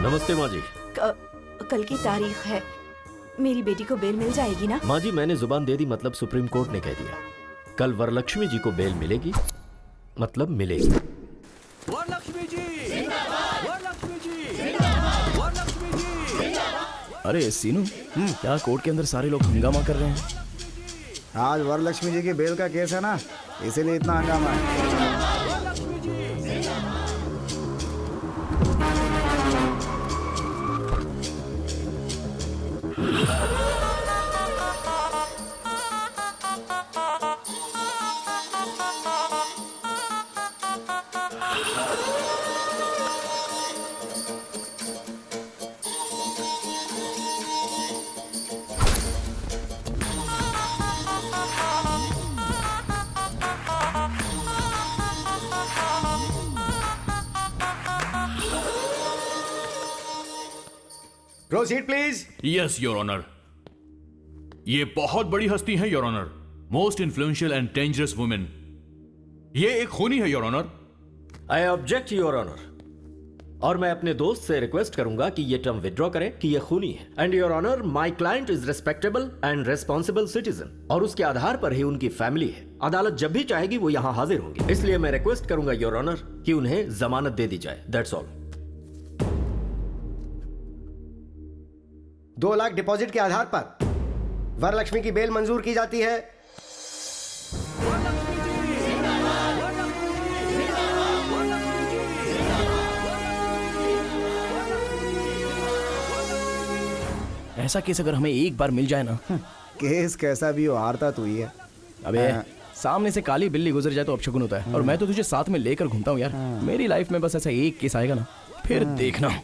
नमस्ते माँ जी। कल की तारीख है, मेरी बेटी को बेल मिल जाएगी ना? माँ जी मैंने जुबान दे दी, मतलब सुप्रीम कोर्ट ने कह दिया कल वरलक्ष्मी जी को बेल मिलेगी, मतलब मिलेगी। वरलक्ष्मी जी, वरलक्ष्मी जी, वरलक्ष्मी जी। अरे सीनू, क्या कोर्ट के अंदर सारे लोग हंगामा कर रहे हैं? आज वरलक्ष्मी जी की बेल का केस है ना, इसीलिए इतना हंगामा है। Proceed please. Yes your honour. ये बहुत बड़ी हस्ती है your honour, most influential and dangerous women. ये एक खूनी है your honour. I object your honour. और मैं अपने दोस्त से रिक्वेस्ट करूंगा कि ये टर्म विड्रॉ करे कि ये खूनी है। And your honour, my client is respectable and responsible citizen, और उसके आधार पर ही उनकी फैमिली है। अदालत जब भी चाहेगी वो यहाँ हाजिर होंगे, इसलिए मैं रिक्वेस्ट करूंगा योर ऑनर कि उन्हें जमानत दे दी जाए। That's all. 2 लाख डिपॉजिट के आधार पर वरलक्ष्मी की बेल मंजूर की जाती है। ऐसा केस अगर हमें एक बार मिल जाए ना। केस कैसा भी हो, हारता तू ही है। अबे सामने से काली बिल्ली गुजर जाए तो अपशगुन होता है, और मैं तो तुझे साथ में लेकर घूमता हूँ यार। मेरी लाइफ में बस ऐसा एक केस आएगा ना, फिर देखना।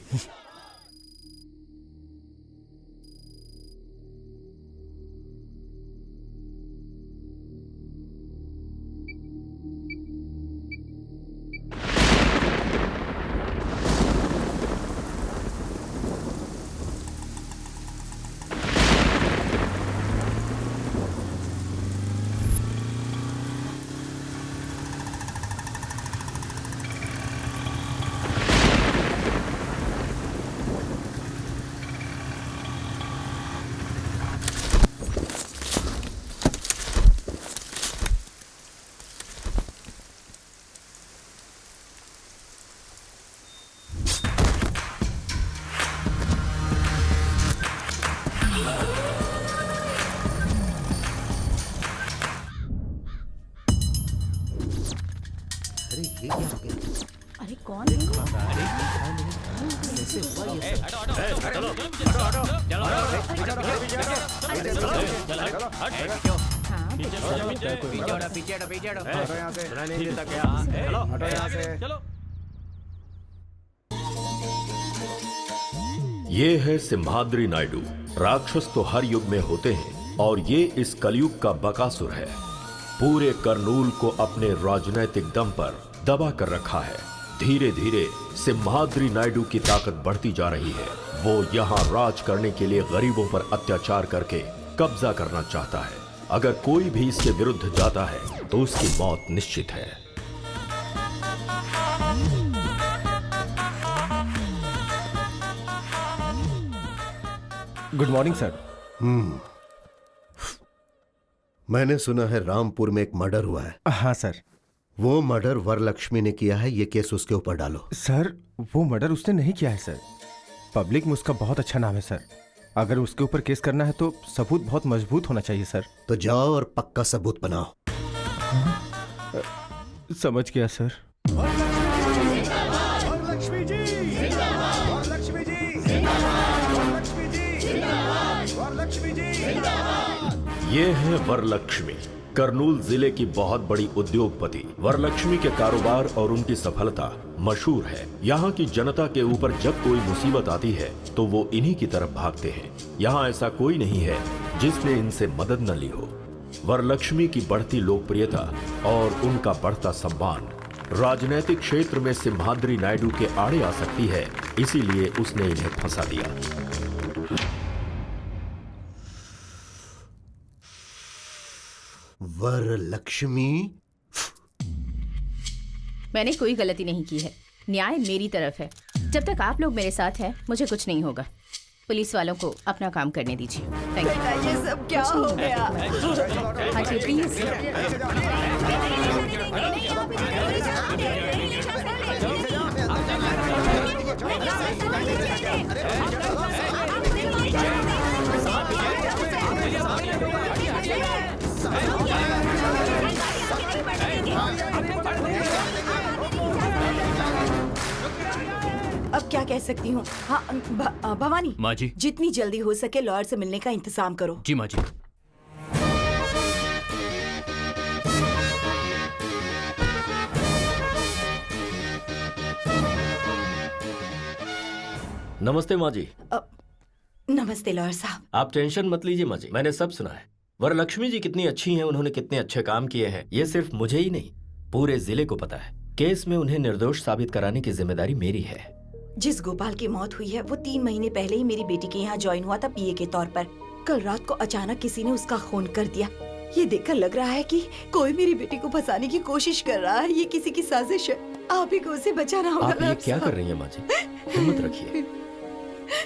अरे कौन है? हटो यहाँ से। नहीं देता क्या? हटो यहाँ से। ये है सिम्हाद्री नायडू। राक्षस तो हर युग में होते हैं, और ये इस कलयुग का बकासुर है। पूरे करनूल को अपने राजनैतिक दम पर दबा कर रखा है। धीरे धीरे सिम्हाद्री नायडू की ताकत बढ़ती जा रही है। वो यहाँ राज करने के लिए गरीबों पर अत्याचार करके कब्जा करना चाहता है। अगर कोई भी इसके विरुद्ध जाता है तो उसकी मौत निश्चित है। Good morning sir. मैंने सुना है रामपुर में एक मर्डर हुआ है। हाँ सर। वो मर्डर वरलक्ष्मी ने किया है, ये केस उसके ऊपर डालो। सर वो मर्डर उसने नहीं किया है सर। पब्लिक में उसका बहुत अच्छा नाम है सर। अगर उसके ऊपर केस करना है तो सबूत बहुत मजबूत होना चाहिए सर। तो जाओ और पक्का सबूत बनाओ। समझ गया सर। वरलक्ष्मी जी, वरलक्ष्मी जी, वरलक्ष्मी जी, वरलक्ष्मी जी। ये है वरलक्ष्मी, करनूल जिले की बहुत बड़ी उद्योगपति। वरलक्ष्मी के कारोबार और उनकी सफलता मशहूर है। यहाँ की जनता के ऊपर जब कोई मुसीबत आती है तो वो इन्हीं की तरफ भागते हैं। यहाँ ऐसा कोई नहीं है जिसने इनसे मदद न ली हो। वरलक्ष्मी की बढ़ती लोकप्रियता और उनका बढ़ता सम्मान राजनीतिक क्षेत्र में सिम्हाद्री नायडू के आड़े आ सकती है, इसीलिए उसने इन्हें फंसा दिया। वरलक्ष्मी, मैंने कोई गलती नहीं की है, न्याय मेरी तरफ है। जब तक आप लोग मेरे साथ हैं मुझे कुछ नहीं होगा। पुलिस वालों को अपना काम करने दीजिए। Thank you. बेटा ये सब क्या हो गया? हाँ जी प्लीज। अब क्या कह सकती हूँ? हाँ भवानी, माँ जी। जितनी जल्दी हो सके लॉयर से मिलने का इंतजाम करो। जी माँ जी। नमस्ते माँ जी। नमस्ते लॉयर साहब। आप टेंशन मत लीजिए माँ जी, मैंने सब सुना है। वरलक्ष्मी जी कितनी अच्छी हैं, उन्होंने कितने अच्छे काम किए हैं, ये सिर्फ मुझे ही नहीं पूरे जिले को पता है। केस में उन्हें निर्दोष साबित कराने की जिम्मेदारी मेरी है। जिस गोपाल की मौत हुई है वो 3 महीने पहले ही मेरी बेटी के यहाँ ज्वाइन हुआ था पीए के तौर पर। कल रात को अचानक किसी ने उसका खून कर दिया। ये देखकर लग रहा है कि कोई मेरी बेटी को फंसाने की कोशिश कर रहा है। ये किसी की साजिश है। आप ही को उसे बचाना होगा। आप ये क्या कर रही हैं माँ जी? हिम्मत रखिए।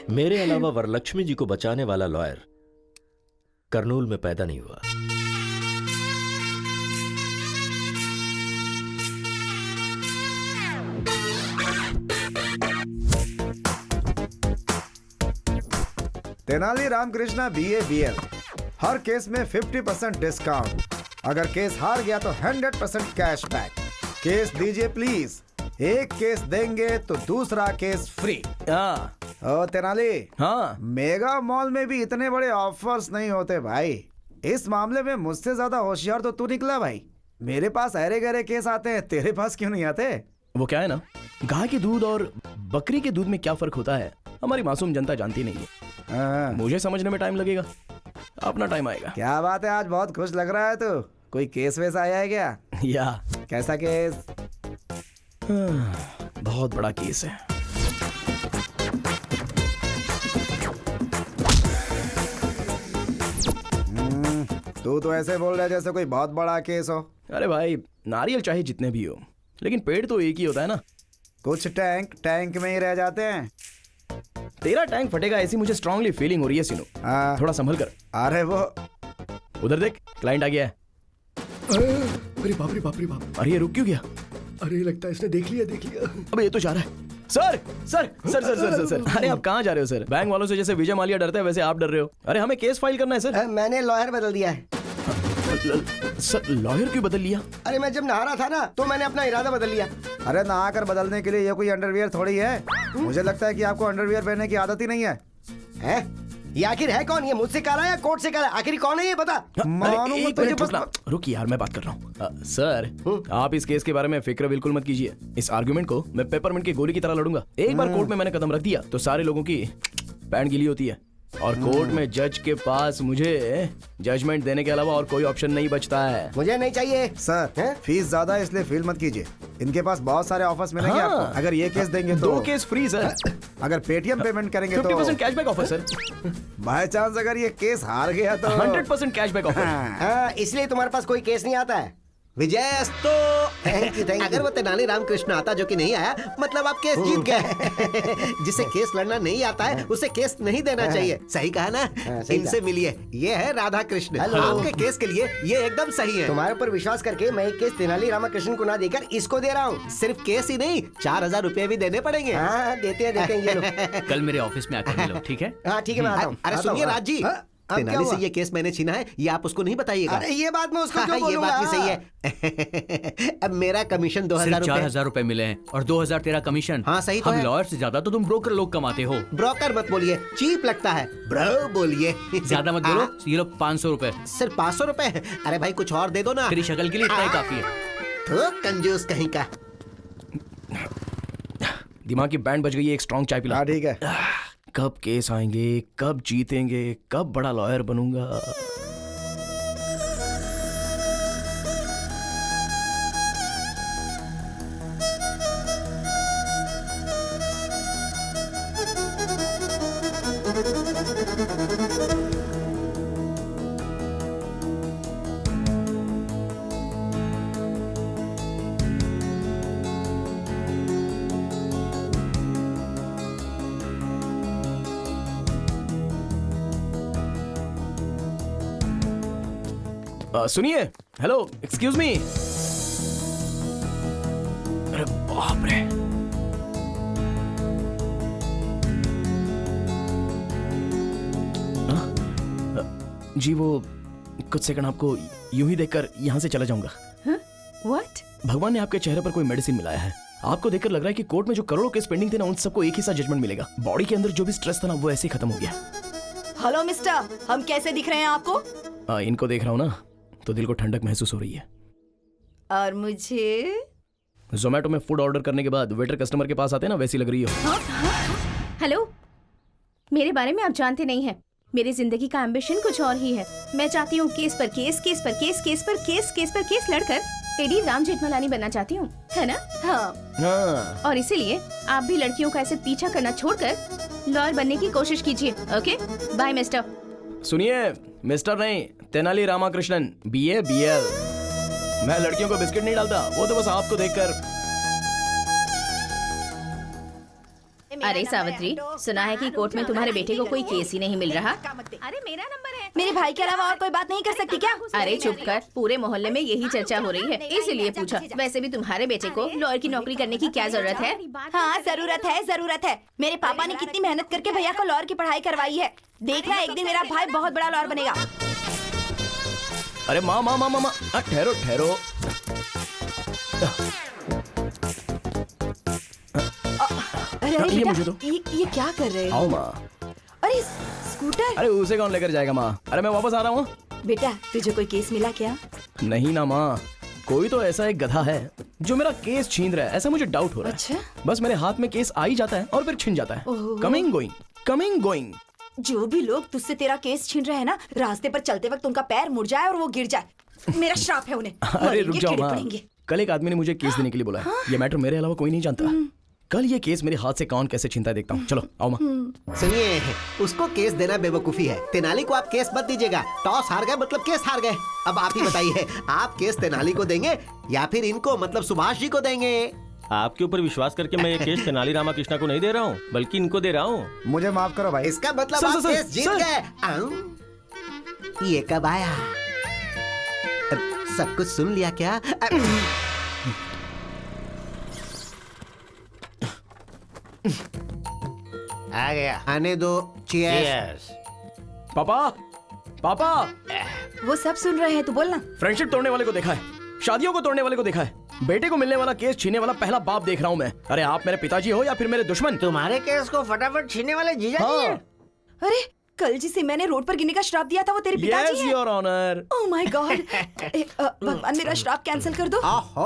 मेरे अलावा वरलक्ष्मी जी को बचाने वाला लॉयर करनूल में पैदा नहीं हुआ। तेनाली रामकृष्णा BA BL, हर केस में 50% डिस्काउंट। अगर केस हार गया तो 100% कैश बैक। केस दीजिए प्लीज। एक केस देंगे तो दूसरा केस फ्री। हाँ ओ तेनाली, हाँ मेगा मॉल में भी इतने बड़े ऑफर्स नहीं होते भाई। इस मामले में मुझसे ज्यादा होशियार तो तू निकला भाई। मेरे पास अरे गहरे केस आते हैं, तेरे पास क्यों नहीं आते? वो क्या है ना, गाय के दूध और बकरी के दूध में क्या फर्क होता है हमारी मासूम जनता जानती नहीं है। मुझे समझने में टाइम लगेगा, अपना टाइम आएगा। क्या बात है, आज बहुत खुश लग रहा है तू। कोई केस वैसा आया है क्या? या कैसा केस? बहुत बड़ा केस है। तू तो ऐसे बोल रहा है जैसे कोई बहुत बड़ा केस हो। अरे भाई, नारियल चाहे जितने भी हो लेकिन पेड़ तो एक ही होता है ना। कुछ टैंक टैंक में ही रह जाते हैं। तेरा टैंक फटेगा ऐसी मुझे स्ट्रांगली फीलिंग हो रही है सीनू। थोड़ा संभल कर। अरे वो उधर देख, क्लाइंट आ गया है। अरे बाप रे बाप रे बाप। अरे ये रुक क्यों गया? अरे लगता है इसने देख लिया देख लिया। अबे ये तो जा रहा है। Sir sir sir sir sir sir अरे आप कहाँ जा रहे हो सर? बैंक वालों से जैसे विजय माल्या डरता है वैसे आप डर रहे हो। अरे हमें केस फाइल करना है सर। मैंने लॉयर बदल दिया है। सर लॉयर क्यों बदल लिया? अरे मैं जब नहा रहा था ना तो मैंने अपना इरादा बदल लिया। अरे नहा कर बदलने के लिए ये कोई अंडरवियर थोड़ी है। मुझे लगता है कि आपको अंडरवियर पहनने की आदत ही नहीं है। हैं? ये आखिर है कौन? ये मुझसे कह रहा है या कोर्ट से कह रहा है? आखिर कौन है ये बता। मानो एक तुझे मिनट रुकना। रुक यार, मैं बात कर रहा हूँ। सर आप इस केस के बारे में फिक्र बिल्कुल मत कीजिए। इस आर्गुमेंट को मैं पेपरमिंट की गोली की तरह लड़ूंगा। एक बार कोर्ट में मैंने कदम रख दिया तो सारे लोगों की पैंट गीली होती है और कोर्ट में जज के पास मुझे जजमेंट देने के अलावा और कोई ऑप्शन नहीं बचता है। मुझे नहीं चाहिए सर। फीस ज्यादा है इसलिए फील मत कीजिए। इनके पास बहुत सारे ऑफर्स मिलेंगे हाँ। आपको। अगर ये केस देंगे तो 2 केस फ्री सर। अगर पेटीएम पेमेंट करेंगे तो 50% cashback offer sir. By chance अगर ये केस हार गया तो 100% कैशबैक ऑफर। हाँ, इसलिए तुम्हारे पास कोई केस नहीं आता है। विजयस्तु। Thank you. अगर वो तेनाली रामकृष्ण आता जो कि नहीं आया, मतलब आप केस जीत गए। जिसे केस लड़ना नहीं आता है उसे केस नहीं देना चाहिए। सही कहा ना? इनसे मिलिए, ये है राधा कृष्ण। आपके केस के लिए ये एकदम सही है। तुम्हारे ऊपर विश्वास करके मैं एक केस तेनाली रामकृष्ण को ना देकर इसको दे रहा हूँ। सिर्फ केस ही नहीं, 4000 रुपए भी देने पड़ेंगे। हाँ देते हैं, देते हैं ये लो। कल मेरे ऑफिस में आकर मिलो, ठीक है? हाँ ठीक है, मैं आता हूँ। अरे सुनिए राज जी, तेनाली से ये केस मैंने छीना है, ये आप उसको नहीं बताइएगा। अरे ये बात मैं उसको क्यों बोलूंगा? ये बात भी सही है। अब मेरा कमीशन 2000 रुपए। 4000 रुपए मिले हैं और 2000 तेरा कमीशन। हाँ सही तो हम है। लॉयर से ज्यादा तो तुम ब्रोकर लोग कमाते हो। ब्रोकर मत बोलिए, चीप लगता है। ब्रो बोलिए। ज्यादा मत बोलो। ये लो 500 रुपए। सिर्फ 500 रुपए? अरे भाई कुछ और दे दो ना। तेरी शक्ल के लिए इतना ही काफी है। तो कंजूस कहीं का। दिमाग की बैंड बज गई है, एक स्ट्रॉन्ग चाय पिला। हाँ ठीक है। कब केस आएंगे, कब जीतेंगे, कब बड़ा लॉयर बनूंगा। सुनिए, हेलो, एक्सक्यूज मी। अरे बाप रे, जी वो कुछ सेकंड आपको यूं ही देखकर यहाँ से चला जाऊंगा। व्हाट? भगवान ने आपके चेहरे पर कोई मेडिसिन मिलाया है। आपको देखकर लग रहा है कि कोर्ट में जो करोड़ों केस पेंडिंग थे ना, उन सबको एक ही साथ जजमेंट मिलेगा। बॉडी के अंदर जो भी स्ट्रेस था ना, वो ऐसे ही खत्म हो गया। हेलो मिस्टर, हम कैसे दिख रहे हैं आपको? इनको देख रहा हूँ ना, तो दिल को ठंडक महसूस हो रही है। और मुझे? जोमेटो में फूड ऑर्डर करने के बाद वेटर कस्टमर के पास आते हैं ना, वैसी लग रही हो। हेलो, मेरे बारे में आप जानते नहीं हैं। मेरी जिंदगी का एम्बिशन कुछ और ही है। मैं चाहती हूँ केस पर केस, केस पर केस, केस पर केस, केस पर केस लड़कर टेडी राम जेठमलानी बनना चाहती हूँ, है ना? हाँ। और इसीलिए आप भी लड़कियों का ऐसे पीछा करना छोड़कर लॉयर बनने की कोशिश कीजिए। Okay, bye mister. सुनिए, मिस्टर नहीं, तेनाली रामाकृष्णन, BA BL। मैं लड़कियों को बिस्किट नहीं डालता, वो तो बस आपको देखकर। अरे सावित्री, सुना है कि कोर्ट में तुम्हारे बेटे को कोई केस ही नहीं मिल रहा। अरे मेरा नंबर है। मेरे भाई के अलावा और कोई बात नहीं कर सकती क्या? अरे चुप कर, पूरे मोहल्ले में यही चर्चा हो रही है, इसीलिए पूछा। वैसे भी तुम्हारे बेटे को लॉयर की नौकरी करने की क्या जरूरत है? हाँ, जरूरत है, जरूरत है। मेरे पापा ने कितनी मेहनत करके भैया को लॉयर की पढ़ाई करवाई है। देखना, एक दिन मेरा भाई बहुत बड़ा लॉयर बनेगा। अरे माँ, ठहरो ठहरो। अरे ये बेटा, मुझे दो। ये क्या कर रहे हो? आओ माँ। अरे स्कूटर। अरे उसे कौन लेकर जाएगा माँ? अरे मैं वापस आ रहा हूँ। बेटा, तुझे कोई केस मिला क्या? नहीं ना माँ, कोई तो ऐसा एक गधा है जो मेरा केस छीन रहा है, ऐसा मुझे डाउट हो रहा है। अच्छा? बस मेरे हाथ में केस आ ही जाता है और फिर छिन जाता है। ओहो। Coming going. जो भी लोग तुझसे तेरा केस छीन रहे हैं ना, रास्ते पर चलते वक्त उनका पैर मुड़ जाए और वो गिर जाए। मेरा श्राप है उन्हें। अरे मरेंगे, रुक जाओ कीड़े माँ, पड़ेंगे। कल एक आदमी ने मुझे केस देने के लिए बोला है। ये मैटर मेरे अलावा कोई नहीं जानता। कल ये केस मेरे हाथ से कौन कैसे छीनता है देखता हूँ। चलो आओ माँ। सुनिए, उसको केस देना बेवकूफी है। तेनाली को आप केस मत दीजिएगा। टॉस हार गए मतलब केस हार गए। अब आप ही बताइए, आप केस तेनाली को देंगे या फिर इनको मतलब सुभाष जी को देंगे? आपके ऊपर विश्वास करके मैं ये केस तेनाली रामाकृष्णा को नहीं दे रहा हूँ, बल्कि इनको दे रहा हूँ। मुझे माफ करो भाई। इसका मतलब सर, आप सर, केस जीत सर। गए। ये कब आया? सब कुछ सुन लिया क्या? आ गया। आने दो। चीयर्स। पापा, वो सब सुन रहे हैं, तू बोलना। फ्रेंडशिप तोड़ने वाले को देखा है, शादियों को तोड़ने वाले को देखा है, बेटे को मिलने वाला केस छीनने वाला पहला बाप देख रहा हूँ मैं। अरे आप मेरे पिताजी हो या फिर मेरे दुश्मन? तुम्हारे केस को फटाफट छीनने वाले जीजा जी हैं। अरे कल जिसे मैंने रोड पर गिरने का श्राप दिया था, वो तेरे पिताजी यस हैं। Your honour. Oh my god. भगवान, मेरा श्राप कैंसिल कर दो। ओहो,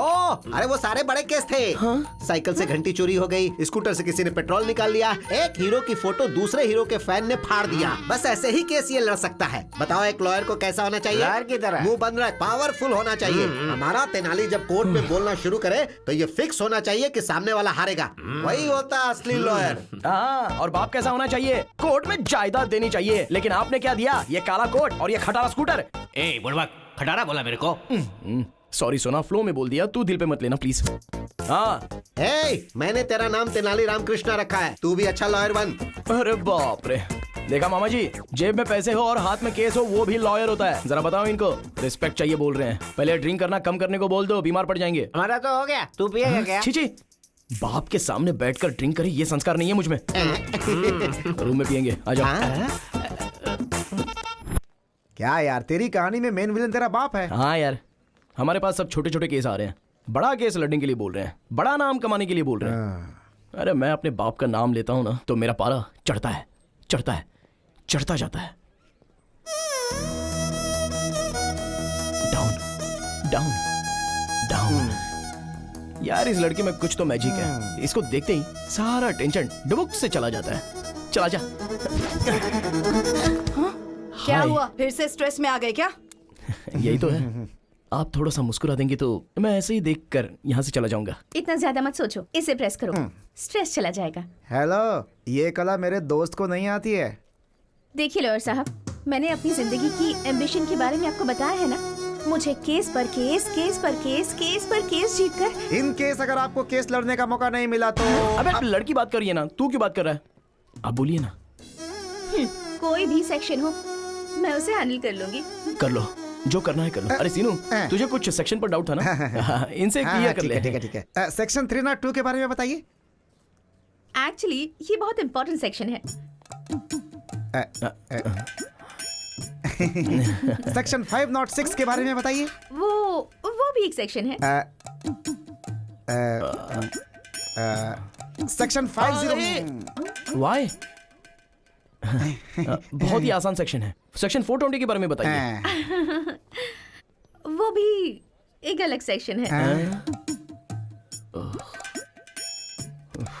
अरे वो सारे बड़े केस थे। साइकिल से घंटी चोरी हो गई, स्कूटर से किसी ने पेट्रोल निकाल लिया, एक हीरो की फोटो दूसरे हीरो के फैन ने फाड़ दिया। बस ऐसे ही केस ये लड़ सकता है। बताओ एक लॉयर को कैसा होना चाहिए? लॉयर की तरह। मुंह बंद रख, पावरफुल होना चाहिए। हमारा तेनाली जब कोर्ट में बोलना शुरू करे तो ये फिक्स होना चाहिए कि सामने वाला हारेगा। वही होता असली लॉयर। हाँ, और बाप कैसा होना चाहिए? कोर्ट में जायदाद देनी चाहिए। लेकिन आपने क्या दिया? ये काला कोट और ये खटारा स्कूटर। ए बुढ़वा, खटारा बोला मेरे को। सॉरी सोना, फ्लो में बोल दिया, तू दिल पे मत लेना प्लीज। हाँ। मैंने तेरा नाम तेनाली रामकृष्णा रखा है, तू भी अच्छा लॉयर बन। अरे बाप रे, देखा मामा जी, जेब में पैसे हो और हाथ में केस हो, वो भी लॉयर होता है। जरा बताओ इनको, रिस्पेक्ट चाहिए बोल रहे हैं। पहले ड्रिंक करना कम करने को बोल दो, बीमार पड़ जाएंगे। हमारा तो हो गया, तू पिएगा क्या? छी, बाप के सामने बैठकर ड्रिंक करे, ये संस्कार नहीं है मुझ में। रूम में पियेंगे, आ जाओ। क्या यार, तेरी कहानी में मेन विलन तेरा बाप है। हाँ यार, हमारे पास सब छोटे छोटे केस आ रहे हैं। बड़ा केस लड़ने के लिए बोल रहे हैं, बड़ा नाम कमाने के लिए बोल रहे हैं। अरे मैं अपने बाप का नाम लेता हूँ ना, तो मेरा पारा चढ़ता है, चढ़ता जाता है। डाउन। यार इस लड़के में कुछ तो मैजिक है। इसको देखते ही सारा टेंशन डुबुक से चला जाता है। चला जा। क्या हुआ, फिर से स्ट्रेस में आ गए क्या? यही तो है। आप थोड़ा सा मुस्कुरा देंगे तो मैं ऐसे ही देखकर यहाँ से चला जाऊंगा। इतना ज्यादा मत सोचो, इसे प्रेस करो, स्ट्रेस चला जाएगा। हेलो, ये कला मेरे दोस्त को नहीं आती है। देखिए लॉयर साहब, मैंने अपनी जिंदगी की एम्बिशन के बारे में आपको बताया है ना। मुझे केस पर केस, केस पर केस, केस पर केस जीतकर। इन केस अगर आपको केस लड़ने का मौका नहीं मिला तो। अबे आप लड़की बात करिए ना, तू क्यों बात कर रहा है? आप बोलिए ना। कोई भी सेक्शन हो, मैं उसे हैंडल कर लूंगी। कर लो, जो करना है कर लो। अरे सीनू, तुझे कुछ सेक्शन पर डाउट था ना? इनसे क्लियर कर ले। ठीक है। सेक्शन 302 के बारे में बताइए। एक्चुअली ये बहुत इंपॉर्टेंट सेक्शन है। सेक्शन 506 के बारे में बताइए। वो भी एक सेक्शन है। सेक्शन 50 वाई बहुत ही आसान सेक्शन है। सेक्शन 420 के बारे में बताइए। वो भी एक अलग सेक्शन है।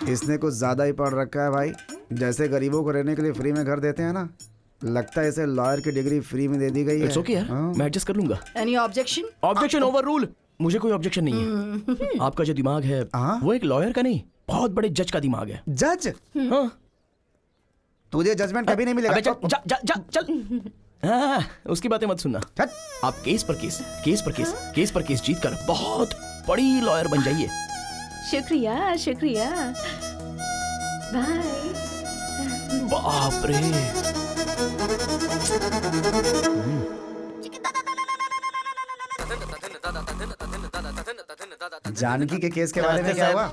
इसने कुछ ज्यादा ही पढ़ रखा है भाई। जैसे गरीबों को रहने के लिए फ्री में घर देते हैं ना, लगता है इसे लॉयर की डिग्री फ्री में दे दी गई है। इट्स ओके यार, मैं एडजस्ट कर लूंगा। Any objection? Objection over rule. मुझे कोई ऑब्जेक्शन नहीं है। आपका जो दिमाग है वो एक लॉयर का नहीं, बहुत बड़े जज का दिमाग है। जज? हाँ। तुझे जजमेंट कभी नहीं मिलेगा। अबे चल जा, जा, जा, चल। उसकी बातें मत सुनना। आप केस पर केस जीत कर बहुत बड़ी लॉयर बन जाइए। शुक्रिया शुक्रिया। बाय। बाप रे। जानकी के केस के बारे में क्या हुआ?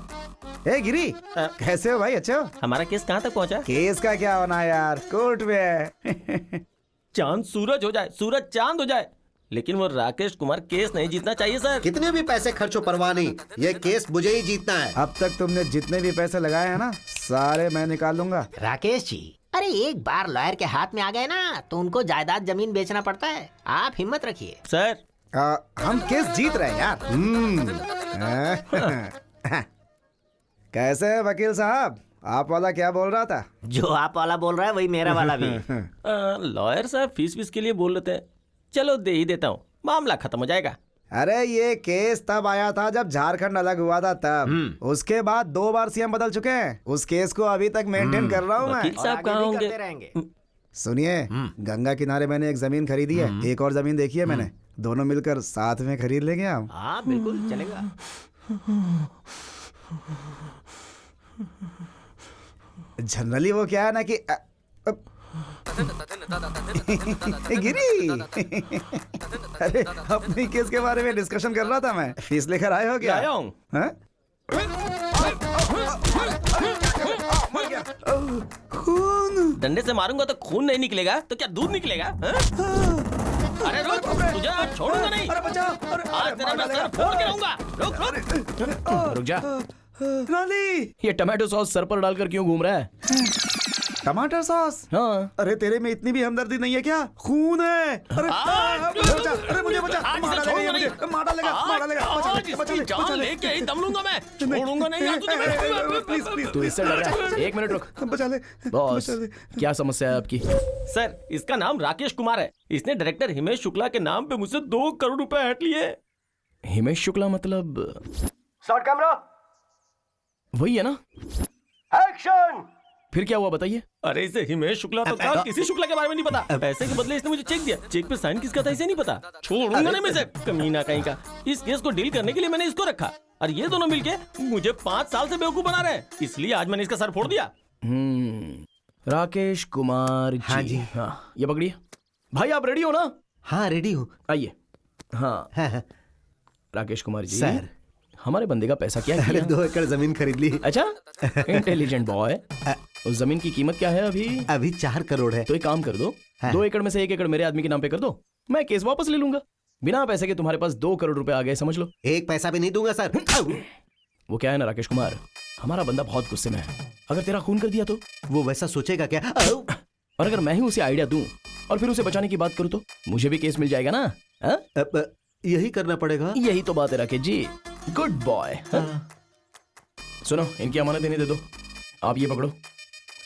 ए गिरी, कैसे हो भाई? अच्छे हो? हमारा केस कहाँ तक पहुँचा? केस का क्या होना यार, कोर्ट में है। चांद सूरज हो जाए, सूरज चांद हो जाए, लेकिन वो राकेश कुमार केस नहीं जीतना चाहिए सर। कितने भी पैसे खर्चो परवाह नहीं, ये केस मुझे ही जीतना है। अब तक तुमने जितने भी पैसे लगाए हैं ना, सारे मैं निकाल लूंगा। राकेश जी, अरे एक बार लॉयर के हाथ में आ गए ना तो उनको जायदाद जमीन बेचना पड़ता है। आप हिम्मत रखिए सर। हम केस जीत रहे हैं यार। कैसे है वकील साहब? आप वाला क्या बोल रहा था? जो आप वाला बोल रहा है वही मेरा वाला भी। लॉयर साहब फीस के लिए बोल लेते हैं, चलो दे ही देता हूँ, मामला खत्म हो जाएगा। अरे ये केस तब आया था जब झारखंड अलग हुआ था तब। उसके बाद 2 बार सीएम बदल चुके हैं। उस केस को अभी तक मेंटेन कर रहा हूँ मैं। वकील साहब कहाँ होंगे? सुनिए, गंगा किनारे मैंने एक जमीन खरीदी है, एक और जमीन देखी है मैंने। दोनों मिलकर साथ में खरीद लेंगे हम। हाँ बिल्कुल चलेगा। जनरली वो क्या है ना कि गिरी, अरे अपनी केस के बारे में डिस्कशन कर रहा था मैं। फीस लेकर आए हो क्या? आया हूँ। खून? डंडे से मारूंगा तो खून नहीं निकलेगा तो क्या दूध निकलेगा? अरे रुक, तुझे आज छोड़ूंगा नहीं। अरे बचाओ, आज तेरा मैं सर फोड़ के रहूंगा। रुक रुक जा। रानी, ये टमाटो सॉस सर पर डालकर क्यों घूम रहा है? टमाटर सॉस? हाँ। अरे तेरे में इतनी भी हमदर्दी नहीं है क्या? खून है। अरे बचा, अरे मुझे बचा, मार डालेगा, बचा ले, लेके ही दम लूंगा मैं, छोड़ूंगा नहीं आज तुझे। प्लीज तू इससे डर रहा है? 1 मिनट रुक। बचा ले बॉस, क्या समस्या है आपकी? सर, इसका नाम राकेश कुमार है। इसने डायरेक्टर हिमेश शुक्ला के नाम पे मुझसे 2 करोड़ रुपए हट लिए। हिमेश शुक्ला मतलब शॉर्ट कैमरा, वही है ना? एक्शन। फिर क्या हुआ बताइए? अरे इसे हिमेश शुक्ला तो था, किसी शुक्ला के बारे में नहीं पता। पैसे के बदले इसने मुझे चेक दिया, चेक पे साइन किसका था इसे नहीं पता। छोड़ूंगा नहीं मैं इसे, कमीना कहीं का। इस केस को डील करने के लिए मैंने इसको रखा और ये दोनों मिलके मुझे 5 साल से बेवकूफ बना रहे हैं, इसलिए आज मैंने इसका सर फोड़ दिया। राकेश कुमार जी। हाँ जी। हाँ, ये पकड़िए। भाई आप रेडी हो ना? हाँ रेडी हूँ। आइए। हाँ। राकेश कुमार जी, सर, हमारे बंदे का पैसा क्या अरे किया? 2 एकड़ जमीन खरीद ली। अच्छा, इंटेलिजेंट बॉय। उस जमीन की कीमत क्या है अभी? अभी 4 करोड़ है। तो एक काम कर दो, हाँ। 2 एकड़ में से 1 एकड़ मेरे आदमी के नाम पे कर दो, मैं केस वापस ले लूंगा। बिना पैसे के तुम्हारे पास 2 करोड़ रुपए आ गए, समझ लो। 1 पैसा भी नहीं दूंगा सर। वो क्या है ना राकेश कुमार, हमारा बंदा बहुत गुस्से में है। अगर तेरा खून कर दिया तो? वो वैसा सोचेगा क्या? और अगर मैं ही उसे आइडिया दूं और फिर उसे बचाने की बात करूं तो मुझे भी केस मिल जाएगा ना? अब यही करना पड़ेगा। यही तो बात है राकेश जी, गुड बॉय। सुनो, इनकी अमानत देने दे दो। आप ये पकड़ो।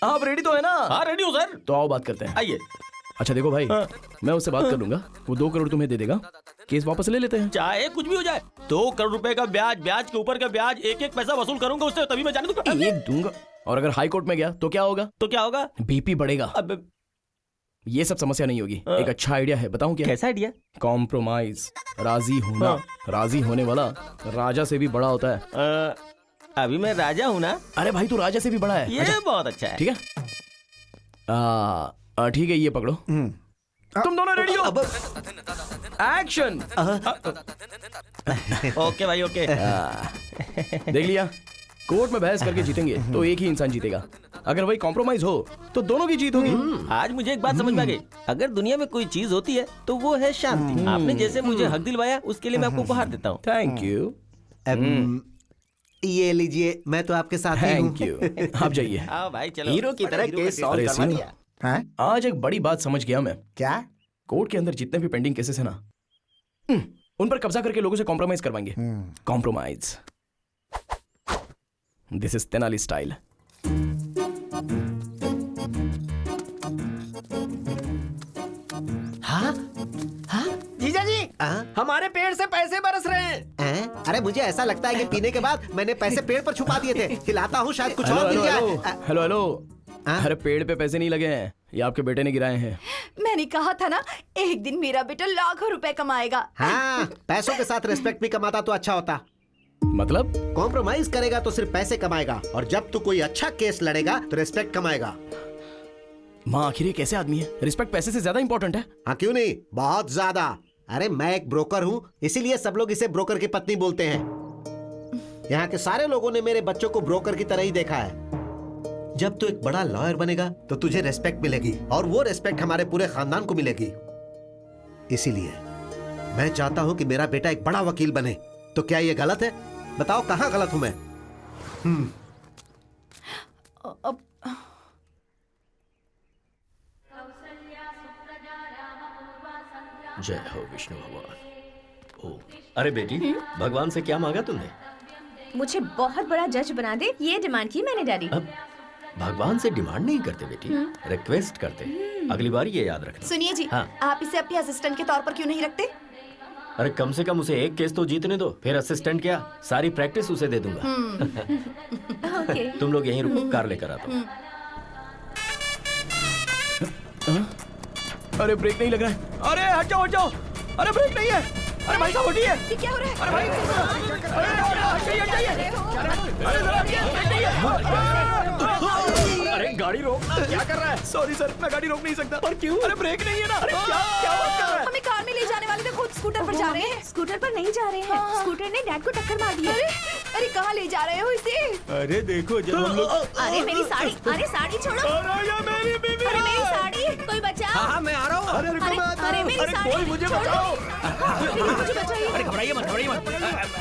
आप रेडी तो है ना? हाँ रेडी हूँ सर। तो आओ बात करते हैं। आइए। अच्छा देखो भाई, मैं उससे बात कर लूंगा, वो 2 करोड़ तुम्हें दे देगा, केस वापस ले लेते हैं। चाहे कुछ भी हो जाए, 2 करोड़ रुपए का ब्याज, ब्याज के ऊपर का ब्याज, एक पैसा वसूल करूंगा उससे, तभी मैं जाने दूंगा। एक दूंगा। और अगर हाई कोर्ट में गया तो क्या होगा? तो क्या होगा? बीपी बढ़ेगा। अब ये सब समस्या नहीं होगी। एक अच्छा आइडिया है, बताऊं क्या? कैसा आइडिया? कॉम्प्रोमाइज, राजी होना। राजी होने वाला राजा से भी बड़ा होता है। अभी मैं राजा हूँ ना? अरे भाई, तू राजा से भी बड़ा है। ये बहुत अच्छा है। ठीक है, ठीक है, ये पकड़ो। तुम दोनों रेडी हो? एक्शन। ओके भाई ओके। देख लिया, कोर्ट में बहस करके जीतेंगे तो एक ही इंसान जीतेगा, अगर वही कॉम्प्रोमाइज हो तो दोनों की जीत होगी। आज मुझे एक बात समझ में आ गई, अगर दुनिया में कोई चीज होती है तो वो है शांति। आपने जैसे मुझे हक दिलवाया उसके लिए मैं आपको उपहार देता हूँ। Thank you. ये लीजिए, मैं तो आपके साथ ही हूँ। Thank you. आप जाइए। आओ भाई चलो। हीरो की तरह केस सॉल्व अरे करवा सुनो। दिया। हाँ? आज एक बड़ी बात समझ गया मैं। क्या? कोर्ट के अंदर जितने भी पेंडिंग केसेस है ना, उन पर कब्जा करके लोगों से कॉम्प्रोमाइज करवाएंगे। Compromise, this is Tenali style. हाँ? हाँ? जीजा जी, हाँ? हमारे पेड़ से पैसे बरस रहे हैं। हैं? अरे मुझे ऐसा लगता है कि पीने के बाद मैंने पैसे पेड़ पर छुपा दिए थे। हिलाता हूँ, शायद कुछ हेलो और मिल हेलो जाए। Hello hello hello. अरे पेड़ पे पैसे नहीं लगे हैं, ये आपके बेटे ने गिराए हैं। मैंने कहा था ना, एक दिन मेरा बेटा लाखों रुपए कमाएगा। हाँ, पैसों के साथ रिस्पेक्ट भी कमाता तो अच्छा होता। मतलब कॉम्प्रोमाइज करेगा तो सिर्फ पैसे कमाएगा, और जब तू कोई अच्छा केस लड़ेगा तो रिस्पेक्ट कमाएगा। माँ आखिर ये कैसे आदमी है, रिस्पेक्ट पैसे से ज्यादा इंपॉर्टेंट है। हाँ क्यों नहीं, बहुत ज्यादा। अरे मैं एक ब्रोकर हूँ, इसीलिए सब लोग इसे ब्रोकर की पत्नी बोलते हैं। यहाँ के सारे लोगों ने मेरे बच्चों को ब्रोकर की तरह ही देखा है। जब तू एक बड़ा लॉयर बनेगा तो तुझे रिस्पेक्ट मिलेगी, और वो रिस्पेक्ट हमारे पूरे खानदान को मिलेगी। इसीलिए मैं चाहता हूँ कि मेरा बेटा एक बड़ा वकील बने। तो क्या ये गलत है? बताओ कहाँ गलत हूँ मैं? जय हो विष्णु भगवान। ओ, अरे बेटी, भगवान से क्या मांगा तुमने? मुझे बहुत बड़ा जज बना दे, ये डिमांड की मैंने डैडी। अब भगवान से डिमांड नहीं करते बेटी, रिक्वेस्ट करते। अगली बार ये याद रखना। सुनिए जी, हाँ। आप इसे अपने असिस्टेंट के तौर पर क्यों नहीं रखते? अरे कम से कम उसे एक केस तो जीतने दो, फिर असिस्टेंट क्या, सारी प्रैक्टिस उसे दे दूंगा। ओके। तुम लोग यहीं रुको, कार लेकर आता हूँ। अरे ब्रेक नहीं लग रहा है। अरे हट जाओ हट जाओ। अरे ब्रेक नहीं है। अरे भाई साहब उठिए। ये क्या हो रहा है? अरे भाई अरे गाड़ी रोक, क्या कर रहा है? सॉरी सर, मैं गाड़ी रोक नहीं सकता। पर क्यों? अरे ब्रेक नहीं है ना। अरे क्या क्या बात कर रहा है? हमें कार में ले जाने वाले थे, खुद स्कूटर पर जा रहे हैं। स्कूटर पर नहीं जा रहे हैं, स्कूटर ने डैड को टक्कर मार दी है। अरे कहाँ ले जा रहे हो इसे? अरे देखो जब हम लोग। अरे मेरी साड़ी, अरे साड़ी छोड़ो। मेरी बीवी। अरे मेरी साड़ी, कोई बचाओ। हाँ मैं आ रहा हूँ। अरे रुको, मैं आता अरे हूँ। मेरी अरे साड़ी कोई मुझे छोड़ो। बचाओ। मुझे बचाइए। अरे घबराइए मत, घबराइए मत।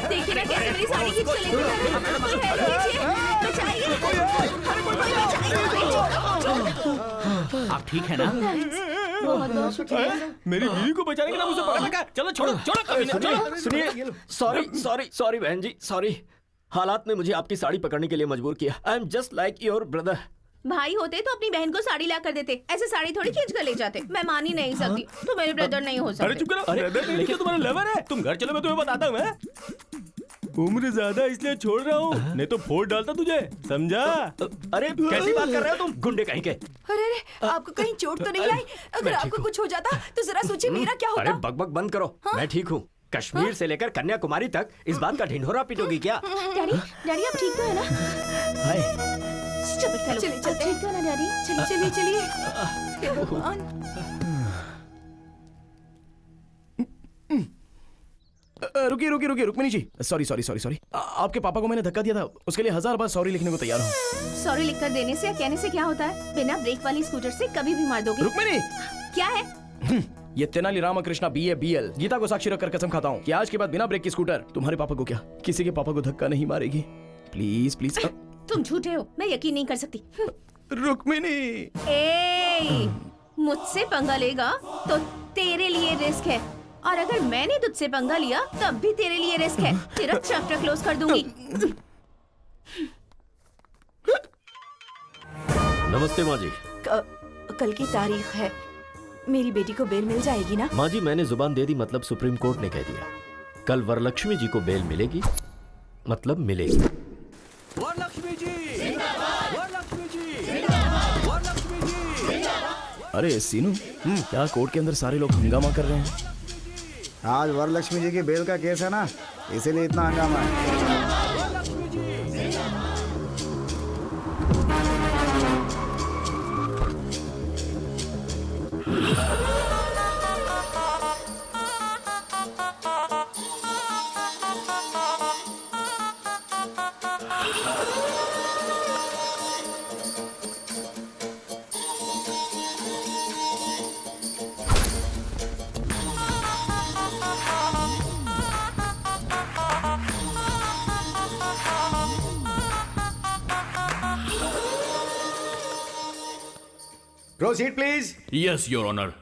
देखिए ना कैसे मेरी साड़ी खींच के लेके जा रहे हैं। कोई हेल्प कीजिए, बचाइए। कोई बचाइए। आप ठीक है ना? बहुत बहुत शुक्रिया। मेरी बीवी को बचाने के नाम उसे पकड़ रखा है। चलो छोड़ो छोड़ो कभी नहीं, चलो। सुनिए, सॉरी बहन जी, सॉरी। हालात ने मुझे आपकी साड़ी पकड़ने के लिए मजबूर किया। I am just like your brother. भाई होते तो अपनी बहन को साड़ी ला कर देते, ऐसे साड़ी थोड़ी खींच कर ले जाते। मैं मान ही नहीं सकती, तो मेरे ब्रदर नहीं हो अरे सकते। चुप करो। ब्रदर नहीं, तुम्हारा लवर है। तुम घर चलो, मैं तुम्हें बताता हूँ। मैं उम्र ज्यादा इसलिए छोड़ रहा हूँ, नहीं तो फोड़ डालता तुझे, समझा? अरे कैसी बात कर रहे हो तुम, गुंडे कहीं के? अरे आपको कहीं चोट तो नहीं आई? अगर आपको कुछ हो जाता तो जरा सोचिए मेरा क्या अरे होता। बकबक बंद करो। मैं ठीक हूँ। कश्मीर से लेकर कन्याकुमारी तक इस बात का ढिंढोरा पीटोगी क्या? डैडी, डैडी आप ठीक तो है ना? हाय। Stupid fellow। चलिए, चलते आप ठीक तो है ना डैडी? चलिए चलिए। हे भगवान। रुकिए रुकिए रुकिए, Rukmini ji, sorry sorry sorry sorry. आपके पापा को मैंने धक्का दिया था, उसके लिए 1000 बार सॉरी लिखने को तैयार हूँ। सॉरी लिखकर देने से या कहने से क्या होता है? बिना ब्रेक वाली स्कूटर से कभी भी मार दोगे। रुक्मिणी, क्या है? ये तेनाली रामकृष्णा BA BL गीता को साक्षी रखकर कसम खाता हूँ कि आज के बाद बिना ब्रेक की स्कूटर तुम्हारे पापा को क्या, किसी के पापा को धक्का नहीं मारेगी। Please please. तुम झूठे हो, मैं यकीन नहीं कर सकती। रुक्मिणी। ए, मुझसे पंगा लेगा तो तेरे लिए रिस्क है, और अगर मैंने तुझसे पंगा लिया तब भी तेरे लिए रिस्क है। तेरा चैप्टर क्लोज कर दूंगी। नमस्ते माँ जी। कल की तारीख है, मेरी बेटी को बेल मिल जाएगी ना? माँ जी मैंने जुबान दे दी, मतलब सुप्रीम कोर्ट ने कह दिया कल वरलक्ष्मी जी को बेल मिलेगी, मतलब मिलेगी। वरलक्ष्मी जी, वरलक्ष्मी जी, वरलक्ष्मी जी। अरे सीनू, क्या कोर्ट के अंदर सारे लोग हंगामा कर रहे हैं? आज वरलक्ष्मी जी की बेल का केस है ना, इसीलिए इतना हंगामा है। Proceed please. Yes your honour,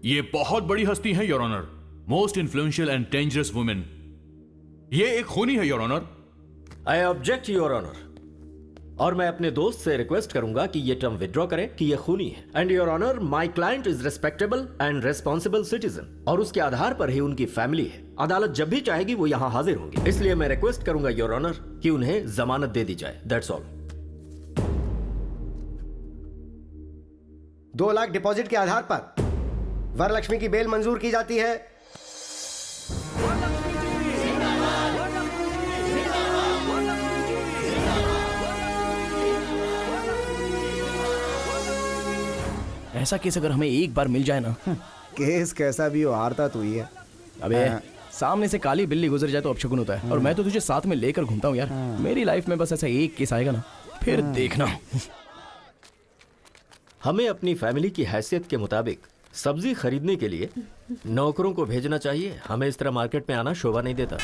ये बहुत बड़ी हस्ती है your honour, most influential and dangerous women. ये एक खूनी है your honour. I object your honour, और मैं अपने दोस्त से रिक्वेस्ट करूंगा कि ये टर्म विड्रॉ करें कि ये खूनी है। And your honour, my client is respectable and responsible citizen, और उसके आधार पर ही उनकी फैमिली है। अदालत जब भी चाहेगी वो यहाँ हाजिर होंगे, इसलिए मैं रिक्वेस्ट करूंगा योर ऑनर कि उन्हें जमानत दे दी जाए। That's all. 2 लाख डिपॉजिट के आधार पर वरलक्ष्मी की बेल मंजूर की जाती है। ऐसा केस अगर हमें एक बार मिल जाए ना। केस कैसा भी हो, हारता तू ही है। अबे सामने से काली बिल्ली गुजर जाए तो अपशगुन होता है, और मैं तो तुझे साथ में लेकर घूमता हूँ यार। मेरी लाइफ में बस ऐसा एक केस आएगा ना, फिर देखना। हमें अपनी फैमिली की हैसियत के मुताबिक सब्जी खरीदने के लिए नौकरों को भेजना चाहिए। हमें इस तरह मार्केट में आना शोभा नहीं देता।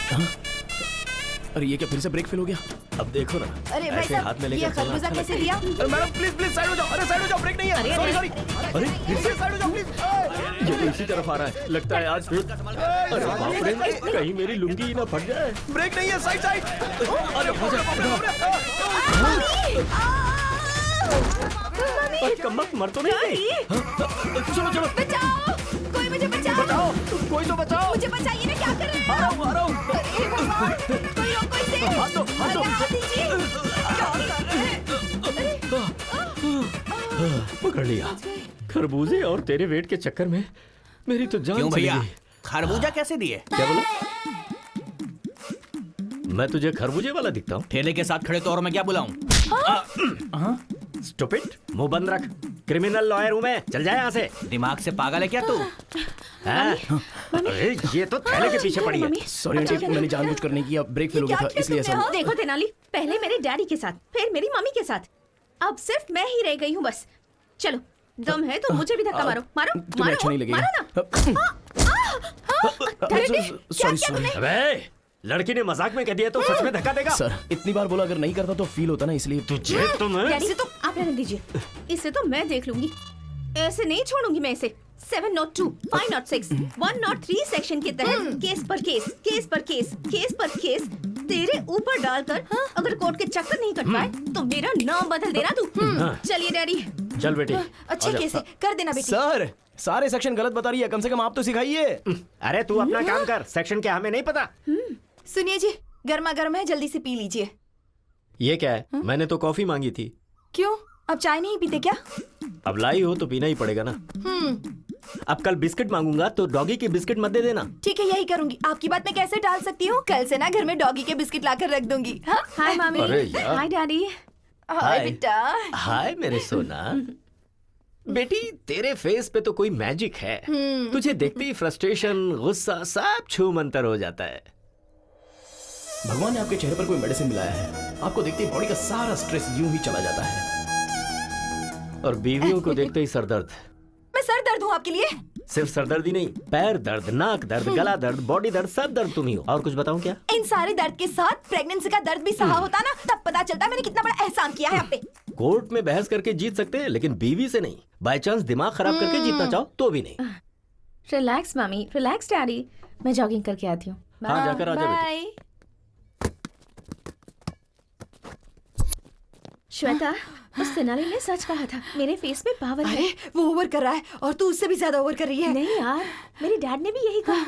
अरे ये क्या फिर से ब्रेक फेल हो गया? अब देखो ना, अरे भाई ऐसे साहब, हाथ में ये लेकर चलना खरबूजा अच्छा कैसे लगता है। दिया? मैडम प्लीज प्लीज साइड हो जाओ। अरे साइड हो जाओ, ब्रेक नहीं है। Sorry sorry. अरे फिर से साइड हो जाओ प्लीज। ये तो इसी तरफ आ रहा है, लगता है आज फिर। अरे बाप रे, कहीं मेरी लुंगी ही ना फट जाए। ब्रेक नहीं है, साइड साइड। अरे कम्बख्त मर तो नहीं गई? चलो चलो बचाओ, कोई मुझे बचाओ। बचाओ, कोई तो बचाओ। मुझे बचाइए ना, क्या कर रहे हैं? आ रहा हूँ, आ रहा हूँ। अरे भगवान, कोई रोको इसे। हाथ दो, हाथ दो। अरे हाथ दीजिए। क्या कर रहे हैं? पकड़ लिया। खरबूजे और तेरे वेट के चक्कर में मेरी तो जान चली गई। खरबूजा कैसे दिए? क्या बोला? मैं तुझे खरबूजे वाला दिखता हूँ? ठेले के साथ खड़े तो और मैं क्या बुलाऊं? स्टूपिड, मुंह बंद रख। क्रिमिनल लॉयर हूँ मैं, चल जाए यहाँ से। दिमाग से पागल है क्या तू? हाँ? अरे ये तो थैले के पीछे पड़ी है। सॉरी आंटी, मैंने जानबूझकर नहीं किया, ब्रेक फेल हो गया था इसलिए ऐसा हुआ। देखो तेनाली, पहले मेरे डैडी के साथ, फिर मेरी मम्मी के साथ, अब सिर्फ मैं ही रह गई हूँ बस। चलो, दम है तो मुझे भी धक्का मारो, मारो, तुम्हें अच्छा नहीं लगेगा। मारो ना। Daddy, sorry sorry. अबे लड़की ने मजाक में कह दिया तो सच में धक्का देगा? सर इतनी बार बोला, अगर नहीं करता तो फील होता ना, इसलिए। तुझे तो मैं डैडी, तो आप रहने दीजिए, इसे तो मैं देख लूंगी, ऐसे नहीं छोड़ूंगी मैं इसे। 702, 506, 103 सेक्शन के तहत केस पर केस, केस पर केस, केस पर केस तेरे ऊपर डालकर अगर कोर्ट के चक्कर नहीं कट पाए तो मेरा नाम बदल देना तू। चलिए डैडी। चल बेटी। अच्छे केस है, कर देना बेटी। सर सारे सेक्शन गलत बता रही है, कम से कम आप तो सिखाइए। अरे तू अपना काम कर, सेक्शन क्या हमें नहीं पता। सुनिए जी, गर्मा गर्म है, जल्दी से पी लीजिए। ये क्या है? मैंने तो कॉफी मांगी थी। क्यों, अब चाय नहीं पीते क्या? अब लाई हो तो पीना ही पड़ेगा ना। अब कल बिस्किट मांगूंगा तो डॉगी की बिस्किट मत दे देना। ठीक है, यही करूंगी। आपकी बात मैं कैसे टाल सकती हूँ? कल से ना घर में डॉगी के बिस्किट लाकर रख दूंगी। हाँ? हाय मामी। अरे यार। हाय डैडी। हाय बेटा। हाय मेरे सोना। बेटी तेरे फेस पे तो कोई मैजिक है। तुझे देखते ही फ्रस्ट्रेशन, गुस्सा सब छू मंतर हो जाता है। भगवान ने आपके चेहरे पर कोई मेडिसिन मिलाया है, आपको देखते ही बॉडी का सारा स्ट्रेस यूं ही चला जाता है। और बीवियों को देखते ही सर दर्द। मैं सर दर्द हूँ आपके लिए? सिर्फ सर दर्द ही नहीं, पैर दर्द, नाक दर्द, गला दर्द, बॉडी दर्द, सब दर्द तुम ही हो। और कुछ बताऊं क्या? इन सारे दर्द के साथ प्रेगनेंसी का दर्द भी सहा होता ना, तब पता चलता मैंने कितना बड़ा एहसान किया है आप पे। कोर्ट में बहस करके जीत सकते हैं, लेकिन बीवी से नहीं। बाय चांस दिमाग खराब करके जीतना चाहो तो भी नहीं। रिलैक्स मामी, रिलैक्स डैडी, मैं जॉगिंग करके आती हूँ। हाँ जाकर आ जा बेटी। बाय। श्वेता, उस तेनाली ने सच कहा था, मेरे फेस में पावर है। अरे वो ओवर कर रहा है और तू उससे भी ज्यादा ओवर कर रही है। नहीं यार, मेरे डैड ने भी यही कहा।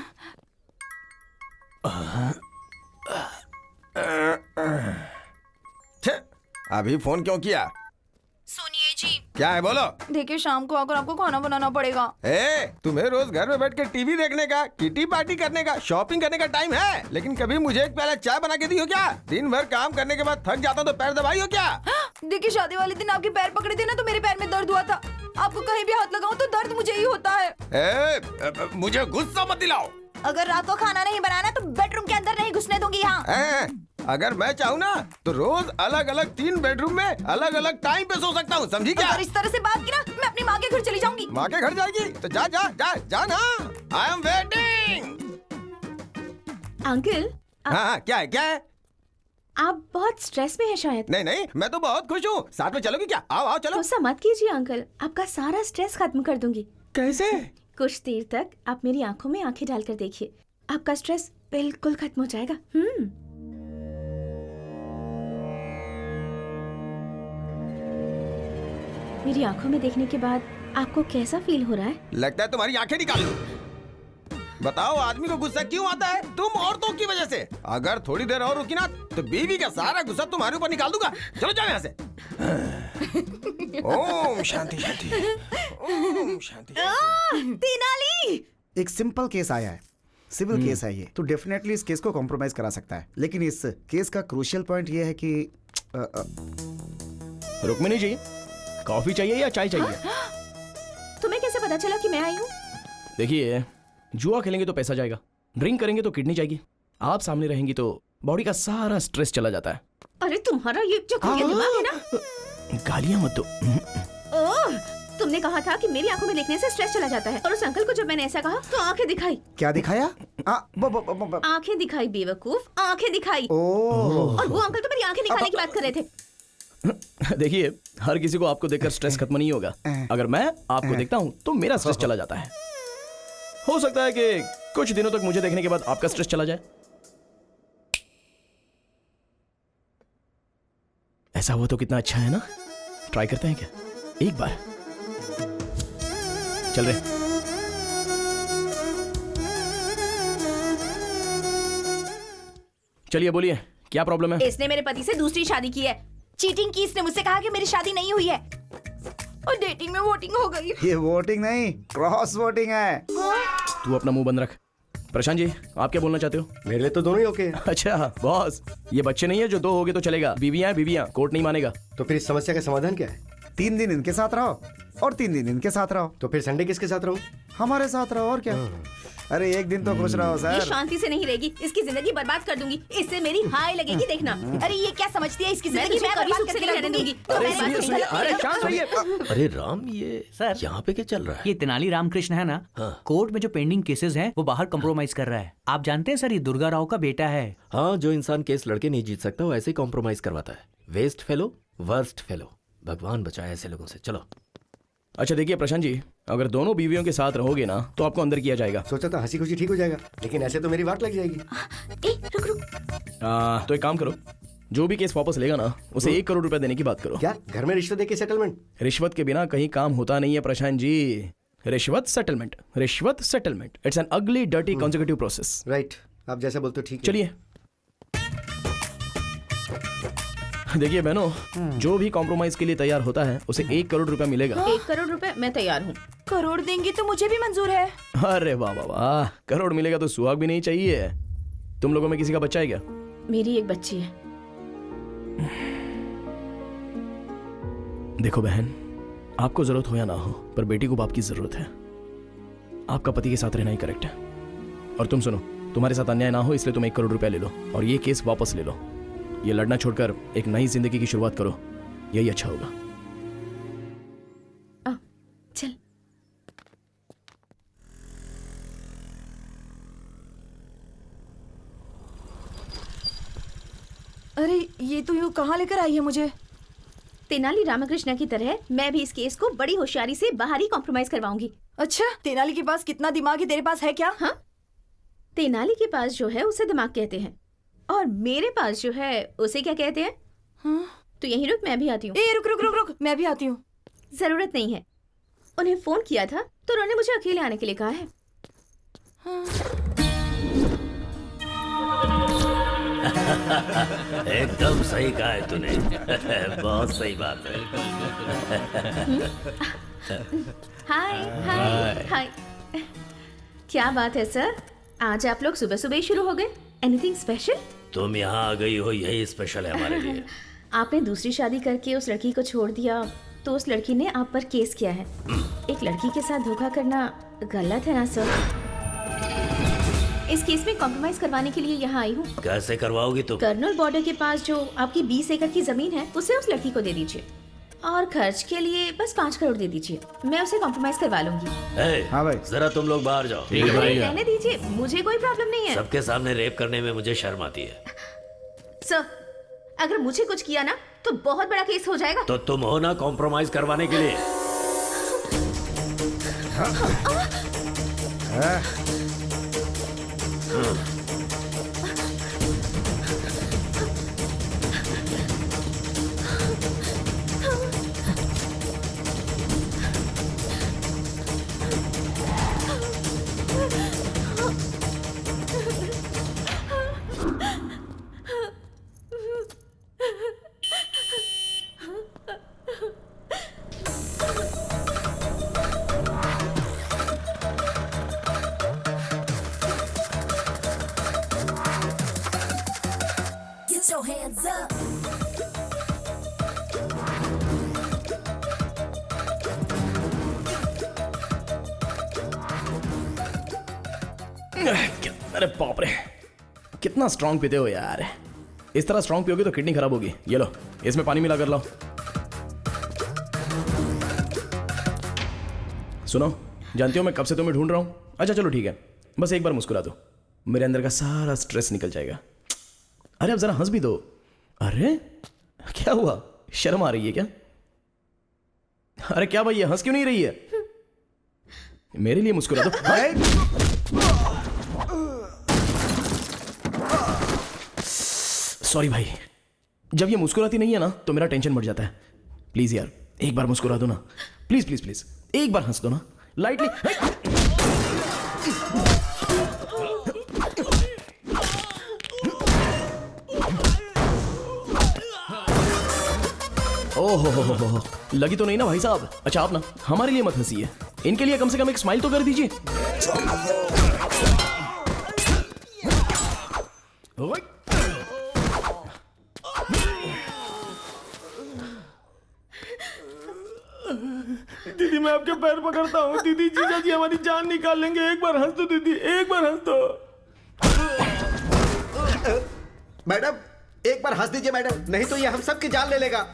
अभी फोन क्यों किया? सुनिए जी, क्या है बोलो। देखिए शाम को आकर आपको खाना बनाना पड़ेगा। तुम्हें रोज घर में बैठ के टीवी देखने का, किटी पार्टी करने का, शॉपिंग करने का टाइम है, लेकिन कभी मुझे एक प्याला चाय बना के दी हो क्या? दिन भर काम करने के बाद थक जाता हूँ तो पैर दबाई हो क्या? देखिए शादी वाले दिन आपके पैर पकड़े थे ना, तो मेरे पैर में दर्द हुआ था। आपको कहीं भी हाथ लगाऊं तो दर्द मुझे ही होता है। मुझे गुस्सा मत दिलाओ। अगर रात को खाना नहीं बनाना तो बेडरूम के अंदर नहीं घुसने दूंगी यहाँ। अगर मैं चाहूँ ना तो रोज अलग अलग 3 बेडरूम में अलग अलग टाइम पे सो सकता हूँ, समझी क्या? अगर इस तरह से बात की ना, मैं अपनी माँ के घर चली जाऊंगी। माँ के घर जाएगी तो जा जा जा जा ना। I am waiting. अंकल, हाँ क्या है क्या है? आप बहुत स्ट्रेस में हैं शायद। नहीं नहीं, मैं तो बहुत खुश हूँ। साथ में चलोगी क्या? आओ आओ चलो। गुस्सा मत कीजिए अंकल, आपका सारा स्ट्रेस खत्म कर दूंगी। कैसे? कुछ देर तक आप मेरी आंखों में आंखें डालकर देखिए, आपका स्ट्रेस बिल्कुल खत्म हो जाएगा। मेरी आंखों में देखने के बाद आपको कैसा फील हो रहा है? लगता है तुम्हारी आंखें निकाल लूं। बताओ आदमी को गुस्सा क्यों आता है? तुम औरतों की वजह से। अगर थोड़ी देर और रुकी ना तो बीवी का सारा गुस्सा तुम्हारे ऊपर निकाल दूंगा। चलो जाओ यहाँ से। ओम शांति शांति, ओम शांति। तेनाली, एक सिंपल केस आया है, सिविल केस है ये, तो डेफिनेटली इस केस को कॉम्प्रोमाइज करा सकता है। लेकिन इस केस का क्रूशियल पॉइंट ये है कि रुक्मिणी जी, कॉफी चाहिए या चाय चाहिए? तुम्हें कैसे पता चला कि मैं आई हूँ? देखिए, जुआ खेलेंगे तो पैसा जाएगा, ड्रिंक करेंगे तो किडनी जाएगी, आप सामने रहेंगी तो बॉडी का सारा स्ट्रेस चला जाता है। अरे तुम्हारा ये जो दिमाग है ना। गालियां मत दो। ओह, तुमने कहा था कि मेरी आंखों में देखने से स्ट्रेस चला जाता है, और उस अंकल को जब मैंने ऐसा कहा तो आंखें दिखाई। क्या दिखाया? आंखें दिखाई बेवकूफ, आंखें दिखाई। ओह। और वो अंकल तो मेरी आंखें निकालने की बात कर रहे थे। देखिए, हर किसी को आपको देखकर स्ट्रेस खत्म नहीं होगा। अगर मैं आपको देखता हूँ तो मेरा स्ट्रेस चला जाता है। हो सकता है कि कुछ दिनों तक मुझे देखने के बाद आपका स्ट्रेस चला जाए। ऐसा हुआ तो कितना अच्छा है ना? ट्राई करते हैं क्या एक बार? चल रहे। चलिए बोलिए, क्या प्रॉब्लम है? इसने मेरे पति से दूसरी शादी की है, चीटिंग की। इसने मुझसे कहा कि मेरी शादी नहीं हुई है, और डेटिंग में वोटिंग हो गई। ये वोटिंग नहीं, क्रॉस वोटिंग है। तू अपना मुंह बंद रख। प्रशांत जी, आप क्या बोलना चाहते हो? मेरे लिए तो दोनों ही ओके। अच्छा बॉस, ये बच्चे नहीं है जो दो होगे तो चलेगा, बीवियां हैं बीवियां, कोर्ट नहीं मानेगा। तो फिर इस समस्या का समाधान क्या है? 3 दिन इनके साथ रहो और 3 दिन इनके साथ रहो। तो फिर संडे किसके साथ रहूं? हमारे साथ रहो, और क्या। अरे एक दिन तो खुश रहो ये सर। शांति से नहीं रहेगी, इसकी जिंदगी बर्बाद कर दूंगी। इससे मेरी हाय लगेगी, देखना। अरे ये क्या समझती है, इसकी जिंदगी मैं बर्बाद करके रख दूंगी। तो अरे मेरी सुनिए, बात सुनिए, गलत अरे नहीं शांत है। रहिए। अरे राम, ये सर, यहाँ पे क्या चल रहा है? ये तेनाली रामकृष्ण है ना, कोर्ट में जो पेंडिंग केसेस हैं वो बाहर कंप्रोमाइज कर रहा है। आप जानते हैं सर, ये दुर्गा राव का बेटा है। हाँ, जो इंसान केस लड़के नहीं जीत सकता वो ऐसे ही कॉम्प्रोमाइज करवाता है। Waste fellow, worst fellow. भगवान बचाए ऐसे लोगों से। चलो। अच्छा देखिए प्रशांत जी, अगर दोनों बीवियों के साथ रहोगे ना तो आपको अंदर किया जाएगा। सोचा था हंसी खुशी ठीक हो जाएगा, लेकिन ऐसे तो मेरी वाट लग जाएगी। रुक रुक। तो एक काम करो, जो भी केस वापस लेगा ना उसे 1 करोड़ रुपए देने की बात करो। क्या घर में रिश्वत देके सेटलमेंट? रिश्वत के बिना कहीं काम होता नहीं है प्रशांत जी। रिश्वत सेटलमेंट, रिश्वत सेटलमेंट, इट्स एन अगली डर्टी कॉन्जिक्यूटिव प्रोसेस। राइट, आप जैसा बोलते हो ठीक है। चलिए देखिए बहनों, जो भी कॉम्प्रोमाइज के लिए तैयार होता है उसे 1 करोड़ रुपया मिलेगा। 1 करोड़ रुपए मैं तैयार हूँ। करोड़ देंगी तो मुझे भी मंजूर है। अरे वाह वाह वाह, करोड़ मिलेगा तो सुहाग भी नहीं चाहिए। तुम लोगों में किसी का बच्चा है क्या? मेरी एक बच्ची है। देखो बहन, आपको जरूरत हो या ना हो, पर बेटी को बाप की जरूरत है। आपका पति के साथ रहना ही करेक्ट है। और तुम सुनो, तुम्हारे साथ अन्याय ना हो इसलिए तुम 1 करोड़ रुपया ले लो और ये केस वापस ले लो। ये लड़ना छोड़कर एक नई जिंदगी की शुरुआत करो, यही अच्छा होगा। चल। अरे ये तो यूँ कहाँ लेकर आई है मुझे? तेनाली रामकृष्ण की तरह मैं भी इस केस को बड़ी होशियारी से बाहर ही कॉम्प्रोमाइज करवाऊंगी। अच्छा, तेनाली के पास कितना दिमाग है, तेरे पास है क्या? हाँ, तेनाली के पास जो है उसे दिमाग कहते हैं, और मेरे पास जो है उसे क्या कहते हैं? हाँ? तो यहीं रुक, मैं भी आती हूँ। रुक रुक रुक रुक, मैं भी आती हूँ। जरूरत नहीं है, उन्हें फोन किया था तो उन्होंने मुझे अकेले आने के लिए कहा है। एकदम सही कहा है तूने। बहुत सही बात है। हाय हाय हाय। क्या बात है सर, आज आप लोग सुबह सुबह ही शुरू हो गए? Anything special? तुम यहाँ आ गई हो यही स्पेशल है हमारे लिए। आपने दूसरी शादी करके उस लड़की को छोड़ दिया तो उस लड़की ने आप पर केस किया है। एक लड़की के साथ धोखा करना गलत है ना सर? इस केस में कॉम्प्रोमाइज करवाने के लिए यहाँ आई हूँ। कैसे करवाओगी तुम? कर्नल बॉर्डर के पास जो आपकी 20 एकड़ की जमीन है उसे उस लड़की को दे दीजिए, और खर्च के लिए बस 5 करोड़ दे दीजिए। मैं उसे कॉम्प्रोमाइज करवा लूंगी। हाँ भाई, जरा तुम लोग बाहर जाओ। अरे रहने दीजिए, मुझे कोई प्रॉब्लम नहीं है। सबके सामने रेप करने में मुझे शर्म आती है। सर, अगर मुझे कुछ किया ना तो बहुत बड़ा केस हो जाएगा। तो तुम हो ना कॉम्प्रोमाइज करवाने के लिए। Get your hands up. अरे बाप रे, कितना स्ट्रांग पीते हो यार। इस तरह स्ट्रांग पियोगे तो किडनी खराब होगी। ये लो, इसमें पानी मिला कर लाओ। सुनो, जानती हो मैं कब से तुम्हें ढूंढ रहा हूं। अच्छा चलो ठीक है, बस एक बार मुस्कुरा दो, मेरे अंदर का सारा स्ट्रेस निकल जाएगा। अरे अब जरा हंस भी दो। अरे क्या हुआ, शर्म आ रही है क्या? अरे क्या भाई, ये हंस क्यों नहीं रही है? मेरे लिए मुस्कुरा दो। सॉरी भाई, जब ये मुस्कुराती नहीं है ना तो मेरा टेंशन बढ़ जाता है। प्लीज यार एक बार मुस्कुरा दो ना, प्लीज प्लीज प्लीज, एक बार हंस दो ना लाइटली। ओहो हो, लगी तो नहीं ना भाई साहब? अच्छा आप ना हमारे लिए मत हंसिए, इनके लिए कम से कम एक स्माइल तो कर दीजिए। दीदी मैं आपके पैर पकड़ता हूँ। दीदी, जीजा जी हमारी जान निकाल लेंगे। एक बार हंस दो दीदी, एक बार हंस दो। मैडम एक बार हंस दीजिए मैडम, नहीं तो ये हम सबकी जान ले लेगा।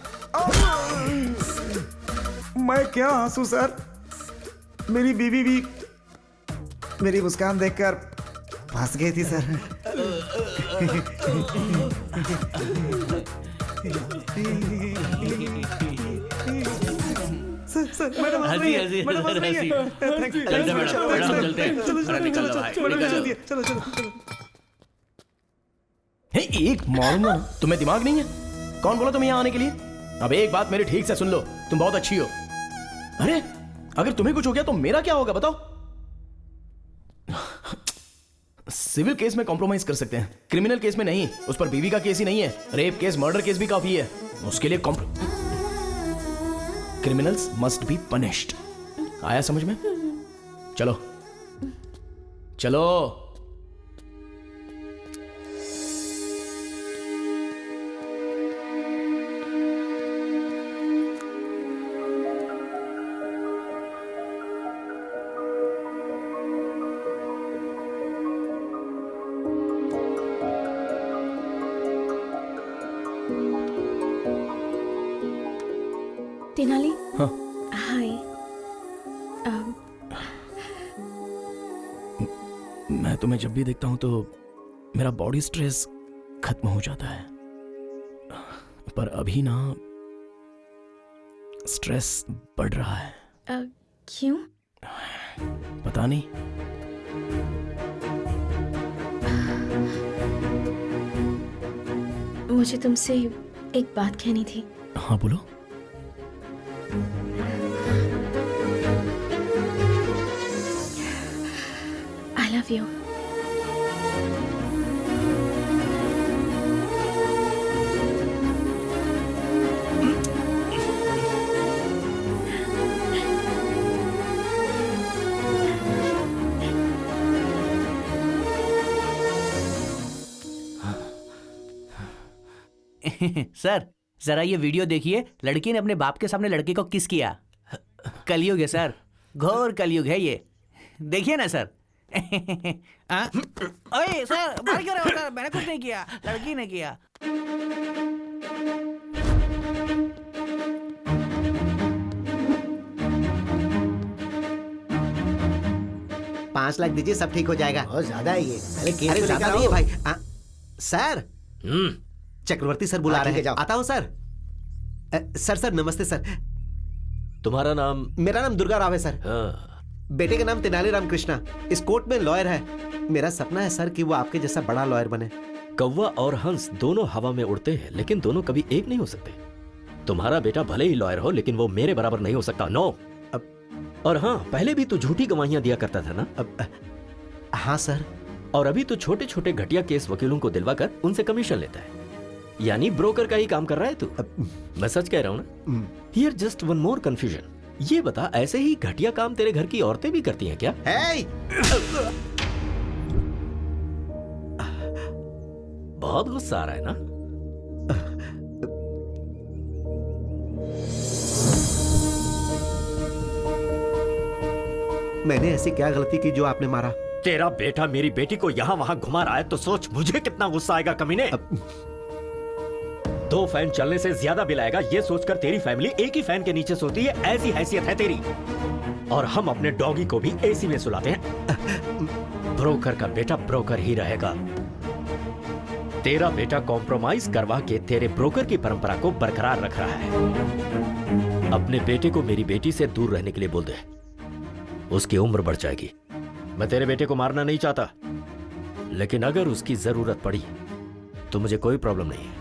मैं क्या हंसू सर, मेरी बीवी भी मेरी मुस्कान देखकर फंस गई थी सर। सर मैडम हंसी हंसी हंसी। चलते मैडम चलते हैं। निकल लो भाई, चलो चलो। हे, एक मारूंगा ना, तुम्हें दिमाग नहीं है? कौन बोला तुम्हें यहाँ आने के लिए? अब एक बात मेरी ठीक से सुन लो, तुम बहुत अच्छी हो। अरे अगर तुम्हें कुछ हो गया तो मेरा क्या होगा बताओ? सिविल केस में कॉम्प्रोमाइज कर सकते हैं, क्रिमिनल केस में नहीं। उस पर बीवी का केस ही नहीं है, रेप केस मर्डर केस भी काफी है। उसके लिए क्रिमिनल्स मस्ट बी पनिश्ड। आया समझ में? चलो चलो। तेनाली। हाँ हाय। मैं तुम्हें जब भी देखता हूं तो मेरा बॉडी स्ट्रेस खत्म हो जाता है, पर अभी ना स्ट्रेस बढ़ रहा है। क्यों? पता नहीं। मुझे तुमसे एक बात कहनी थी। हाँ बोलो। I love you. सर जरा ये वीडियो देखिए, लड़की ने अपने बाप के सामने लड़के को किस किया। कलयुग है सर, घोर कलयुग है ये, देखिए ना सर। ओए सर, मार क्यों रहे हो सर? मैंने कुछ नहीं किया, लड़की ने किया। $5 लाख दीजिए, सब ठीक हो जाएगा। बहुत ज्यादा है ये। अरे ज्यादा नहीं है भाई। सर चक्रवर्ती सर बुला हाँ, रहे ठीक है, हैं। जाओ। आता हूँ सर। सर नमस्ते सर। तुम्हारा नाम? मेरा नाम दुर्गा राव है सर। हाँ। बेटे का नाम तेनालीराम कृष्णा। इस कोर्ट में लॉयर है। मेरा सपना है सर कि वो आपके जैसा बड़ा लॉयर बने। कौवा और हंस दोनों हवा में उड़ते हैं, लेकिन दोनों कभी एक नहीं हो सकते। तुम्हारा बेटा भले ही लॉयर हो, लेकिन वो मेरे बराबर नहीं हो सकता। नो। और हाँ, पहले भी तू झूठी गवाहियां दिया करता था ना? हाँ सर। और अभी तो छोटे छोटे घटिया केस वकीलों को दिलवाकर उनसे कमीशन लेता है, यानी ब्रोकर का ही काम कर रहा है तू। मैं सच कह रहा हूँ ना? Here just one more confusion. ये बता, ऐसे ही घटिया काम तेरे घर की औरतें भी करती हैं क्या? बहुत गुस्सा आ रहा है ना? मैंने ऐसी क्या गलती की जो आपने मारा? तेरा बेटा मेरी बेटी को यहाँ वहाँ घुमा रहा है तो सोच मुझे कितना गुस्सा आएगा कमीने। 2 फैन चलने से ज्यादा बिल आएगा, ये सोचकर तेरी फैमिली एक ही फैन के नीचे सोती है, ऐसी हैसियत है तेरी। और हम अपने डॉगी को भी एसी में सुलाते हैं। ब्रोकर का बेटा ब्रोकर ही रहेगा। तेरा बेटा कॉम्प्रोमाइज करवा के तेरे ब्रोकर की परंपरा को बरकरार रख रहा है। अपने बेटे को मेरी बेटी से दूर रहने के लिए बोल दे, उसकी उम्र बढ़ जाएगी। मैं तेरे बेटे को मारना नहीं चाहता, लेकिन अगर उसकी जरूरत पड़ी तो मुझे कोई प्रॉब्लम नहीं है।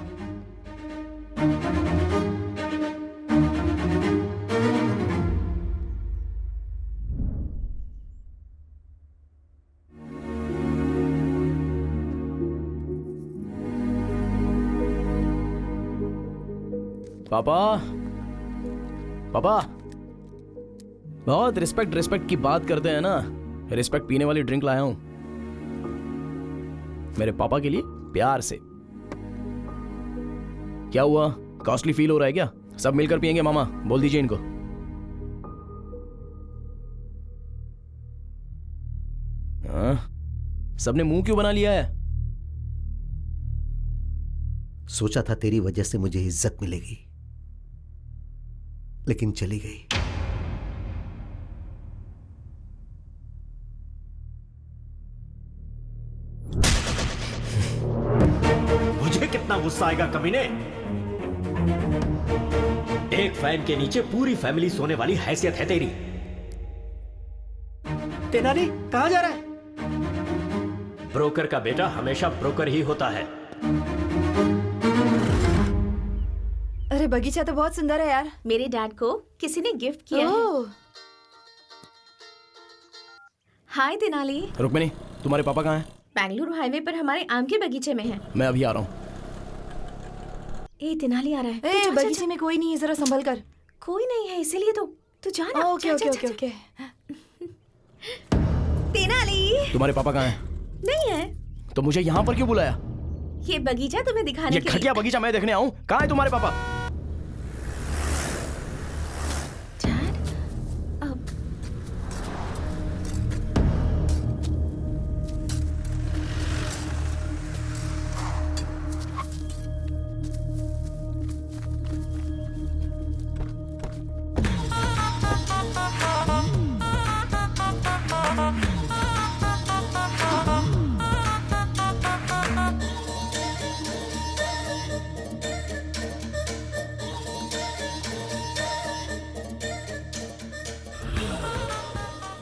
पापा, पापा, बहुत रिस्पेक्ट की बात करते हैं ना। रिस्पेक्ट पीने वाली ड्रिंक लाया हूं मेरे पापा के लिए, प्यार से। क्या हुआ, कॉस्टली फील हो रहा है क्या? सब मिलकर पियेंगे मामा, बोल दीजिए इनको। हाँ, सबने मुंह क्यों बना लिया है? सोचा था तेरी वजह से मुझे इज्जत मिलेगी, लेकिन चली गई। मुझे कितना गुस्सा आएगा कमीने। एक फैन के नीचे पूरी फैमिली सोने वाली हैसियत है तेरी। तेनाली कहां जा रहा है? ब्रोकर का बेटा हमेशा ब्रोकर ही होता है। अरे बगीचा तो बहुत सुंदर है यार। मेरे डैड को किसी ने गिफ्ट किया है। हाय तेनाली। रुक्मिनी, तुम्हारे पापा कहाँ हैं? बेंगलुरु हाईवे पर हमारे आम के बगीचे में है। मैं अभी आ रहा हूँ। ए तेनाली आ रहा है। ए, बगीचे में कोई नहीं है, जरा संभल कर। कोई नहीं है इसीलिए तू जा ना। Okay okay okay okay. Tenali, तुम्हारे पापा कहाँ हैं? नहीं है तो मुझे यहाँ पर क्यों बुलाया? ये बगीचा तुम्हें दिखाने ये के लिए। घटिया बगीचा मैं देखने आऊँ? कहाँ है तुम्हारे पापा?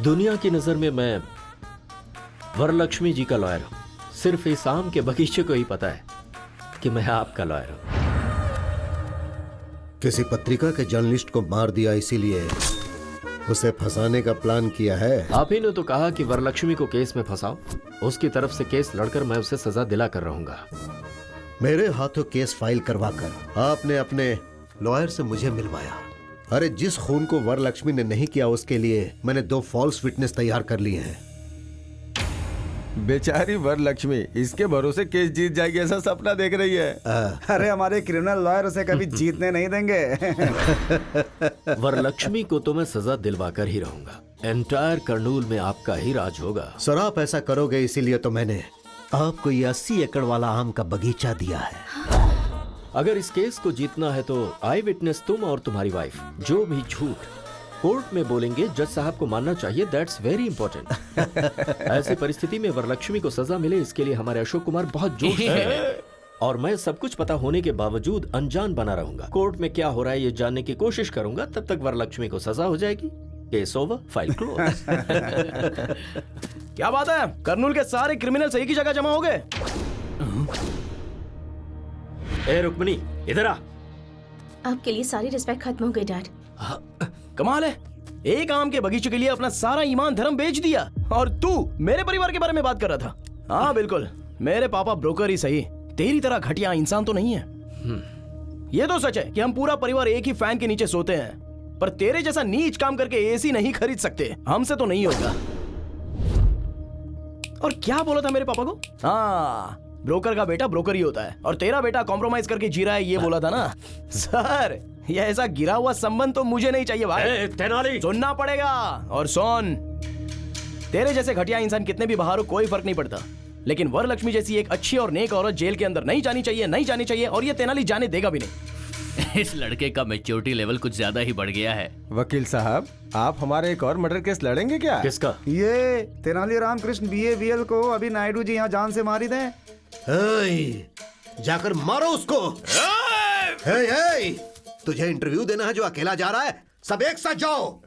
दुनिया की नजर में मैं वरलक्ष्मी जी का लॉयर हूं। सिर्फ इस आम के बगीचे को ही पता है कि मैं आपका लॉयर हूं। किसी पत्रिका के जर्नलिस्ट को मार दिया, इसीलिए उसे फंसाने का प्लान किया है। आप ही ने तो कहा कि वरलक्ष्मी को केस में फंसाओ। उसकी तरफ से केस लड़कर मैं उसे सजा दिला कर रहूंगा। मेरे हाथों केस फाइल करवाकर आपने अपने लॉयर से मुझे मिलवाया। अरे जिस खून को वरलक्ष्मी ने नहीं किया उसके लिए मैंने 2 फॉल्स विटनेस तैयार कर लिए हैं। बेचारी वरलक्ष्मी इसके भरोसे केस जीत जाएगी ऐसा सपना देख रही है। अरे हमारे क्रिमिनल लॉयर उसे कभी जीतने नहीं देंगे। वरलक्ष्मी को तो मैं सजा दिलवा कर ही रहूंगा। एंटायर कर्नूल में आपका ही राज होगा। सर आप ऐसा करोगे इसीलिए तो मैंने आपको ये 80 एकड़ वाला आम का बगीचा दिया है। अगर इस केस को जीतना है तो आई विटनेस तुम और तुम्हारी वाइफ जो भी झूठ कोर्ट में बोलेंगे जज साहब को मानना चाहिए। That's very important. ऐसी परिस्थिति में वरलक्ष्मी को सजा मिले इसके लिए हमारे अशोक कुमार बहुत जोश है। और मैं सब कुछ पता होने के बावजूद अनजान बना रहूंगा। कोर्ट में क्या हो रहा है ये जानने की कोशिश करूंगा, तब तक वरलक्ष्मी को सजा हो जाएगी। Case over, file close. क्या बात है, कर्नूल के सारे क्रिमिनल एक ही जगह जमा हो गए। ए रुक्मिणी, इधर आ। आपके लिए सारी रिस्पेक्ट खत्म हो गई डैड। कमाल है, एक आम के बगीचे के लिए अपना सारा ईमान धर्म बेच दिया, और तू मेरे परिवार के बारे में बात कर रहा था। हाँ बिल्कुल, मेरे पापा ब्रोकर ही सही, तेरी तरह घटिया इंसान तो नहीं है। ये तो सच है कि हम पूरा परिवार एक ही फैन के नीचे सोते हैं, पर तेरे जैसा नीच काम करके एसी नहीं खरीद सकते, हमसे तो नहीं होगा। और क्या बोला था मेरे पापा को? हाँ, ब्रोकर का बेटा ब्रोकर ही होता है, और तेरा बेटा कॉम्प्रोमाइज करके जी रहा है, ये बोला था ना। सर, ये ऐसा गिरा हुआ संबंध तो मुझे नहीं चाहिए भाई। तेनाली, सुनना पड़ेगा। और सुन, तेरे जैसे घटिया इंसान कितने भी बाहर हो कोई फर्क नहीं पड़ता, लेकिन वरलक्ष्मी जैसी एक अच्छी और नेक औरत जेल के अंदर नहीं जानी चाहिए, नहीं जानी चाहिए, और ये तेनाली जाने देगा भी नहीं। इस लड़के का मैच्योरिटी लेवल कुछ ज्यादा ही बढ़ गया है। वकील साहब, आप हमारे एक और मर्डर केस लड़ेंगे क्या? किसका? ये तेनाली रामकृष्ण BAVL को अभी नायडू जी यहाँ जान से मार ही दें। जाकर मारो उसको। तुझे इंटरव्यू देना है जो अकेला जा रहा है, सब एक साथ जाओ।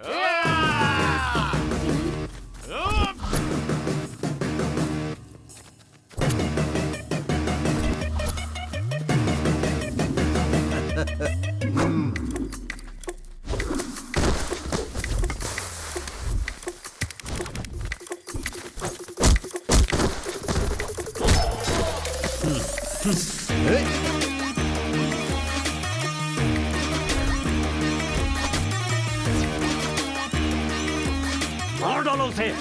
मार डालो उसे।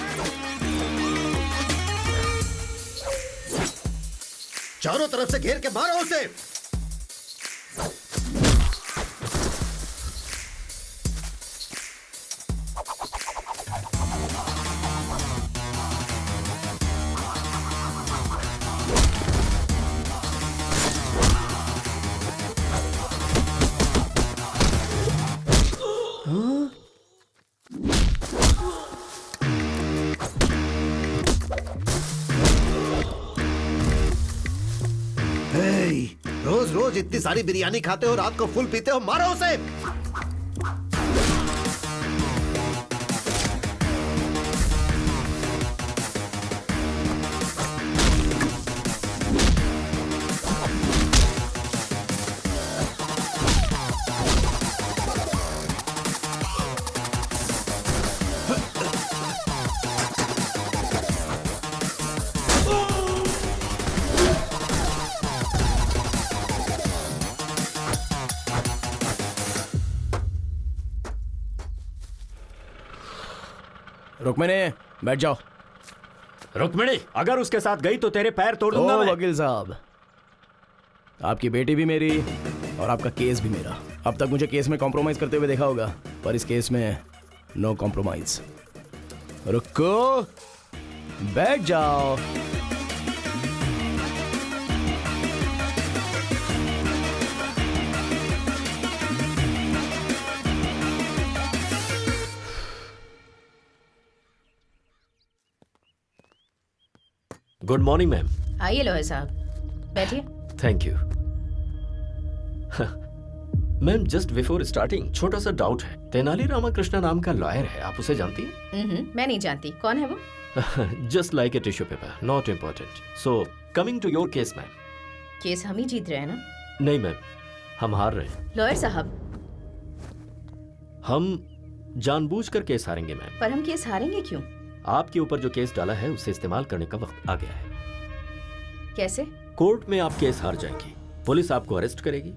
चारों तरफ से घेर के मारो उसे। रोज रोज इतनी सारी बिरयानी खाते हो, रात को फुल पीते हो, मारो उसे। रुक्मिणी, बैठ जाओ। रुक्मिणी, अगर उसके साथ गई तो तेरे पैर तोड़ दूंगा मैं। वकील साहब, आपकी बेटी भी मेरी और आपका केस भी मेरा। अब तक मुझे केस में कॉम्प्रोमाइज करते हुए देखा होगा, पर इस केस में नो कॉम्प्रोमाइज। रुको, बैठ जाओ। Good morning ma'am. आइए लॉयर साहब, बैठिए। Thank you. Ma'am, just before starting छोटा सा डाउट है। तेनाली रामकृष्ण नाम का लॉयर है, आप उसे जानती हैं? मैं नहीं जानती। कौन है वो? Just like a tissue paper, not important. So coming to your case ma'am. Case हम ही जीत रहे हैं ना? नहीं मैम, हम हार रहे हैं। लॉयर साहब, हम जानबूझकर केस हारेंगे मैम। पर हम केस हारेंगे क्यों? आपके ऊपर जो केस डाला है उसे इस्तेमाल करने का वक्त आ गया है। कैसे? कोर्ट में आप केस हार जाएंगी, पुलिस आपको अरेस्ट करेगी।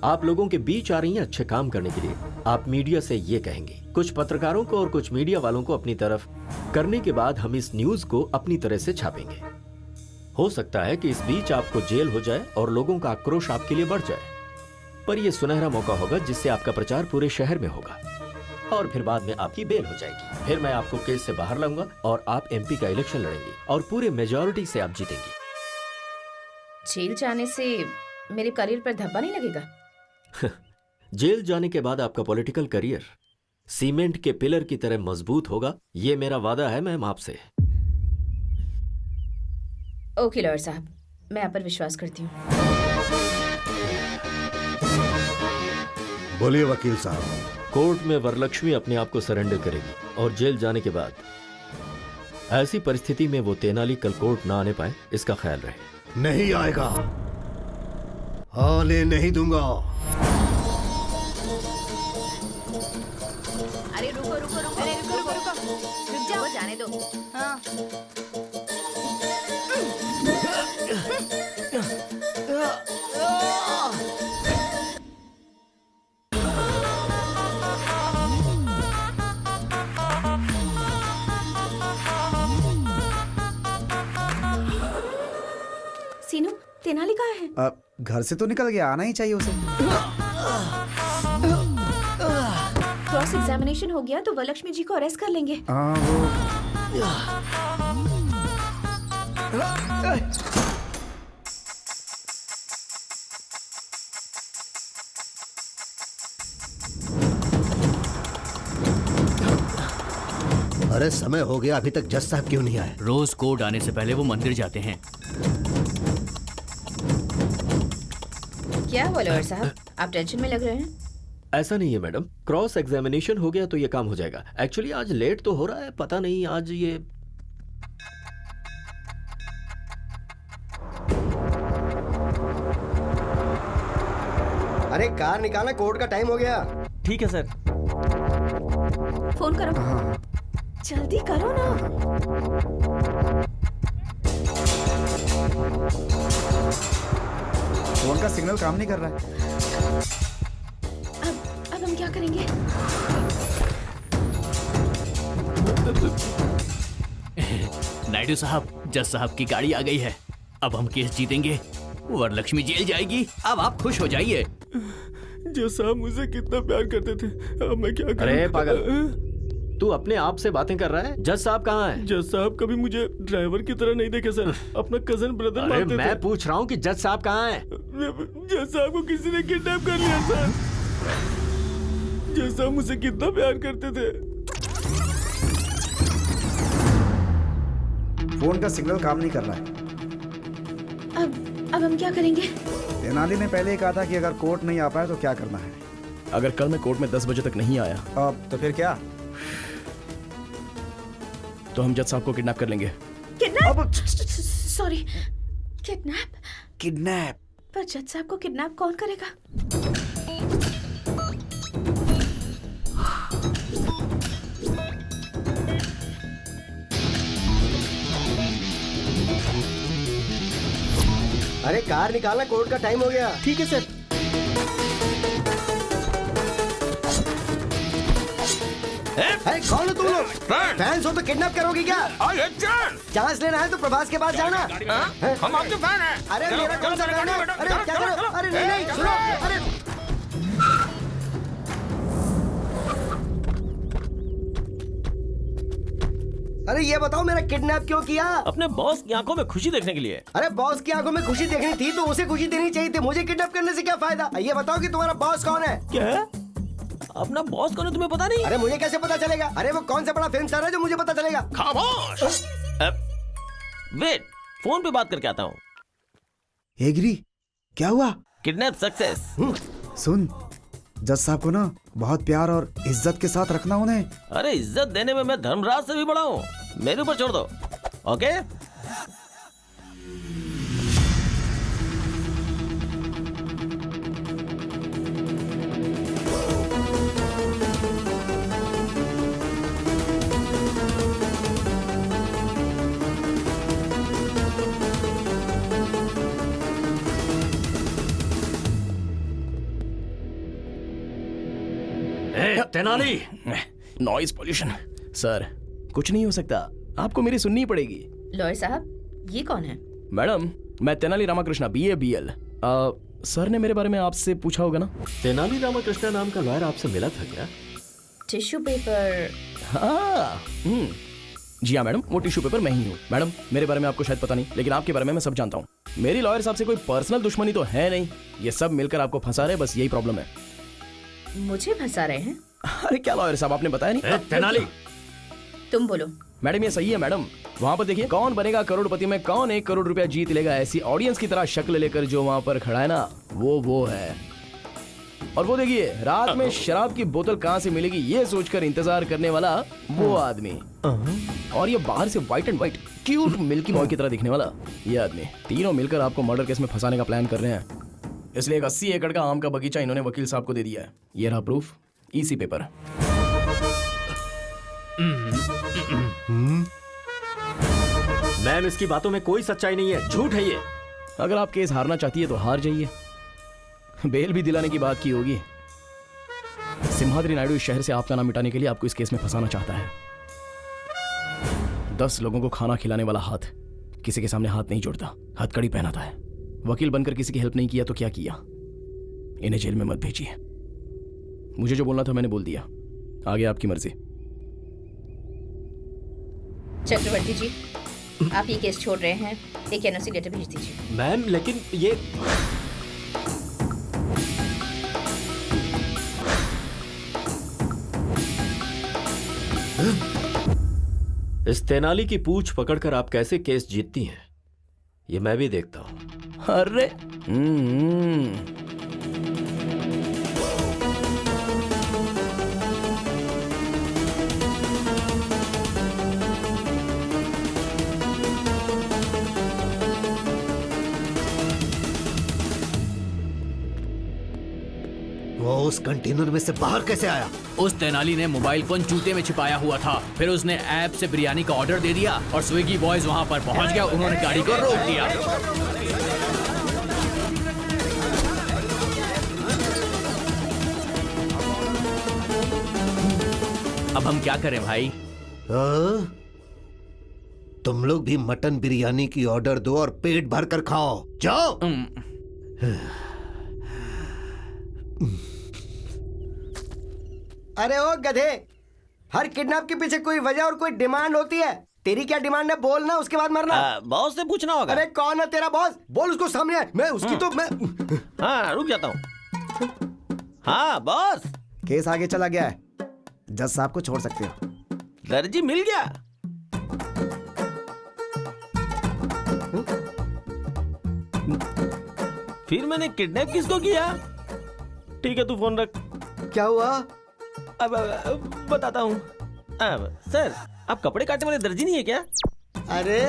आप लोगों के बीच आ रही हैं अच्छे काम करने के लिए। आप मीडिया से ये कहेंगे, कुछ पत्रकारों को और कुछ मीडिया वालों को अपनी तरफ करने के बाद हम इस न्यूज को अपनी तरह से छापेंगे। हो सकता है कि इस बीच आपको जेल हो जाए और लोगों का आक्रोश आपके लिए बढ़ जाए, पर यह सुनहरा मौका होगा जिससे आपका प्रचार पूरे शहर में होगा और फिर बाद में आपकी बेल हो जाएगी। फिर मैं आपको केस से बाहर लाऊंगा और आप MP का इलेक्शन लड़ेंगे और पूरे मेजॉरिटी से आप जीतेंगी। जेल जाने से मेरे करियर पर धब्बा नहीं लगेगा? जेल जाने के बाद आपका पॉलिटिकल करियर सीमेंट के पिलर की तरह मजबूत होगा, ये मेरा वादा है मैम आपसे। ओके लॉयर साहब, मैं आप पर विश्वास करती हूँ। बोलिए वकील साहब। कोर्ट में वरलक्ष्मी अपने आप को सरेंडर करेगी और जेल जाने के बाद ऐसी परिस्थिति में वो तेनाली कल कोर्ट ना आने पाए, इसका ख्याल रहे। नहीं आएगा, आने नहीं दूंगा। अरे रुको रुको रुको, अरे रुको रुको रुको, रुक जाओ, जाने दो। हाँ। सीनू, तेनाली कहाँ है? घर से तो निकल गया, आना ही चाहिए उसे। क्रॉस एग्जामिनेशन हो गया तो वरलक्ष्मी जी को अरेस्ट कर लेंगे। अरे समय हो गया, अभी तक जज साहब क्यों नहीं आए? रोज कोर्ट आने से पहले वो मंदिर जाते हैं। क्या हुआ लॉयर साहब, आप टेंशन में लग रहे हैं? ऐसा नहीं है मैडम, क्रॉस एग्जामिनेशन हो गया तो ये काम हो जाएगा। एक्चुअली आज लेट तो हो रहा है, पता नहीं आज ये अरे कार निकालना, कोर्ट का टाइम हो गया। ठीक है सर। फोन करो। जल्दी करो ना। फोन का सिग्नल काम नहीं कर रहा है। अब हम क्या करेंगे? नायडू साहब, जज साहब की गाड़ी आ गई है। अब हम केस जीतेंगे, वरलक्ष्मी जेल जाएगी। अब आप खुश हो जाइए। जज साहब मुझे कितना प्यार करते थे, अब मैं क्या करूं? अरे पागल, तू अपने आप से बातें कर रहा है? जज साहब कहाँ हैं? जज साहब कभी मुझे ड्राइवर की तरह नहीं देखे सर, अपना कजन ब्रदर मानते थे। मैं पूछ रहा हूँ कि जज साहब कहाँ हैं? जज साहब को किसी ने किडनैप कर लिया सर। जज साहब मुझसे कितना प्यार करते थे। फोन का सिग्नल काम नहीं कर रहा है। अब हम क्या करेंगे? तेनाली ने पहले ही कहा था कि अगर कोर्ट नहीं आ पाए तो क्या करना है। अगर कल मैं कोर्ट में 10 बजे तक नहीं आया तो फिर क्या? तो हम जज साहब को किडनैप कर लेंगे। किडनैप? Sorry, kidnap? किडनैप? पर जज साहब को किडनैप कौन करेगा? अरे कार निकालना, कोर्ट का टाइम हो गया। ठीक है सर। अरे कौन हो तुम लोग? फैंस हो तो किडनैप करोगे क्या? चांस लेना है तो प्रभास के पास जाना। हम आपके फैन हैं। अरे मेरा कौन सा फैन है? अरे क्या करो? अरे नहीं नहीं, सुनो। अरे अरे ये बताओ, मेरा किडनैप क्यों किया? अपने बॉस की आंखों में खुशी देखने के लिए। अरे बॉस की आंखों में खुशी देखनी थी तो उसे खुशी देनी चाहिए थी, मुझे किडनैप करने से क्या फायदा? ये बताओ कि तुम्हारा बॉस कौन है? क्या? अपना बॉस कौन है तुम्हें पता नहीं? अरे मुझे कैसे पता चलेगा? अरे वो कौन सा बड़ा फिल्म स्टार है जो मुझे पता चलेगा? खामोश। वेट, फोन पे बात करके आता हूँ। एग्री, क्या हुआ? Kidnap success. सुन, जज साहब को ना बहुत प्यार और इज्जत के साथ रखना उन्हें। अरे इज्जत देने में मैं धर्मराज से भी बड़ा हूँ, मेरे ऊपर छोड़ दो। Okay? Tenali, noise pollution. Sir कुछ नहीं हो सकता, आपको मेरी सुननी पड़ेगी। लॉयर साहब, ये कौन है? मैडम, मैं Tenali Ramakrishna, BA BL। Sir ने मेरे बारे में आपसे पूछा होगा ना? तेनाली रामाकृष्णा नाम का लॉयर आपसे मिला था क्या? Tissue paper? हाँ, जी हाँ मैडम, वो टिश्यू पेपर मैं ही हूँ। मैडम, मेरे बारे में आपको शायद पता नहीं, लेकिन आपके बारे में मैं सब जानता हूँ। मेरी लॉयर साहब से कोई पर्सनल दुश्मनी तो है नहीं, ये सब मिलकर आपको फंसा रहे, बस यही प्रॉब्लम है। मुझे फंसा रहे हैं? अरे क्या लॉयर साहब, आपने बताया नहीं? तेनाली, तुम बोलो। मैडम ये सही है मैडम, वहाँ पर देखिए, कौन बनेगा करोड़पति में कौन 1 करोड़ रुपया जीत लेगा, ऐसी ऑडियंस की तरह शक्ल लेकर जो वहाँ पर खड़ा है ना, वो है। और वो देखिए रात में शराब की बोतल कहाँ से मिलेगी ये सोचकर इंतजार करने वाला वो आदमी, और ये बाहर से white and white cute milky boy की तरह दिखने वाला ये आदमी, तीनों मिलकर आपको मर्डर केस में फंसाने का प्लान कर रहे हैं। इसलिए एक 80 एकड़ का आम का बगीचा इन्होंने वकील साहब को दे दिया है। ये रहा प्रूफ, इसी पेपर। मैम, इसकी बातों में कोई सच्चाई नहीं है, झूठ है ये। अगर आप केस हारना चाहती है तो हार जाइए, बेल भी दिलाने की बात की होगी। सिम्हाद्री नायडू इस शहर से आपका नाम मिटाने के लिए आपको इस केस में फंसाना चाहता है। 10 लोगों को खाना खिलाने वाला हाथ किसी के सामने हाथ नहीं जोड़ता, हथकड़ी पहनाता है। वकील बनकर किसी की हेल्प नहीं किया तो क्या किया? इन्हें जेल में मत भेजिए। मुझे जो बोलना था मैंने बोल दिया, आगे आपकी मर्जी। चक्रवर्ती जी, आप ये केस छोड़ रहे हैं, एक एनओसी लेटर भेज दीजिए। मैम, लेकिन ये इस तेनाली की पूंछ पकड़कर आप कैसे केस जीतती हैं, ये मैं भी देखता हूं। अरे वो उस कंटेनर में से बाहर कैसे आया? उस तेनाली ने मोबाइल फोन जूते में छिपाया हुआ था, फिर उसने ऐप से बिरयानी का ऑर्डर दे दिया और स्विगी बॉयज वहां पर पहुंच गया। उन्होंने गाड़ी को रोक दिया। अब हम क्या करें भाई? तुम लोग भी मटन बिरयानी की ऑर्डर दो और पेट भर कर खाओ, जाओ। अरे ओ गधे, हर किडनैप के पीछे कोई वजह और कोई डिमांड होती है। तेरी क्या डिमांड है बोलना, उसके बाद मरना। बॉस से पूछना होगा। अरे कौन है तेरा बॉस? बोल उसको सामने। मैं उसकी तो मैं हाँ रुक जाता हूँ। हाँ बॉस, केस आगे चला गया है, जज साहब को छोड़ सकते हो। दर्जी मिल गया। फिर मैंने किडनैप किसको किया? ठीक है तू फोन रख। क्या हुआ? अब बताता हूँ। सर, आप कपड़े काटने वाले दर्जी नहीं है क्या? अरे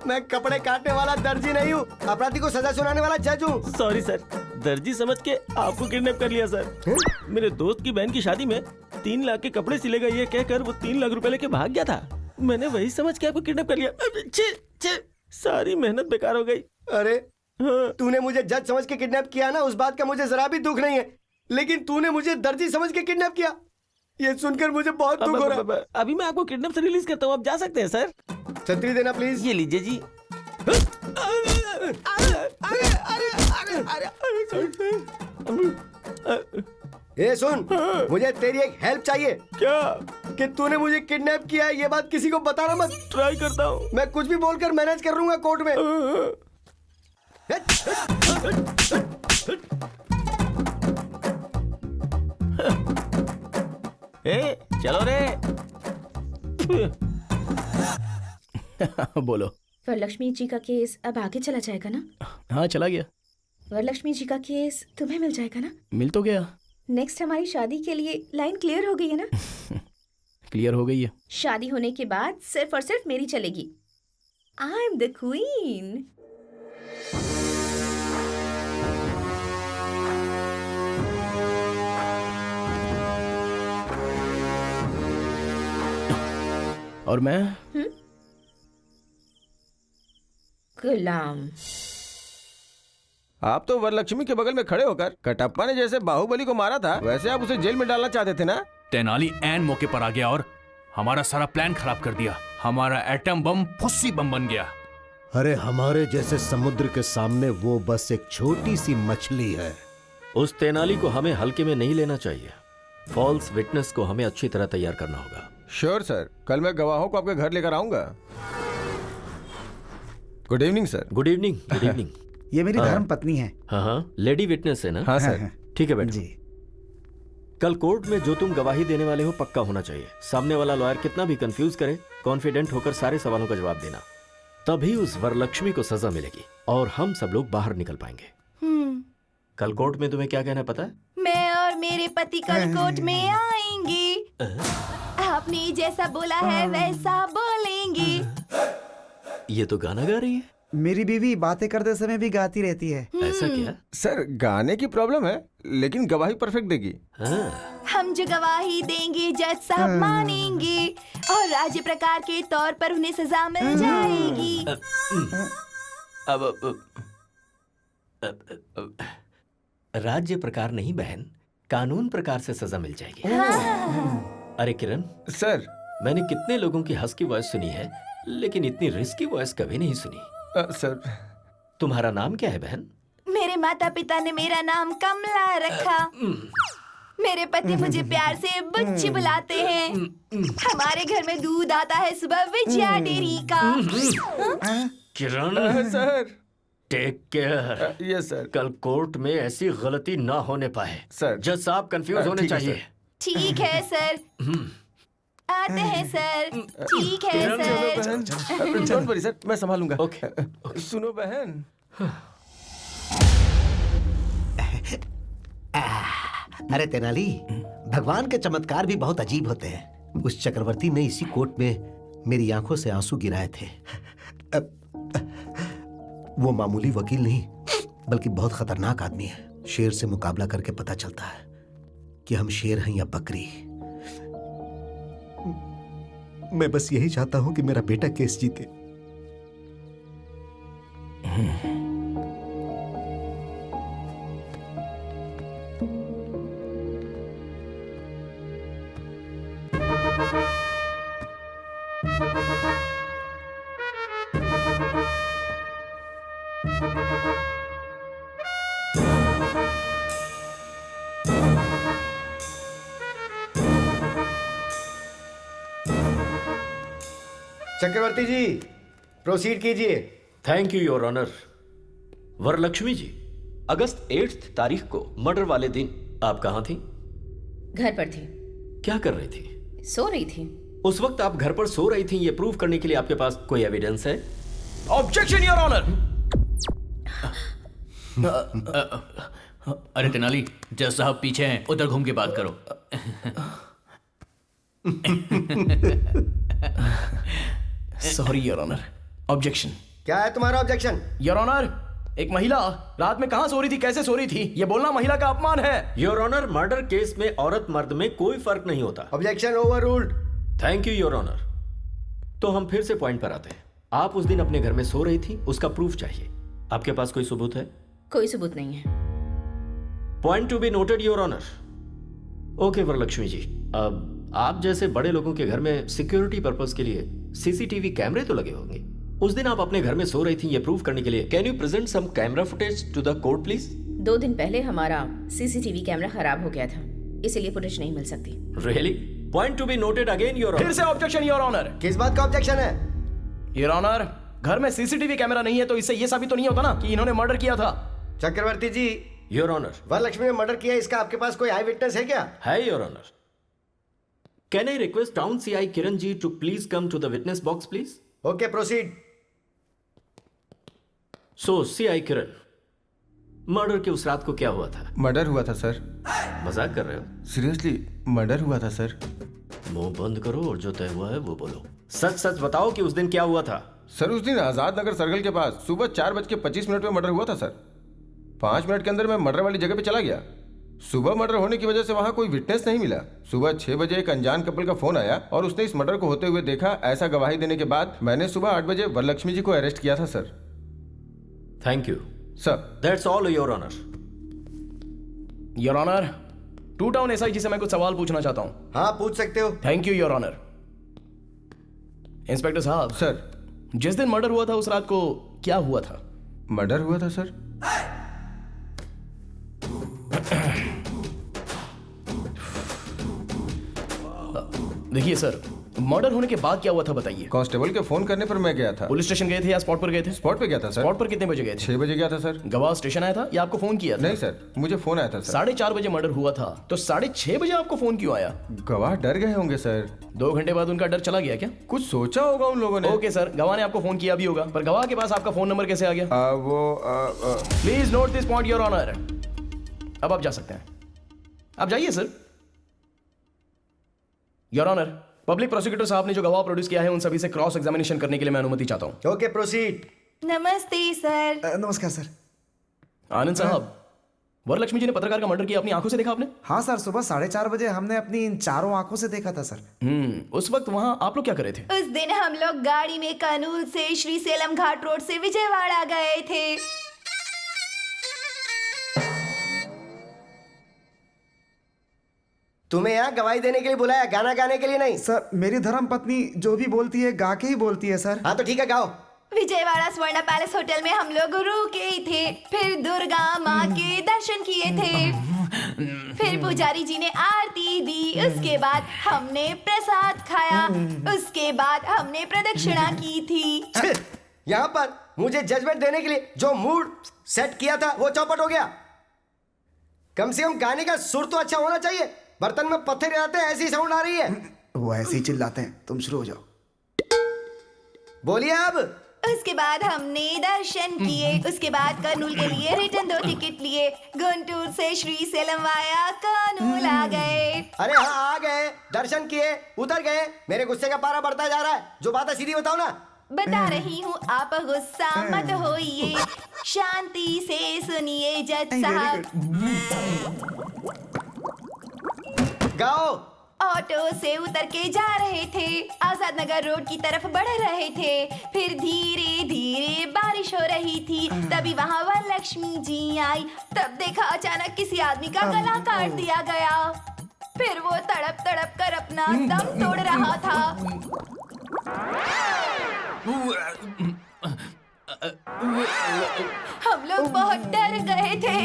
मैं कपड़े काटने वाला दर्जी नहीं हूँ, अपराधी को सजा सुनाने वाला जज हूँ। सॉरी सर, दर्जी समझ के आपको किडनैप कर लिया सर। मेरे दोस्त की बहन की शादी में 3 लाख के कपड़े सिलेगा ये कहकर वो 3 लाख रुपए लेके भाग गया था। मैंने वही समझ के आपको किडनैप कर लिया। सारी मेहनत बेकार हो गई। अरे तूने मुझे जज समझ के किडनैप किया ना, उस बात का मुझे जरा भी दुख नहीं है, लेकिन तूने मुझे दर्जी समझ के किडनैप किया, ये सुनकर मुझे बहुत दुख हो रहा है। अभी मैं आपको किडनैप से रिलीज करता हूँ, आप जा सकते हैं सर। छतरी देना प्लीज। ये लीजिए जी। ए सुन, मुझे तेरी एक हेल्प चाहिए। क्या? कि तूने मुझे किडनैप किया है, ये बात किसी को बताना मत। ट्राई करता हूँ। मैं कुछ भी बोलकर मैनेज कर लूंगा कोर्ट में। ए, चलो रे। बोलो। वरलक्ष्मी जी का केस अब आगे चला जाएगा ना? हाँ चला गया। वरलक्ष्मी जी का केस तुम्हें मिल जाएगा ना? मिल तो गया। नेक्स्ट हमारी शादी के लिए लाइन क्लियर हो गई है ना? क्लियर हो गई है। शादी होने के बाद सिर्फ और सिर्फ मेरी चलेगी। I am the queen. और मैं गुलाम। आप तो वरलक्ष्मी के बगल में खड़े होकर कटप्पा ने जैसे बाहुबली को मारा था, वैसे आप उसे जेल में डालना चाहते थे ना? तेनाली एन मौके पर आ गया और हमारा सारा प्लान खराब कर दिया। हमारा एटम बम फुस्सी बम बन गया। अरे हमारे जैसे समुद्र के सामने वो बस एक छोटी सी मछली है। उस तेनाली को हमें हल्के में नहीं लेना चाहिए। फॉल्स विटनेस को हमें अच्छी तरह तैयार करना होगा। श्योर सर, कल मैं गवाहों को आपके घर लेकर आऊंगा। Good evening sir. Good evening. Good evening. ये मेरी धर्म पत्नी है। हाँ, लेडी विटनेस है ना? हाँ सर। ठीक है बैठो जी। कल कोर्ट में जो तुम गवाही देने वाले हो पक्का होना चाहिए। सामने वाला लॉयर कितना भी कंफ्यूज करे, कॉन्फिडेंट होकर सारे सवालों का जवाब देना, तभी उस वरलक्ष्मी को सजा मिलेगी और हम सब लोग बाहर निकल पाएंगे। कल कोर्ट में तुम्हें क्या कहना है पता है? मैं मेरे पति कल कोर्ट में आएंगे। आपने जैसा बोला है वैसा बोलेंगे। ये तो गाना गा रही है। मेरी बीवी बातें करते समय भी गाती रहती है। ऐसा क्या? सर गाने की प्रॉब्लम है लेकिन गवाही परफेक्ट देगी। हम जो गवाही देंगे जज साहब मानेंगे और राज्य प्रकार के तौर पर उन्हें सजा मिल जाएगी। राज्य प्रकार नहीं बहन, कानून प्रकार से सजा मिल जाएगी। अरे किरण सर, मैंने कितने लोगों की हंस की वॉइस सुनी है लेकिन इतनी रिस्की वॉइस कभी नहीं सुनी। सर तुम्हारा नाम क्या है बहन? मेरे माता पिता ने मेरा नाम कमला रखा। मेरे पति मुझे प्यार से बुच्ची बुलाते हैं। हमारे घर में दूध आता है सुबह विजया डेयरी का। Kiran sir, take care. Yes sir. कल कोर्ट में ऐसी गलती ना होने पाए। सर जज साहब कंफ्यूज होने चाहिए। ठीक है सर, आते हैं सर। ठीक है सर। डोंट वरी सर, मैं संभालूंगा। ओके। सुनो बहन, अरे तेनाली, भगवान के चमत्कार भी बहुत अजीब होते हैं। उस चक्रवर्ती ने इसी कोर्ट में मेरी आंखों से आंसू गिराए थे। वो मामूली वकील नहीं बल्कि बहुत खतरनाक आदमी है। शेर से मुकाबला करके पता चलता है कि हम शेर हैं या बकरी। मैं बस यही चाहता हूं कि मेरा बेटा केस जीते। चक्रवर्ती जी, प्रोसीड कीजिए। Thank you your honour. Varalakshmi ji, अगस्त 8 तारीख को मर्डर वाले दिन आप कहाँ थी? घर पर थी। क्या कर रही थी? सो रही थी। उस वक्त आप घर पर सो रही थी, ये प्रूव करने के लिए आपके पास कोई एविडेंस है? Objection your honour. अरे तेनाली, जज साहब पीछे हैं, उधर घूम के बात करो। Sorry your honour. ऑब्जेक्शन। क्या है तुम्हारा ऑब्जेक्शन? योर ऑनर, एक महिला रात में कहां सो रही थी, कैसे सो रही थी, ये बोलना महिला का अपमान है। योर ऑनर, मर्डर केस में औरत मर्द में कोई फर्क नहीं होता। Objection overruled. Thank you your honour. तो हम फिर से पॉइंट पर आते हैं। आप उस दिन अपने घर में सो रही थी, उसका प्रूफ चाहिए। आपके पास कोई सबूत है? कोई सबूत नहीं है। Point to be noted your honour. Okay Varalakshmi ji, अब आप जैसे बड़े लोगों के घर में सिक्योरिटी पर्पस के लिए सीसीटीवी कैमरे तो लगे होंगे। उस दिन आप अपने घर में सो रही थी, ये प्रूव करने के लिए can you present some camera footage to the court please? 2 दिन पहले हमारा सीसीटीवी कैमरा खराब हो गया था, इसीलिए फुटेज नहीं मिल सकती। Really? Point to be noted again your honour. फिर से ऑब्जेक्शन योर ऑनर। किस बात का ऑब्जेक्शन है? योर ऑनर, घर में सीसीटीवी कैमरा नहीं है तो इससे ये साबित तो नहीं होता ना कि इन्होंने मर्डर किया था। चक्रवर्ती जी, योर ऑनर, वरलक्ष्मी ने मर्डर किया, इसका आपके पास कोई आई विटनेस है क्या? है your honour. Can I request town CI Kiran ji to please come to the witness box please? Okay, proceed. So CI Kiran, murder के उस रात को क्या हुआ था? मर्डर हुआ था सर। मजाक कर रहे हो? सीरियसली मर्डर हुआ था सर। मुंह बंद करो और जो तय हुआ है वो बोलो। सच सच बताओ कि उस दिन क्या हुआ था? सर उस दिन आजाद नगर सर्कल के पास सुबह 4:25 पे मर्डर हुआ था सर। 5 मिनट के अंदर मैं मर्डर वाली जगह पे चला गया। सुबह मर्डर होने की वजह से वहां कोई विटनेस नहीं मिला। सुबह 6 बजे एक अनजान कपल का फोन आया और उसने इस मर्डर को होते हुए देखा। ऐसा गवाही देने के बाद मैंने सुबह 8 बजे वरलक्ष्मी जी को अरेस्ट किया था sir. Thank you sir. That's all your honour. Your honour, 2 town SI से मैं कुछ सवाल पूछना चाहता हूँ। हाँ, पूछ सकते हो। Thank you your honour. Inspector साहब। सर। जिस दिन मर्डर हुआ था उस रात को क्या हुआ था? मर्डर हुआ था सर। देखिए सर, मर्डर होने के बाद क्या हुआ था बताइए। कांस्टेबल के फोन करने पर मैं गया था। पुलिस स्टेशन गए थे या स्पॉट पर गए थे? स्पॉट पे गया था सर। स्पॉट पर कितने बजे गए थे? 6 बजे गया था सर। गवाह स्टेशन आया था या आपको फोन किया था? नहीं सर, मुझे फोन आया था सर। 4:30 बजे मर्डर हुआ था तो 6:30 बजे आपको फोन क्यों आया? गवाह डर गए होंगे सर। 2 घंटे बाद उनका डर चला गया क्या? कुछ सोचा होगा उन लोगों ने। ओके सर, गवाह ने आपको फोन किया भी होगा, पर गवाह के पास आपका फोन नंबर कैसे आ गया? वो please note this point your honour. अब आप जा सकते हैं। आप जाइए sir. Your honour, public prosecutor साहब ने जो गवाह प्रोड्यूस किया है उन सभी से क्रॉस एग्जामिनेशन करने के लिए मैं अनुमति चाहता हूं। Okay, proceed. नमस्ते सर। नमस्कार सर। आनंद साहब, वरलक्ष्मी जी ने पत्रकार का मर्डर किया, अपनी आंखों से देखा आपने? हाँ सर, सुबह 4:30 बजे हमने अपनी इन चारों आंखों से देखा था सर। उस वक्त वहां आप लोग क्या कर रहे थे? उस दिन हम लोग गाड़ी में कर्नूल से श्रीसेलम घाट रोड से विजयवाड़ा गए थे। तुम्हें यहाँ गवाही देने के लिए बुलाया, गाना गाने के लिए नहीं। सर, मेरी धर्म पत्नी जो भी बोलती है गा के ही बोलती है सर। हाँ तो ठीक है, गाओ। विजयवाड़ा स्वर्ण पैलेस होटल में हम लोग रुके थे, फिर दुर्गा माँ के दर्शन किए थे, फिर पुजारी जी ने आरती दी, उसके बाद हमने प्रसाद खाया, उसके बाद हमने प्रदक्षिणा की थी। यहाँ पर मुझे जजमेंट देने के लिए जो मूड सेट किया था वो चौपट हो गया। कम से कम गाने का सुर तो अच्छा होना चाहिए। बर्तन में पत्थर आते हैं, ऐसी साउंड आ रही है। वो ऐसे ही चिल्लाते हैं। तुम शुरू हो जाओ। बोलिए अब। उसके बाद हमने दर्शन किए, उसके बाद कर्नूल के लिए रिटर्न 2 टिकट लिए, गुंटूर से श्रीसेलम वाया कर्नूल आ गए। अरे हाँ, आ गए, दर्शन किए, उतर गए। मेरे गुस्से का पारा बढ़ता जा रहा है। जो बात है सीधी बताओ ना। बता रही हूँ, आप गुस्सा मत होइए, शांति से सुनिए जज साहब। गाओ। ऑटो से उतर के जा रहे थे, आजाद नगर रोड की तरफ बढ़ रहे थे, फिर धीरे धीरे बारिश हो रही थी, तभी वहाँ वरलक्ष्मी जी आई। तब देखा अचानक किसी आदमी का गला काट दिया गया, फिर वो तड़प तड़प कर अपना दम तोड़ रहा था। हम लोग बहुत डर गए थे।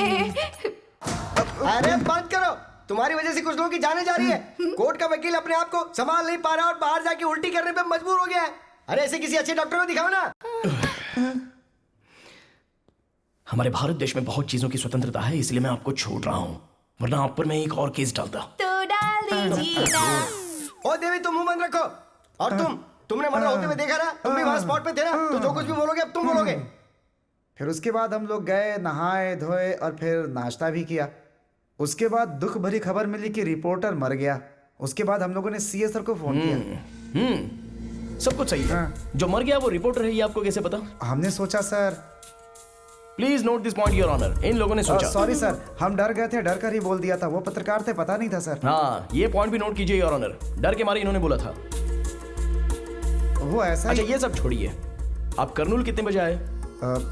अरे बंद करो, तुम्हारी वजह से कुछ लोगों की जाने जा रही है। कोर्ट का वकील अपने आप को संभाल नहीं पा रहा और बाहर जाके उल्टी करने पे मजबूर हो गया है। अरे ऐसे किसी अच्छे डॉक्टर को दिखाओ ना। हमारे भारत देश में बहुत चीजों की स्वतंत्रता है, इसलिए मैं आपको छोड़ रहा हूँ, वरना आप पर मैं एक और केस डालता। तो डाल दीजिए ना। ओ देवी, तुम मुंह बंद रखो। और तुमने मर्डर होते हुए देखा ना, तुम भी वहां स्पॉट पे थे ना, तो जो कुछ भी बोलोगे अब तुम बोलोगे। फिर उसके बाद हम लोग गए, नहाए धोए और फिर नाश्ता भी किया। उसके बाद दुख भरी खबर मिली कि रिपोर्टर मर गया। उसके बाद हम लोगों ने सीए सर को फोन किया। सब कुछ सही है। जो मर गया वो रिपोर्टर है, ये आपको कैसे पता? हमने सोचा sir. Please note this point your honour, इन लोगों ने सोचा। सॉरी सर, हम डर गए थे, डर कर ही बोल दिया था। वो पत्रकार थे, पता नहीं था सर। हाँ, ये पॉइंट भी नोट कीजिए योर ऑनर, डर के मारे इन्होंने बोला था। वो ऐसा। अच्छा ये सब छोड़िए, आप कर्नूल कितने बजे आए?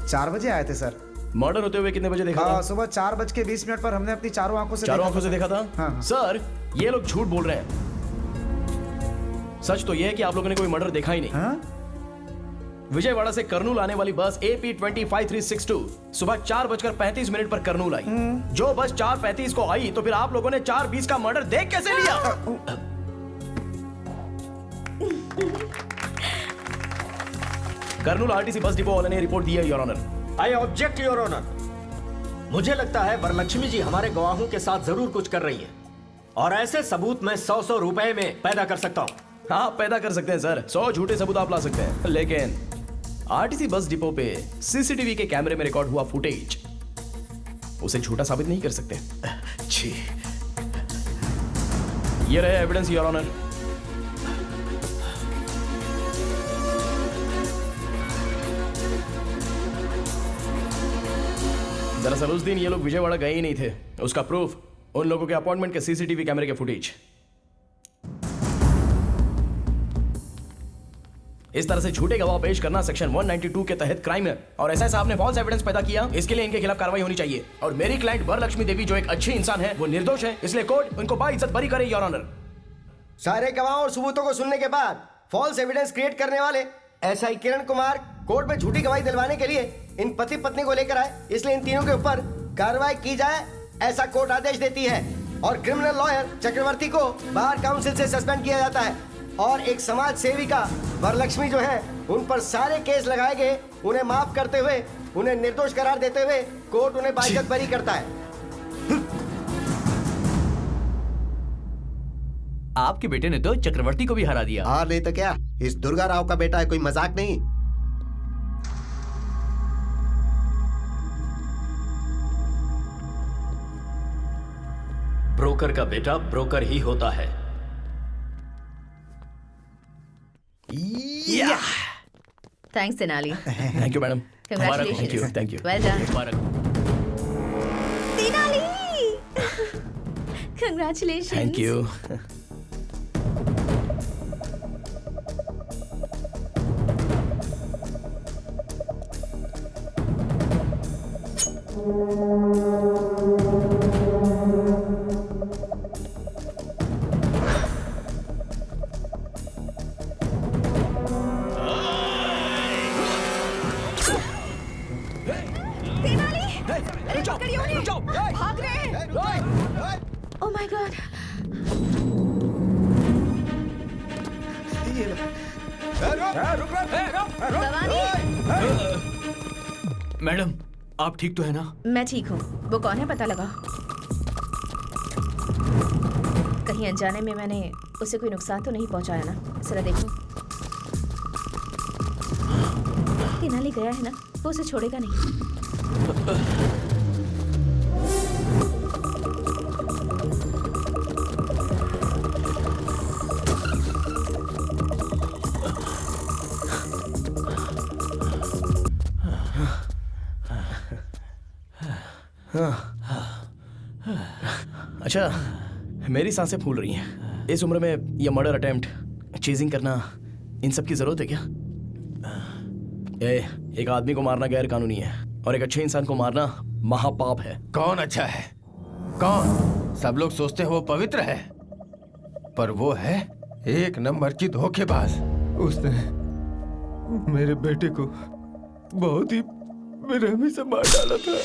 4 बजे आए थे सर। मर्डर होते हुए कितने बजे देखा था? सुबह 4:20 पर हमने अपनी चारों आंखों से देखा था। हाँ। सर, ये लोग झूठ बोल रहे हैं। सच तो यह है कि आप लोगों ने कोई मर्डर देखा ही नहीं। हाँ? विजयवाड़ा से कर्नूल आने वाली बस AP-25362 सुबह 4:35 पर कर्नूल आई। जो बस 4:35 को आई, तो फिर आप लोगों ने 4:20 का मर्डर देख कैसे लिया? कर्नूल आरटीसी बस डिपो वाले ने रिपोर्ट दी है your honour. I object your honour. मुझे लगता है वरलक्ष्मी जी हमारे गवाहों के साथ जरूर कुछ कर रही है, और ऐसे सबूत मैं 100 रुपए में पैदा कर सकता हूँ। हाँ, पैदा कर सकते हैं सर, 100 झूठे सबूत आप ला सकते हैं, लेकिन आरटीसी बस डिपो पे सीसीटीवी के कैमरे में रिकॉर्ड हुआ फुटेज उसे झूठा साबित नहीं कर सकते। जी, ये रहे एविडेंस योर ऑनर। दरअसल उस दिन ये लोग विजयवाड़ा गए ही नहीं थे, उसका प्रूफ उन लोगों के अपॉइंटमेंट के सीसीटीवी कैमरे के फुटेज। इस तरह से झूठे गवाह पेश करना सेक्शन 192 के तहत क्राइम है, और एसआई साहब ने फॉल्स एविडेंस पैदा किया, इसके लिए इनके खिलाफ कार्रवाई होनी चाहिए। और मेरी क्लाइंट वरलक्ष्मी देवी जो एक अच्छी इंसान है, वो निर्दोष है, इसलिए कोर्ट उनको बाइज्जत बरी करे योर ऑनर। सारे गवाहों और सबूतों को सुनने के बाद फॉल्स एविडेंस क्रिएट करने वाले एसआई किरण कुमार कोर्ट में झूठी गवाही दिलवाने के लिए इन पति पत्नी को लेकर आए, इसलिए इन तीनों के ऊपर कार्रवाई की जाए, ऐसा कोर्ट आदेश देती है। और क्रिमिनल लॉयर चक्रवर्ती को बार काउंसिल से सस्पेंड किया जाता है, और एक समाज सेविका वरलक्ष्मी जो है, उन पर सारे केस लगाए गए, उन्हें माफ करते हुए, उन्हें निर्दोष करार देते हुए कोर्ट उन्हें बाइज्जत बरी करता है। आपके बेटे ने तो चक्रवर्ती को भी हरा दिया। और नहीं तो क्या, इस दुर्गा राव का बेटा है, कोई मजाक नहीं। ब्रोकर का बेटा ब्रोकर ही होता है। Thanks Tenali. Thank you madam. Congratulations. Thank you. Well done. Tenali congratulations. Thank you. भाग रहे हैं। ओह माय गॉड। मैडम आप ठीक तो है ना? मैं ठीक हूँ। वो कौन है पता लगा? कहीं अनजाने में मैंने उसे कोई नुकसान तो नहीं पहुंचाया ना? जरा देखो। तेनाली गया है ना, वो उसे छोड़ेगा नहीं। अच्छा, मेरी सांसें फूल रही हैं। इस उम्र में ये मर्डर अटेम्प्ट, चेजिंग करना, इन सब की जरूरत है क्या? एक आदमी को मारना गैर कानूनी है और एक अच्छे इंसान को मारना महापाप है। कौन अच्छा है? कौन? सब लोग सोचते हैं वो पवित्र है, पर वो है एक नंबर की धोखेबाज। उसने मेरे बेटे को बहुत ही बेरहमी से मार डाला था।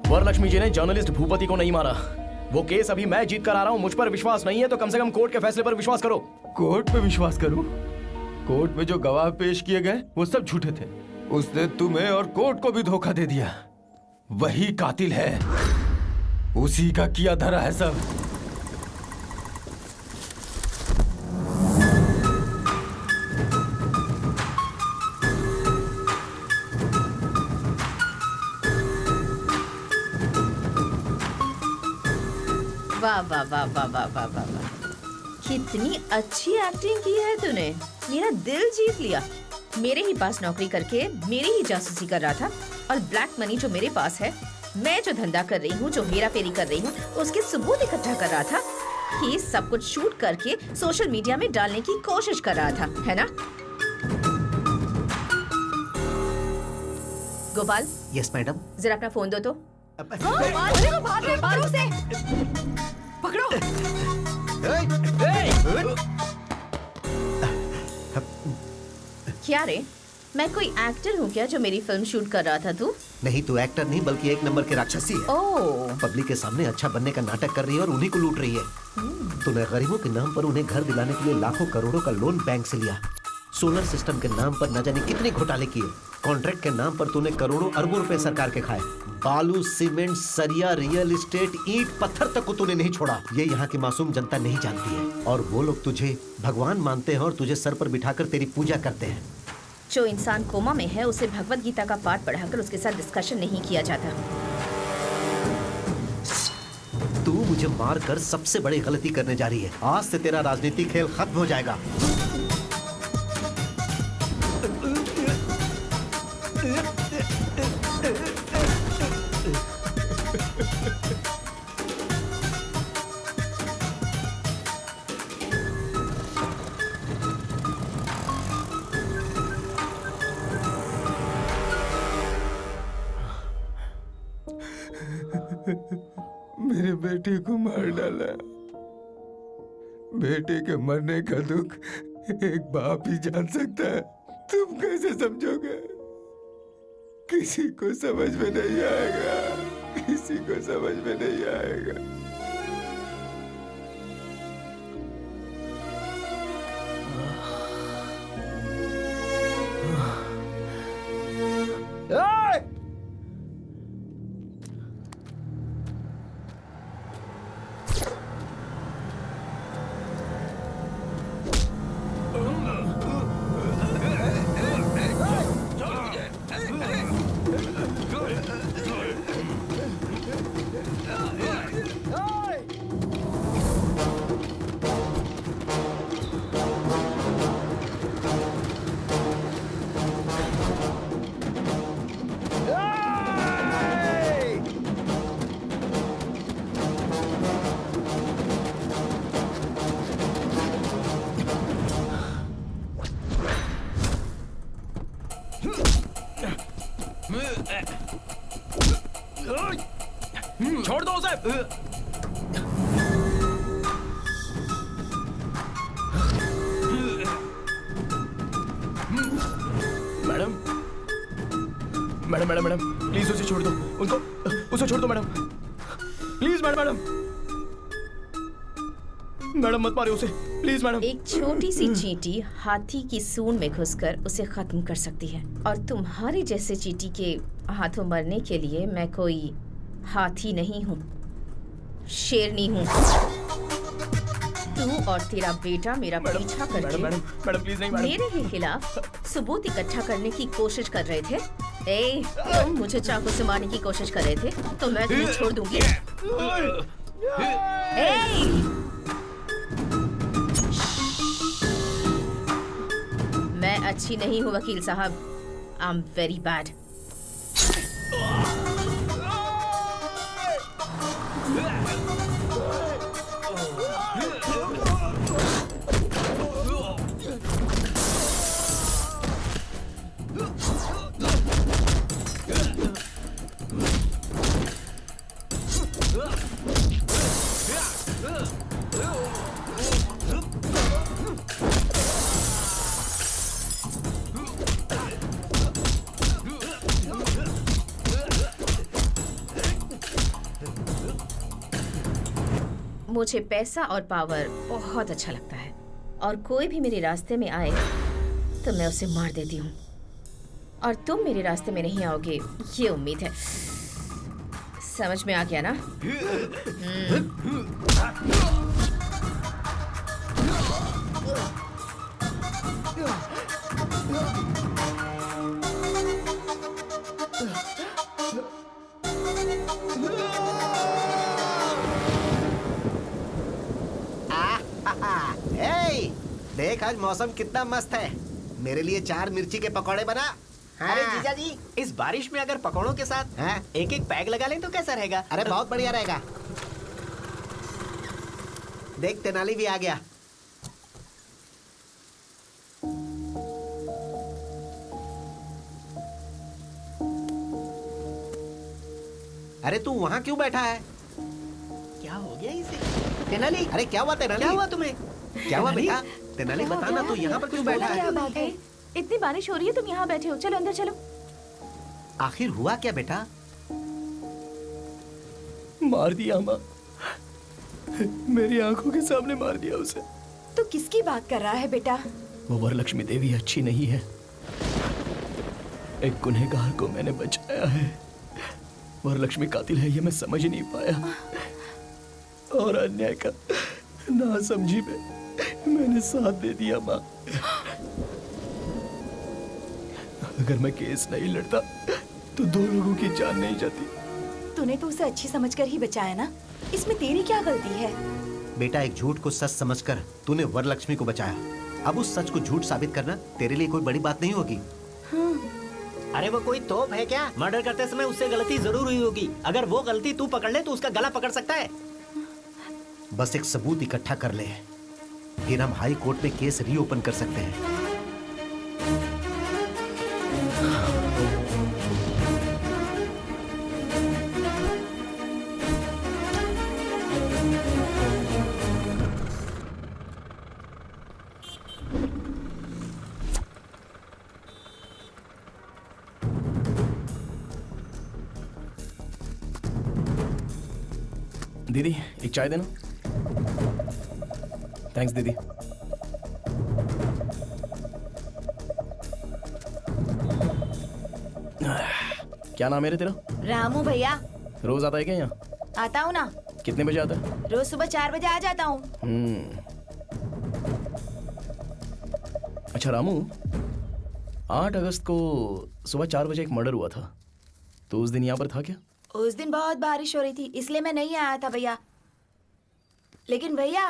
वरलक्ष्मी जी ने जर्नलिस्ट भूपति को नहीं मारा। वो केस अभी मैं जीत कर आ रहा हूँ। मुझ पर विश्वास नहीं है तो कम से कम कोर्ट के फैसले पर विश्वास करो। कोर्ट पे विश्वास करूं? कोर्ट में जो गवाह पेश किए गए वो सब झूठे थे। उसने तुम्हें और कोर्ट को भी धोखा दे दिया। वही कातिल है, उसी का किया धरा है सब। वाह वाह वाह वाह वाह वाह वाह वाह, कितनी अच्छी एक्टिंग की है तूने। मेरा दिल जीत लिया। मेरे ही पास नौकरी करके मेरी ही जासूसी कर रहा था और ब्लैक मनी जो मेरे पास है, मैं जो धंधा कर रही हूँ, जो हेरा फेरी कर रही हूँ, उसके सबूत इकट्ठा कर रहा था। ये सब कुछ शूट करके सोशल मीडिया में डालने की कोशिश कर रहा था, है ना? गोपाल। Yes madam. जरा अपना फोन दो तो। भागो से। पकड़ो। क्या रे, मैं कोई एक्टर हूँ क्या जो मेरी फिल्म शूट कर रहा था तू? नहीं, तू एक्टर नहीं बल्कि एक नंबर की राक्षसी है। ओह। पब्लिक के सामने अच्छा बनने का नाटक कर रही है और उन्हीं को लूट रही है। तूने गरीबों के नाम पर उन्हें घर दिलाने के लिए लाखों करोड़ों का लोन बैंक से लिया। सोलर सिस्टम के नाम पर न जाने कितने घोटाले किए। कॉन्ट्रैक्ट के नाम पर तूने करोड़ों अरबों रुपए सरकार के खाए। बालू, सीमेंट, सरिया, रियल एस्टेट, ईंट, पत्थर तक को तूने नहीं छोड़ा। ये यहाँ की मासूम जनता नहीं जानती है और वो लोग तुझे भगवान मानते हैं और तुझे सर पर बिठाकर तेरी पूजा करते हैं। जो इंसान कोमा में है उसे भगवत गीता का पाठ पढ़ाकर उसके साथ डिस्कशन नहीं किया जाता। तू मुझे मार कर सबसे बड़ी गलती करने जा रही है। आज से तेरा राजनीतिक खेल खत्म हो जाएगा। मेरे बेटे को मार डाला। बेटे के मरने का दुख एक बाप ही जान सकता है। तुम कैसे समझोगे? किसी को समझ में नहीं आएगा, किसी को समझ में नहीं आएगा। Madam madam madam madam please उसे छोड़ दो, उनको उसे छोड़ दो madam, please madam madam madam मत मारिए उसे प्लीज मैडम। एक छोटी सी चींटी हाथी की सूंड में घुसकर उसे खत्म कर सकती है, और तुम्हारे जैसे चींटी के हाथों मरने के लिए मैं कोई हाथी नहीं हूँ, शेरनी हूँ। तू और तेरा बेटा मेरा पीछा करके मैडम प्लीज नहीं मैडम। मेरे ही खिलाफ सबूत इकट्ठा करने की कोशिश कर रहे थे। ए, तुम मुझे चाकू से मारने की कोशिश कर रहे थे तो मैं तुम्हें छोड़ दूंगी। मैं अच्छी नहीं हूँ वकील साहब, आई एम वेरी बैड। मुझे पैसा और पावर बहुत अच्छा लगता है, और कोई भी मेरे रास्ते में आए तो मैं उसे मार देती हूँ, और तुम मेरे रास्ते में नहीं आओगे ये उम्मीद है। समझ में आ गया ना? देख आज मौसम कितना मस्त है, मेरे लिए 4 मिर्ची के पकौड़े बना। अरे जीजा जी, इस बारिश में अगर पकौड़ों के साथ एक एक पैग लगा लें तो कैसा रहेगा? अरे बहुत बढ़िया रहेगा। देख तेनाली भी आ गया। अरे तू वहाँ क्यों बैठा है? क्या हो गया इसे? तेनाली, अरे क्या हुआ तेनाली? क्या हुआ तुम्हें? क्या हुआ बेटा? तेनाली बता ना, तू यहाँ पर क्यों बैठा है? क्या बात है? इतनी बारिश हो रही है, तुम यहाँ बैठे हो, चलो अंदर चलो। आखिर हुआ क्या बेटा? मार दिया माँ, मेरी आंखों के सामने मार दिया उसे। तो किसकी बात कर रहा है बेटा? वो वरलक्ष्मी देवी अच्छी नहीं है, एक गुनहगार को मैंने बचाया है। वरलक्ष्मी कातिल है ये मैं समझ नहीं पाया, और अन्याय का ना समझी में मैंने साथ दे दिया माँ। अगर मैं केस नहीं लड़ता तो 2 लोगों की जान नहीं जाती। तूने तो उसे अच्छी समझकर ही बचाया ना, इसमें तेरी क्या गलती है? बेटा एक झूठ को सच समझकर तूने वरलक्ष्मी को बचाया, अब उस सच को झूठ साबित करना तेरे लिए कोई बड़ी बात नहीं होगी। अरे वो कोई तोप है क्या? मर्डर करते समय उससे गलती जरूर हुई होगी, अगर वो गलती तू पकड़ ले तो उसका गला पकड़ सकता है। बस एक सबूत इकट्ठा कर ले, फिर हम हाई कोर्ट में केस रीओपन कर सकते हैं। दीदी एक चाय देना। थैंक्स दीदी। क्या नाम है रे तेरा? रामू भैया। रोज आता है क्या यहाँ? आता हूँ ना। कितने बजे आता है? रोज सुबह 4 बजे आ जाता हूँ। अच्छा रामू, 8 अगस्त को सुबह 4 बजे एक मर्डर हुआ था, तो उस दिन यहाँ पर था क्या? उस दिन बहुत बारिश हो रही थी इसलिए मैं नहीं आया था भैया। लेकिन भैया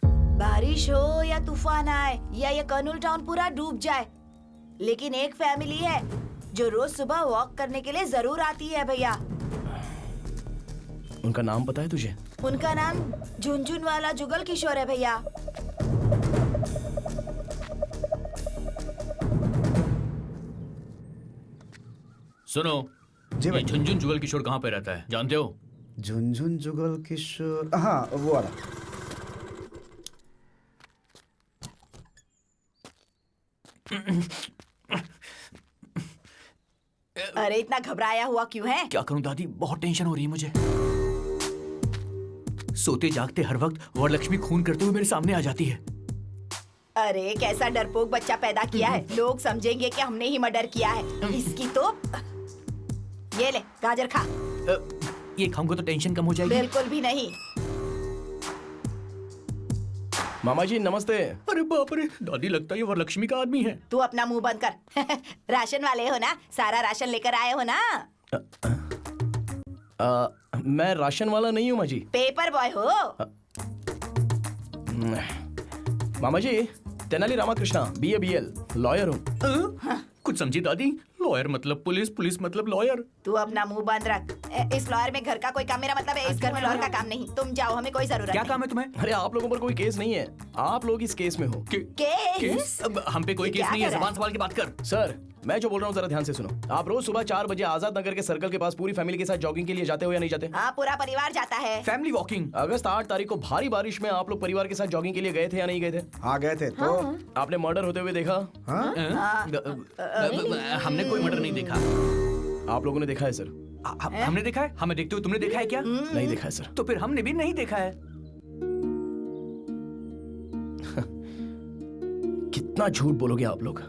बारिश हो या तूफान आए या ये कर्नूल टाउन पूरा डूब जाए, लेकिन एक फैमिली है जो रोज सुबह वॉक करने के लिए जरूर आती है भैया। उनका नाम पता है तुझे? उनका नाम झुनझुन वाला जुगल किशोर है भैया। सुनो जी, ये झुनझुन जुगल किशोर कहाँ पे रहता है जानते हो? झुनझुन जुगल किशोर, हाँ वो वाला। अरे इतना घबराया हुआ क्यों है? क्या करूं दादी, बहुत टेंशन हो रही है मुझे। सोते जागते हर वक्त वरलक्ष्मी खून करते हुए मेरे सामने आ जाती है। अरे कैसा डरपोक बच्चा पैदा किया है, लोग समझेंगे कि हमने ही मर्डर किया है। इसकी तो ये ले गाजर खा। ये खाऊंगा तो टेंशन कम हो जाएगी? बिल्कुल भी नहीं। मामा जी नमस्ते। अरे बाप रे, दादी लगता है ये वरलक्ष्मी का आदमी है। तू अपना मुंह बंद कर। राशन वाले हो ना, सारा राशन लेकर आए हो ना? मैं राशन वाला नहीं हूँ माँ जी। पेपर बॉय हो। मामा जी तेनाली रामकृष्णा BA-BL लॉयर हूँ। कुछ समझी दादी? लॉयर मतलब पुलिस, पुलिस मतलब लॉयर। तू अपना मुंह बंद रख। इस लॉयर में घर का कोई काम, मेरा मतलब है इस घर में लॉयर का काम नहीं। तुम जाओ, हमें कोई जरूरत क्या नहीं। काम है तुम्हें? अरे आप लोगों पर कोई केस नहीं है, आप लोग इस केस में हो। केस? अब हम पे कोई केस नहीं है, जबान संभाल के बात कर। सर मैं जो बोल रहा हूँ जरा ध्यान से सुनो। आप रोज सुबह 4 बजे आजाद नगर के सर्कल के पास पूरी फैमिली के साथ जॉगिंग के लिए जाते हो या नहीं जाते? हाँ, पूरा परिवार जाता है। Family walking. अगस्त 8 तारीख को भारी बारिश में आप लोग परिवार के साथ जॉगिंग के लिए गए थे या नहीं गए थे? हाँ गए थे। तो आपने मर्डर होते हुए देखा? हमने कोई मर्डर नहीं देखा। आप लोगों ने देखा है सर? हमने देखा है? हमें देखते हुए तुमने देखा है क्या? नहीं देखा है सर। तो फिर हमने भी नहीं देखा है। कितना झूठ बोलोगे आप लोग?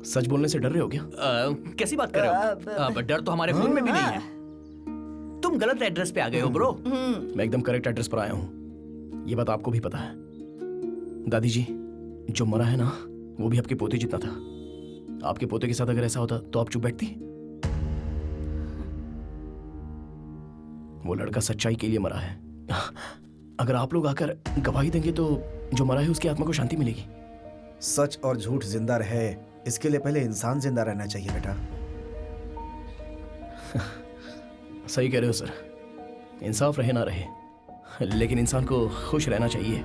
सच बोलने से डर रहे हो क्या? कैसी बात कर रहे हो? डर तो हमारे खून में भी नहीं है। तुम गलत एड्रेस पे आ गए हो ब्रो। मैं एकदम करेक्ट एड्रेस पर आया हूँ, ये बात आपको भी पता है। दादी जी जो मरा है ना, वो भी आपके पोते जितना था। आपके पोते के साथ अगर ऐसा होता तो आप चुप बैठती? वो लड़का सच्चाई के लिए मरा है। अगर आप लोग आकर गवाही देंगे तो जो मरा है उसकी आत्मा को शांति मिलेगी। सच और झूठ जिंदा रहे, इसके लिए पहले इंसान जिंदा रहना चाहिए बेटा। सही कह रहे हो सर, इंसाफ रहे ना रहे, लेकिन इंसान को खुश रहना चाहिए।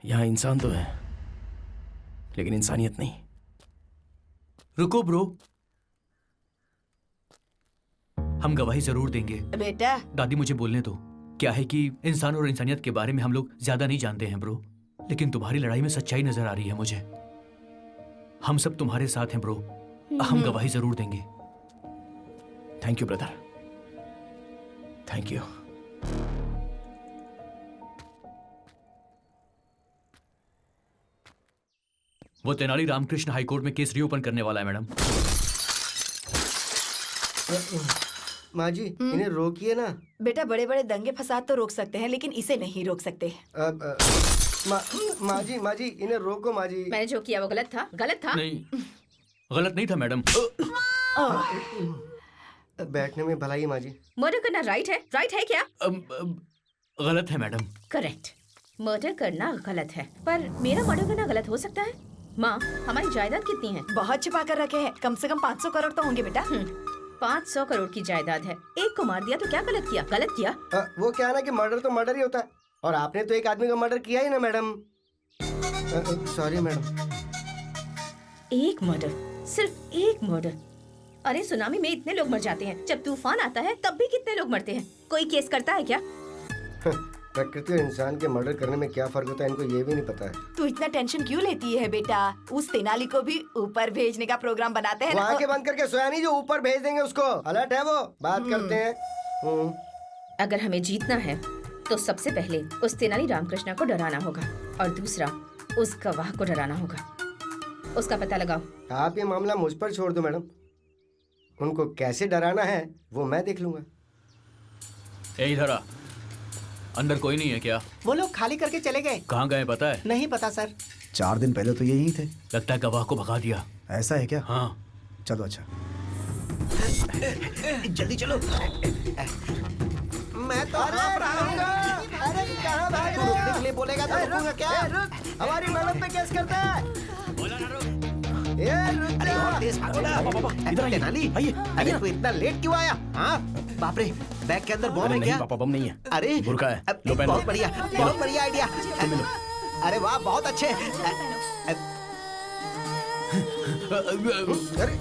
यहाँ इंसान तो है लेकिन इंसानियत नहीं। रुको ब्रो, हम गवाही जरूर देंगे। बेटा दादी मुझे बोलने दो। क्या है कि इंसान और इंसानियत के बारे में हम लोग ज्यादा नहीं जानते हैं ब्रो, लेकिन तुम्हारी लड़ाई में सच्चाई नजर आ रही है मुझे। हम सब तुम्हारे साथ हैं ब्रो, हम गवाही जरूर देंगे। Thank you brother, thank you. वो तेनाली रामकृष्ण हाईकोर्ट में केस रीओपन करने वाला है मैडम। माँ जी इन्हें रोकिए ना। बेटा बड़े बड़े दंगे फसाद तो रोक सकते हैं लेकिन इसे नहीं रोक सकते। माँ जी इन्हें रोको माँ जी। मैंने जो किया वो गलत था, गलत था। नहीं गलत नहीं था मैडम। बैठने में भलाई माँ जी। मर्डर करना राइट है क्या? गलत है मैडम। करेक्ट, मर्डर करना गलत है, पर मेरा मर्डर करना गलत हो सकता है? माँ हमारी जायदाद कितनी है? बहुत छिपा कर रखे हैं, कम से कम 500 करोड़ तो होंगे बेटा। 500 करोड़ की जायदाद है, एक को मार दिया तो क्या गलत किया? गलत किया। वो क्या है ना कि मर्डर तो मर्डर ही होता है, और आपने तो एक आदमी का मर्डर किया ही ना मैडम। Sorry madam. एक मर्डर, सिर्फ एक मर्डर। अरे सुनामी में इतने लोग मर जाते हैं, जब तूफान आता है तब भी कितने लोग मरते हैं। कोई केस करता है क्या? प्रकृति और इंसान के मर्डर करने में क्या फर्क होता है इनको ये भी नहीं पता है। तू इतना टेंशन क्यों लेती है बेटा? उस तेनाली को भी ऊपर भेजने का प्रोग्राम बनाते हैं ना। आंखें बंद करके सोया नहीं जो ऊपर भेज देंगे उसको। अलर्ट है वो, बात करते हैं। अगर हमें जीतना है तो सबसे पहले उस तेनाली रामकृष्ण को डराना होगा, और दूसरा उस गवाह को डराना होगा। उसका पता लगाओ। आप ये मामला मुझ पर छोड़ दो मैडम, उनको कैसे डराना है वो मैं देख लूंगा। इधर आ। अंदर कोई नहीं है क्या? वो लोग खाली करके चले गए। कहाँ गए पता है? नहीं पता सर। 4 दिन पहले तो यही थे। लगता है गवाह को भगा दिया। ऐसा है क्या? हाँ चलो अच्छा। जल्दी चलो। मैं तो अरे कहाँ भाग रहे हो? रुकने के लिए बोलेगा तो रुकूंगा क्या? हमारी मैडम पे केस करता है। अरे और तेज भागो ना। तेनाली अरे तू इतना लेट क्यों आया? हाँ बाप रे, बैग के अंदर बम है क्या? पापा बम नहीं है, अरे बुर्का है। लो पहन बहुत बढ़िया, बहुत बढ़िया आइडिया। अरे वाह बहुत अच्छे। अरे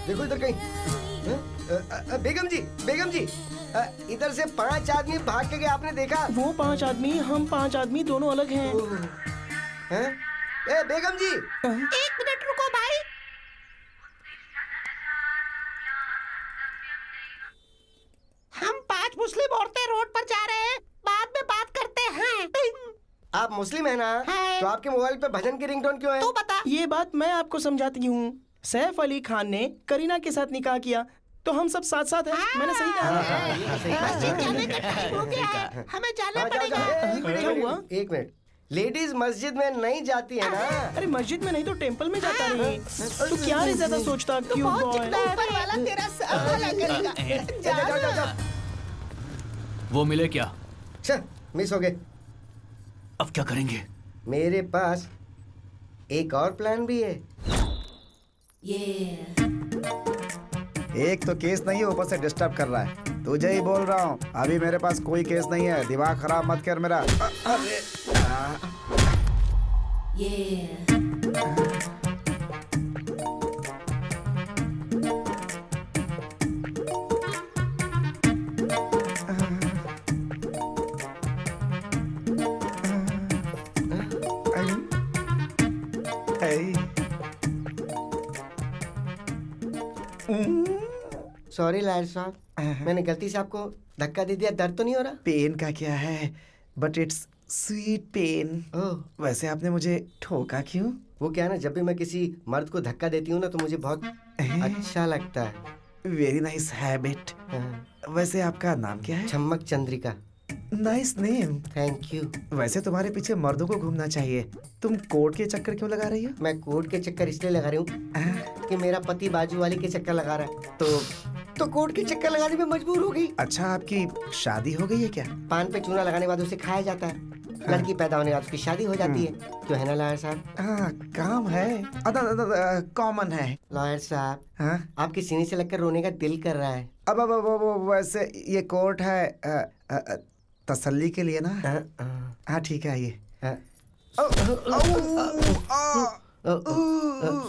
देखो इधर कहीं। बेगम जी, बेगम जी, इधर से 5 आदमी भाग के गए, आपने देखा? वो 5 आदमी, हम 5 आदमी दोनों अलग हैं। हैं? ए बेगम जी, 1 मिनट रुको भाई। हम 5 मुस्लिम औरतें रोड पर जा रहे हैं, बाद में बात करते हैं। आप मुस्लिम है ना? तो आपके मोबाइल पे भजन की रिंगटोन क्यों है? तू बता। ये बात मैं आपको समझाती हूँ। सैफ अली खान ने करीना के साथ निकाह किया, तो हम सब साथ साथ हैं। मैंने सही कहा। मस्जिद जाने का टाइम हो गया है, हमें जाना पड़ेगा। क्या हुआ? एक मिनट, लेडीज मस्जिद में नहीं जाती है ना? अरे मस्जिद में नहीं तो टेंपल में जाता नहीं। तू क्या रे ज्यादा सोचता? क्यों बॉय? ऊपर वाला तेरा सहारा करेगा। जा। वो मिले क्या? मिस हो गए। अब क्या करेंगे? मेरे पास एक और प्लान भी है। एक तो केस नहीं है, ऊपर से डिस्टर्ब कर रहा है। तुझे ही बोल रहा हूँ, अभी मेरे पास कोई केस नहीं है। दिमाग खराब मत कर मेरा। सॉरी लायर साहब, मैंने गलती से आपको धक्का दे दिया। दर्द तो नहीं हो रहा? पेन का क्या है, बट इट्स स्वीट पेन। वैसे आपने मुझे ठोका क्यों? वो क्या है ना, जब भी मैं किसी मर्द को धक्का देती हूँ ना, तो मुझे बहुत अच्छा लगता है। Very nice habit. वैसे आपका नाम क्या है? Chhammak Chandrika. Nice name. Thank you. वैसे तुम्हारे पीछे मर्दों को घूमना चाहिए। तुम कोर्ट के चक्कर क्यों लगा रही हो? मैं कोर्ट के चक्कर इसलिए लगा रही हूँ कि मेरा पति बाजू वाली के चक्कर लगा रहा है, तो कोर्ट के चक्कर लगाने में मजबूर हो गई। अच्छा, आपकी शादी हो गई है क्या? पान पे चूना लगाने के बाद उसे खाया जाता है। लड़की पैदा होने के बाद उसकी शादी हो जाती है। क्यों है ना लॉयर साहब? हाँ, काम है, कॉमन है। लॉयर साहब, आपकी सीने से लगकर रोने का दिल कर रहा है। अब वैसे ये कोर्ट है तसल्ली के लिए ना? हाँ ठीक है, आइए।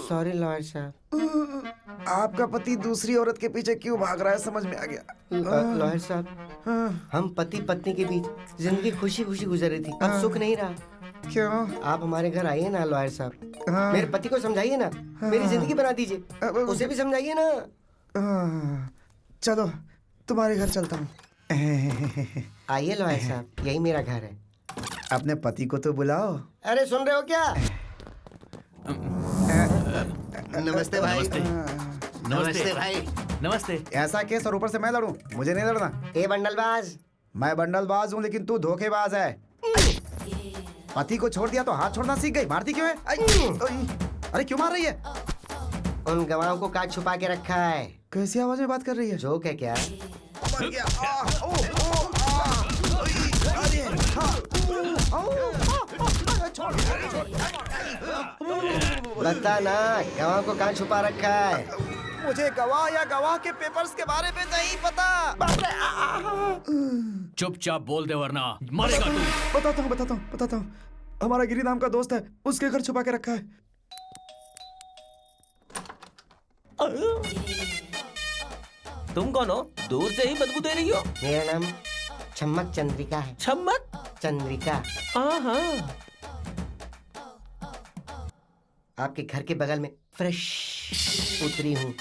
सॉरी लॉयर साहब। आपका पति दूसरी औरत के पीछे क्यों भाग रहा है, समझ में आ गया। लॉयर साहब, हम पति पत्नी के बीच जिंदगी खुशी खुशी गुजर रही थी, अब सुख नहीं रहा। क्यों? आप हमारे घर आइए ना लॉयर साहब। मेरे पति को समझाइए ना, मेरी जिंदगी बना दीजिए। उसे भी समझाइए ना। चलो तुम्हारे घर चलता हूँ। आइए लॉयर साहब, यही मेरा घर है। अपने पति को तो बुलाओ। अरे सुन रहे हो क्या? नमस्ते भाई। नमस्ते भाई। नमस्ते। ऐसा केस और ऊपर से मैं लड़ूं? मुझे नहीं लड़ना। ए बंडलबाज। मैं बंडलबाज हूँ, लेकिन तू धोखेबाज है। पति को छोड़ दिया तो हाथ छोड़ना सीख गई। मारती क्यों है? अरे क्यों मार रही है? उन गवाहों को काट छुपा के रखा है। कैसी आवाज में बात कर रही है? जोक है क्या? बता ना, गवाह को कहाँ छुपा रखा है? मुझे गवाह या गवाह के पेपर्स के बारे में नहीं पता। चुपचाप बोल दे वरना मारेगा तू। बताता हूँ। हमारा गिरी नाम का दोस्त है, उसके घर छुपा के रखा है। तुम कौन हो? दूर से ही बदबू दे रही हो। मेरा नाम छम्मक चंद्रिका है। छम्मक चंद्रिका। हाँ। आपके घर के बगल में फ्रेश उतरी हूँ।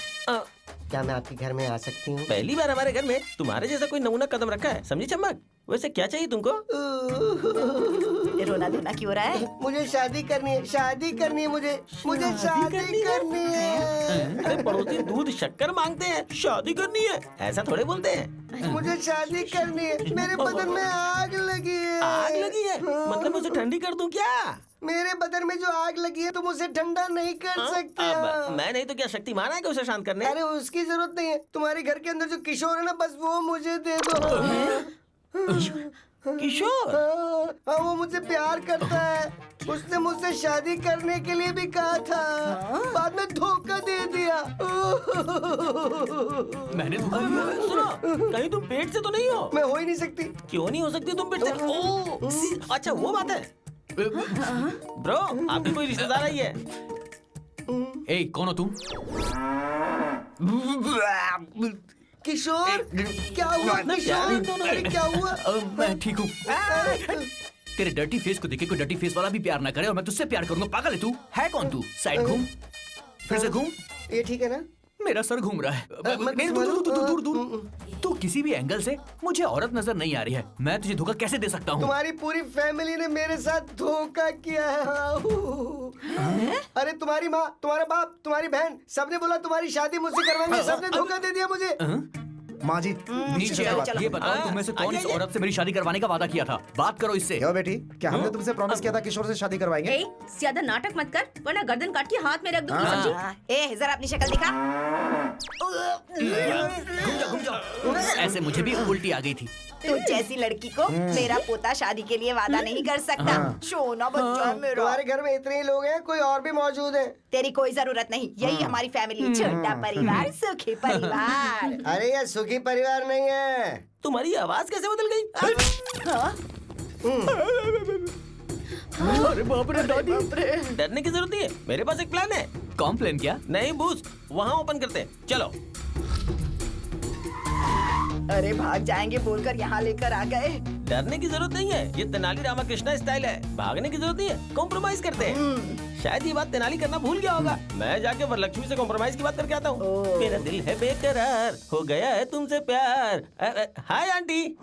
क्या मैं आपके घर में आ सकती हूँ? पहली बार हमारे घर में तुम्हारे जैसा कोई नमूना कदम रखा है, समझी चम्मक? वैसे क्या चाहिए तुमको? रोना धोना क्यों रहा है? मुझे शादी करनी है, शादी करनी है मुझे शादी करनी है। अरे पड़ोसी दूध शक्कर मांगते हैं, शादी करनी है ऐसा थोड़े बोलते हैं। मुझे शादी करनी है। मेरे बदन में आग लगी है। आग लगी है? मतलब उसे ठंडी कर दूं क्या? मेरे बदन में जो आग लगी है तुम उसे ठंडा नहीं कर सकते। मैं नहीं तो क्या शक्तिमान है कि उसे शांत करने? अरे उसकी जरूरत नहीं है। तुम्हारे घर के अंदर जो किशोर है ना, बस वो मुझे दे दो। किशोर? हाँ, वो मुझसे प्यार करता है। उसने मुझसे शादी करने के लिए भी कहा था, बाद में धोखा दे दिया। मैंने सुनो, कहीं तुम पेट से तो नहीं हो? मैं हो ही नहीं सकती। क्यों नहीं हो सकती तुम पेट से? ओह, अच्छा वो बात है। ब्रो, आपकी कोई रिश्तेदार आई है? ए कौन हो तुम? किशोर क्या हुआ किशोर? अरे क्या हुआ? मैं ठीक हूँ। तेरे डर्टी फेस को देखे कोई डर्टी फेस वाला भी प्यार ना करे और मैं तुझसे प्यार करूंगा। पागल है तू? है कौन तू? साइड घूम, फिर से घूम। ये ठीक है ना? मेरा सर घूम रहा है। दूर दूर। तू किसी भी एंगल से मुझे औरत नजर नहीं आ रही है। मैं तुझे धोखा कैसे दे सकता हूँ? तुम्हारी पूरी फैमिली ने मेरे साथ धोखा किया है। अरे तुम्हारी माँ, तुम्हारा बाप, तुम्हारी बहन, सबने बोला तुम्हारी शादी मुझसे करवाएंगे। सबने धोखा दे दिया मुझे। माँ जी नीचे आओ। ये बताओ तुम में से कौन इस औरत से मेरी शादी करवाने का वादा किया था? बात करो इससे। यो बेटी, क्या हमने तुमसे प्रॉमिस किया था किशोर से शादी करवाएंगे? ज्यादा नाटक मत कर वरना गर्दन काट के हाथ में रख दूंगी। समझी? ए जरा अपनी शक्ल दिखा। घूम जाओ। ऐसे मुझे भी उल्टी आ गई थी। तू जैसी लड़की को मेरा पोता शादी के लिए वादा नहीं कर सकता। सोना बच्चा मेरा। तुम्हारे घर में इतने ही लोग हैं, कोई और भी मौजूद है? तेरी कोई जरूरत नहीं, यही हमारी फैमिली। छोटा परिवार, सुखी परिवार। अरे ये सुखी परिवार नहीं है। तुम्हारी आवाज कैसे बदल गई? अरे बाप रे दादी। डरने की जरूरत नहीं है, मेरे पास एक प्लान है। कौन प्लान? क्या? नहीं बूस्ट, वहाँ ओपन करते हैं। चलो। अरे भाग जाएंगे बोलकर यहाँ लेकर आ गए। डरने की जरूरत नहीं है, ये तेनाली रामाकृष्णा स्टाइल है। भागने की जरूरत नहीं है, कॉम्प्रोमाइज करते हैं। शायद ये बात तेनाली करना भूल गया होगा। मैं जाके वरलक्ष्मी से कॉम्प्रोमाइज की बात करके आता हूँ। मेरा दिल है बेकरार, हो गया है तुमसे प्यार। हाय आंटी,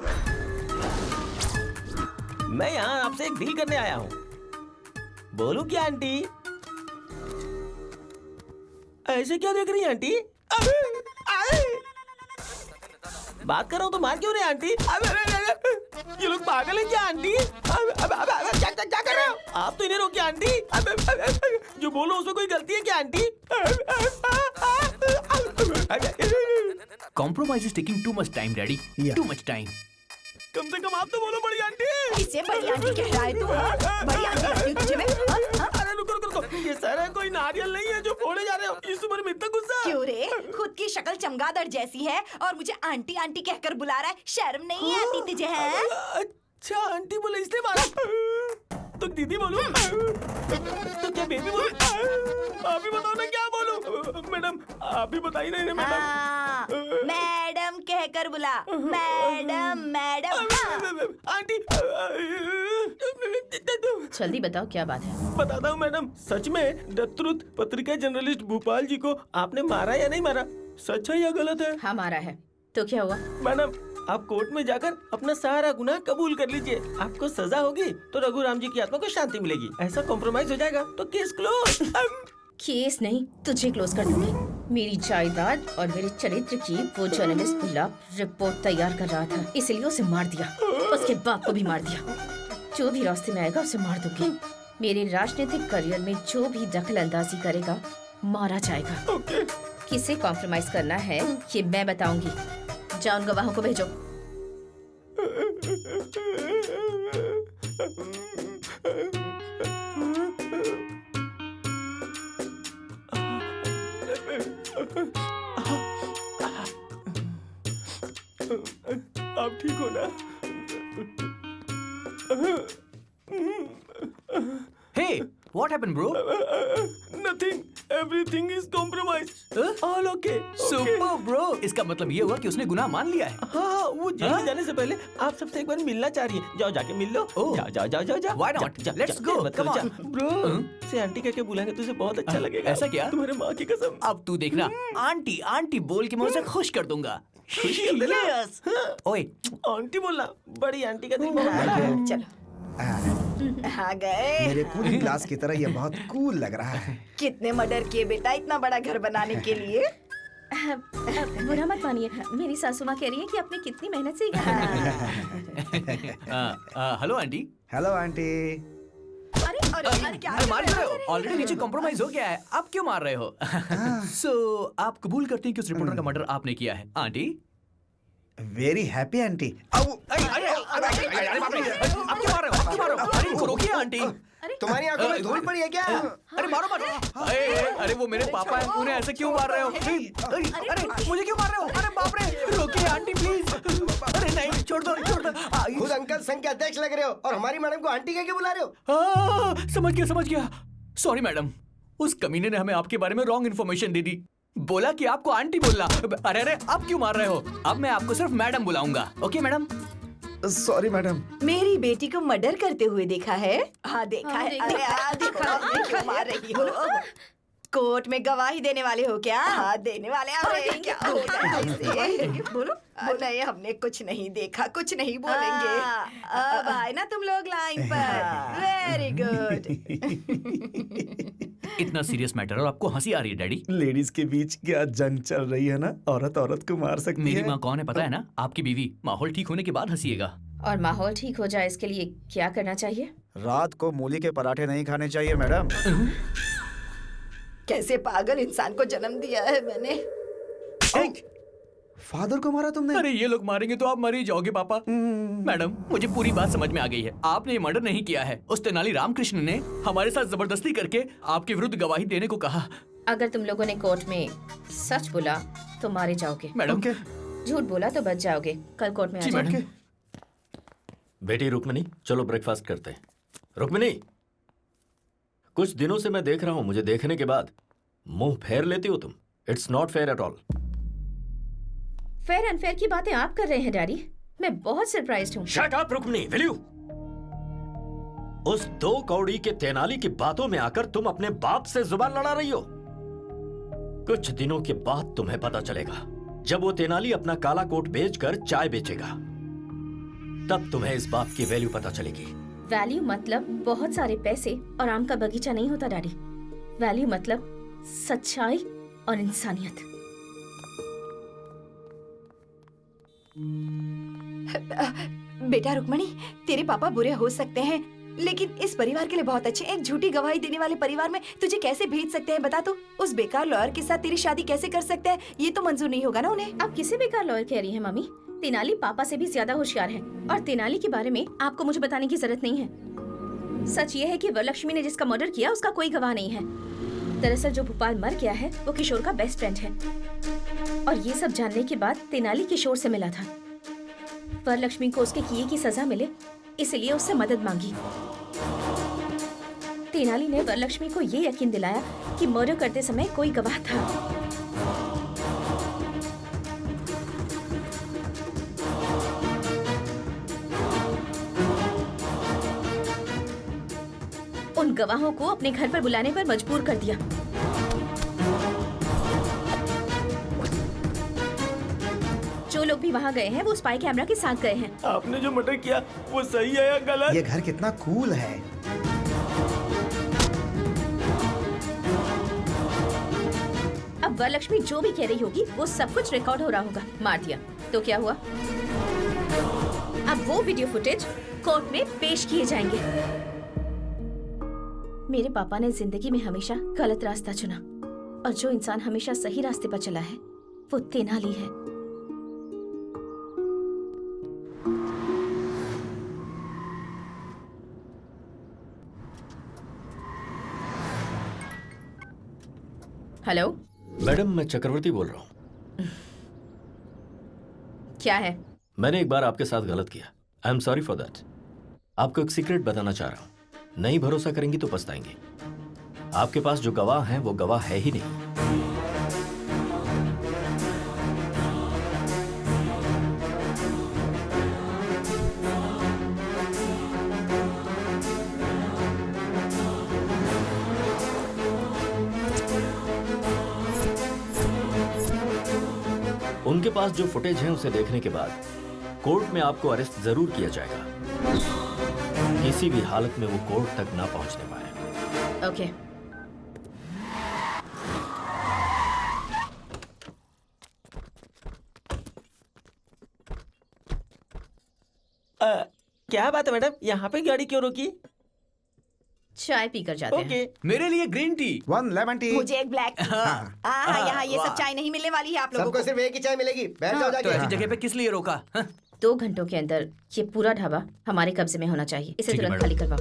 मैं यहाँ आपसे एक डील करने आया हूँ। बोलूं क्या आंटी? ऐसे क्या देख रही है आंटी? बात कर रहा हूँ तो मार क्यों रहे आंटी? ये लोग पागल हैं क्या आंटी? क्या कर रहे हो आप? तो इन्हें रोकिए आंटी। जो बोलो उसमें कोई गलती है क्या aunty? Compromise is taking too much time, Daddy. Too much time. कम से कम आप तो बोलो बड़ी आंटी। इसे बड़ी आंटी कह रहा है तू? बड़ी आंटी कहती हूँ तुझे मैं। अरे रुको। ये सर है, कोई नारियल नहीं है जो फोड़े जा रहे हो। इस उम्र में इतना गुस्सा? क्यों रे? खुद की शक्ल चमगादड़ जैसी है और मुझे आंटी आंटी कहकर बुला रहा है। शर्म नहीं आती तुझे? है अच्छा आंटी बोले इसलिए मारा। तो दीदी बोलूं? तो क्या बेबी बोलूं? आप ही बताओ ना क्या बोलूं? मैडम आप ही बताइए ना मैडम। मैडम कहकर बुला। Madam aunty. जल्दी बताओ क्या बात है? बताता हूँ मैडम। सच में द ट्रुथ पत्रिका जर्नलिस्ट भोपाल जी को आपने मारा या नहीं मारा? सच है या गलत है? हाँ मारा है। तो क्या हुआ? मैडम आप कोर्ट में जाकर अपना सारा गुनाह कबूल कर लीजिए। आपको सजा होगी तो रघुराम जी की आत्मा को शांति मिलेगी। ऐसा कॉम्प्रोमाइज हो जाएगा तो केस क्लोज। केस नहीं, तुझे क्लोज कर दूंगी। मेरी जायदाद और मेरे चरित्र की वो जर्नलिस्ट गुलाब रिपोर्ट तैयार कर रहा था, इसलिए उसे मार दिया। उसके बाप को भी मार दिया। जो भी रास्ते में आएगा उसे मार दूंगी। मेरे राजनीतिक करियर में जो भी दखल अंदाजी करेगा मारा जाएगा। किसे कॉम्प्रोमाइज करना है ये मैं बताऊंगी। जाओ उन गवाहों को भेजो। आप ठीक हो ना? Hey, what happened, bro? Nothing. Everything is compromised. All okay. Super, bro. इसका मतलब ये हुआ कि उसने गुनाह मान लिया है। हाँ, वो जेल जाने से पहले आप सबसे एक बार मिलना चाह रही है। जाओ जाके मिल लो। जाओ। Why not? Let's go. Come on. Bro, से आंटी कह के बुलाएंगे तुझे बहुत अच्छा लगेगा। ऐसा क्या? तुम्हारे माँ की कसम। अब तू देखना, आंटी आंटी बोल के मैं उसे खुश कर दूंगा। Yes. ओए, आंटी बोलना। बड़ी आंटी का दिल बहुत बड़ा है। चलो आ गए। मेरे कूलिंग ग्लास की तरह ये बहुत कूल लग रहा है। कितने मर्डर किए बेटा इतना बड़ा घर बनाने के लिए? बुरा मत मानिए, मेरी सासू माँ कह रही है कि आपने कितनी मेहनत से ये हेलो आंटी। Hello aunty. अरे क्या मार रहे हो? ऑलरेडी नीचे कॉम्प्रोमाइज हो गया है, आप क्यों मार रहे हो? सो आप कबूल करती हैं कि उस रिपोर्टर का मर्डर आपने किया है आंटी? Very happy aunty. आप क्यों मार रहे हो? अरे इनको रोकिए आंटी। तुम्हारी आंखों में धूल पड़ी है क्या? अरे मारो मत। अरे वो मेरे पापा हैं, उन्हें ऐसे क्यों मार रहे हो? अरे मुझे क्यों मार रहे हो? अरे बाप रे, रोकिए आंटी प्लीज। अरे नहीं, छोड़ दो। खुद अंकल संघ के अध्यक्ष लग रहे हो और हमारी मैडम को आंटी कह के बुला रहे हो। समझ गया। सॉरी मैडम, उस कमीने ने हमें आपके बारे में रॉन्ग इन्फॉर्मेशन दे दी। बोला कि आपको आंटी बोलना। अरे अरे, आप क्यों मार रहे हो? अब मैं आपको सिर्फ मैडम बुलाऊंगा। Okay madam? Sorry madam. मेरी बेटी को मर्डर करते हुए देखा है? हाँ देखा है। अरे देखो मार रही हो। कोर्ट में गवाही देने वाले हो क्या? हाँ देने वाले। अरे क्या हो रहा है इससे? बोलो। नहीं हमने कुछ नहीं देखा, कुछ नहीं बोलेंगे। अब आए ना तुम लोग लाइन पर। Very good. इतना सीरियस मैटर और आपको हंसी आ रही है डैडी? लेडीज के बीच क्या जंग चल रही है ना, औरत औरत को मार सकती है। मेरी माँ कौन है पता है ना? आपकी बीवी। माहौल ठीक होने के बाद हंसीएगा। और माहौल ठीक हो जाए इसके लिए क्या करना चाहिए? रात को मूली के पराठे नहीं खाने चाहिए मैडम। कैसे पागल इंसान को जन्म दिया है मैंने। फादर को मारा तुमने? अरे ये लोग मारेंगे तो आप मर ही जाओगे पापा। मैडम मुझे पूरी बात समझ में आ गई है। आपने ये मर्डर नहीं किया है। उस तेनाली रामकृष्ण ने हमारे साथ जबरदस्ती करके आपके विरुद्ध गवाही देने को कहा। अगर तुम लोगों ने कोर्ट में सच बोला तो मारे जाओगे मैडम। झूठ बोला तो बच जाओगे। कल कोर्ट में आ जाओगे। बेटी रुक्मिनी, चलो ब्रेकफास्ट करते हैं। रुक्मिनी, कुछ दिनों से मैं देख रहा हूं, मुझे देखने के बाद मुंह फेर लेती हो तुम। It's not fair at all. Fair unfair की बातें आप कर रहे हैं डैडी। मैं बहुत सरप्राइज्ड हूँ। Shut up Rukmini, will you? उस 2 कौड़ी के तेनाली की बातों में आकर तुम अपने बाप से जुबान लड़ा रही हो। कुछ दिनों के बाद तुम्हें पता चलेगा, जब वो तेनाली अपना काला कोट बेचकर चाय बेचेगा, तब तुम्हें इस बाप की वैल्यू पता चलेगी। वैल्यू मतलब बहुत सारे पैसे और आम का बगीचा नहीं होता डैडी। वैल्यू मतलब सच्चाई और इंसानियत। बेटा रुक्मणी, तेरे पापा बुरे हो सकते हैं लेकिन इस परिवार के लिए बहुत अच्छे। एक झूठी गवाही देने वाले परिवार में तुझे कैसे भेज सकते हैं बता तो? उस बेकार लॉयर के साथ तेरी शादी कैसे कर सकते हैं? ये तो मंजूर नहीं होगा ना उन्हें। आप किसे बेकार लॉयर कह रही हैं मम्मी? तेनाली पापा से भी ज्यादा होशियार है और तेनाली के बारे में आपको मुझे बताने की जरूरत नहीं है। सच ये है कि वरलक्ष्मी ने जिसका मर्डर किया उसका कोई गवाह नहीं है। दरअसल जो भोपाल मर गया है वो किशोर का बेस्ट फ्रेंड है और ये सब जानने के बाद तेनाली किशोर से मिला था। वरलक्ष्मी को उसके किए की सजा मिले इसलिए उससे मदद मांगी। तेनाली ने वरलक्ष्मी को ये यकीन दिलाया कि मर्डर करते समय कोई गवाह था। उन गवाहों को अपने घर पर बुलाने पर मजबूर कर दिया। जो लोग भी वहाँ गए हैं वो स्पाई कैमरा के साथ गए हैं। आपने जो मर्डर किया वो सही है या गलत? ये घर कितना कूल है। अब वरलक्ष्मी जो भी कह रही होगी वो सब कुछ रिकॉर्ड हो रहा होगा। मार दिया तो क्या हुआ? अब वो वीडियो फुटेज कोर्ट में पेश किए जाएंगे। मेरे पापा ने जिंदगी में हमेशा गलत रास्ता चुना और जो इंसान हमेशा सही रास्ते पर चला है वो तेनाली है। हेलो मैडम, मैं चक्रवर्ती बोल रहा हूँ। क्या है? मैंने एक बार आपके साथ गलत किया। I am sorry for that. आपको एक सीक्रेट बताना चाह रहा हूँ। नहीं भरोसा करेंगी तो पछताएंगे। आपके पास जो गवाह हैं वो गवाह है ही नहीं। उनके पास जो फुटेज है उसे देखने के बाद कोर्ट में आपको अरेस्ट जरूर किया जाएगा। किसी भी हालत में वो कोर्ट तक ना पहुंचने पाए। ओके। क्या बात है मैडम, यहाँ पे गाड़ी क्यों रोकी? चाय पीकर जाते हैं। मेरे लिए ग्रीन टी। 1 lemon tea. मुझे एक ब्लैक टी। यहाँ ये सब चाय नहीं मिलने वाली है आप लोगों को। सिर्फ एक ही चाय मिलेगी। बैठ जाओ जाके। तो ऐसी जगह पे किस लिए रोका? 2 घंटों के अंदर ये पूरा ढाबा हमारे कब्जे में होना चाहिए। इसे ठीक है, तुरंत खाली करवाओ।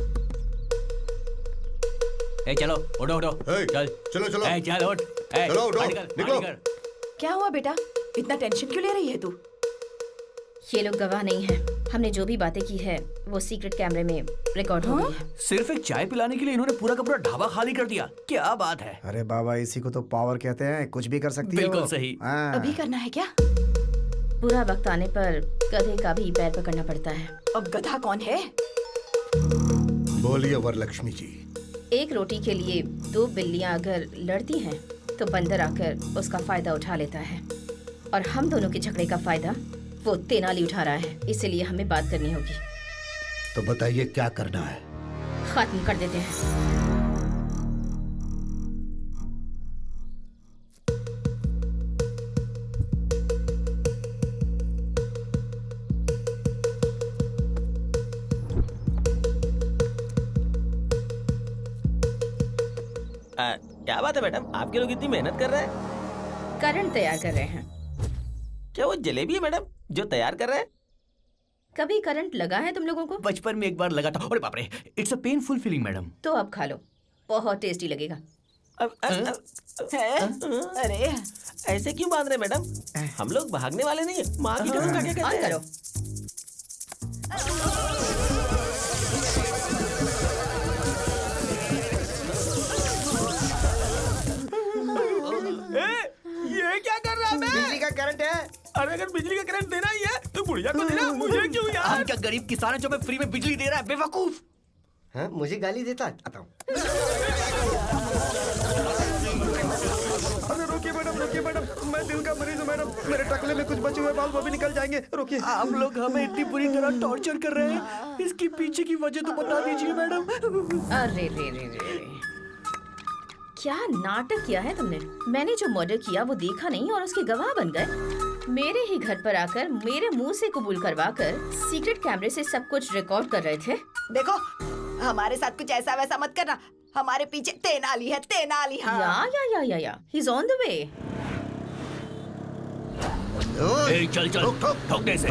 ए चलो उठो उठो। चल चलो चलो। ए चल उठ। ए चलो, उठो, गाड़ी कर, निकलो। गाड़ी कर। क्या हुआ बेटा? इतना टेंशन क्यों ले रही है तू? ये लोग गवाह नहीं है। हमने जो भी बातें की है वो सीक्रेट कैमरे में रिकॉर्ड हो गई है। सिर्फ एक चाय पिलाने के लिए इन्होंने पूरा का पूरा ढाबा खाली कर दिया। क्या बात है। अरे बाबा, इसी को तो पावर कहते हैं, कुछ भी कर सकती है। बिल्कुल सही। अभी करना है क्या? बुरा वक्त आने पर गधे का भी पैर पकड़ना पड़ता है। अब गधा कौन है? बोलिए वरलक्ष्मी जी। एक रोटी के लिए दो बिल्लियां अगर लड़ती हैं तो बंदर आकर उसका फायदा उठा लेता है, और हम दोनों के झगड़े का फायदा वो तेनाली उठा रहा है। इसीलिए हमें बात करनी होगी। तो बताइए क्या करना है। खत्म कर देते हैं। क्या बात है मैडम, आपके लोग इतनी मेहनत कर रहे हैं। करंट तैयार कर रहे हैं। क्या वो जलेबी है मैडम जो तैयार कर रहे हैं? कभी करंट लगा है तुम लोगों को? बचपन में एक बार लगा था। अरे बाप रे, it's a painful feeling madam. तो अब खा लो, बहुत टेस्टी लगेगा। अरे ऐसे क्यों बांध रहे मैडम? हम लोग भागने वाले नहीं है। माँ की कसम खा के कहते हैं। करो। ये क्या कर रहा है? बिजली का करंट है। अरे अगर बिजली का करंट देना ही है तो बुढ़िया को देना, मुझे क्यों यार? हम क्या गरीब किसान है जो हमें फ्री में बिजली दे रहा है? बेवकूफ। हाँ, मुझे गाली देता। आता हूँ। अरे रोकिए मैडम, मैं दिल का मरीज हूँ मैडम। मेरे टकले में कुछ बचे हुए बाल वो भी निकल जाएंगे। रोकिए। आप लोग हमें इतनी बुरी तरह टॉर्चर कर रहे हैं, इसकी पीछे की वजह तो बता दीजिए मैडम। अरे रे रे रे, क्या नाटक किया है तुमने? मैंने जो मर्डर किया वो देखा नहीं और उसके गवाह बन गए। मेरे ही घर पर आकर मेरे मुंह से कबूल करवाकर सीक्रेट कैमरे से सब कुछ रिकॉर्ड कर रहे थे। देखो, हमारे साथ कुछ ऐसा वैसा मत करना। हमारे पीछे तेनाली है, तेनाली। हाँ। या he's on the way। चल ठोकने से।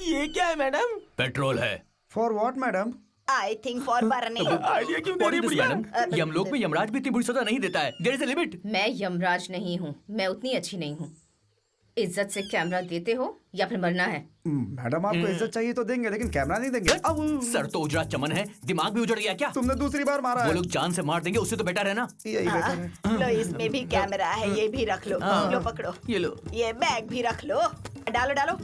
ये क्या है मैडम? पेट्रोल है। For what madam? I think for burning. Idea क्यों दे रही है बुढ़िया? मैडम, यमलोक में यमराज भी इतनी बुरी सजा नहीं देता है। There is a limit. मैं यमराज नहीं हूँ, मैं उतनी अच्छी नहीं हूँ। इज्जत से कैमरा देते हो या फिर मरना है? मैडम, आपको इज्जत चाहिए तो देंगे, लेकिन कैमरा नहीं देंगे। सर तो उजड़ा चमन है, दिमाग भी उजड़ गया क्या? तुमने दूसरी बार मारा है। वो लोग जान से मार देंगे, उससे तो बेटर है ना। यही बेटर है। लो, इसमें भी कैमरा है, ये भी रख लो। लो पकड़ो, ये लो। ये बैग भी रख लो। डालो।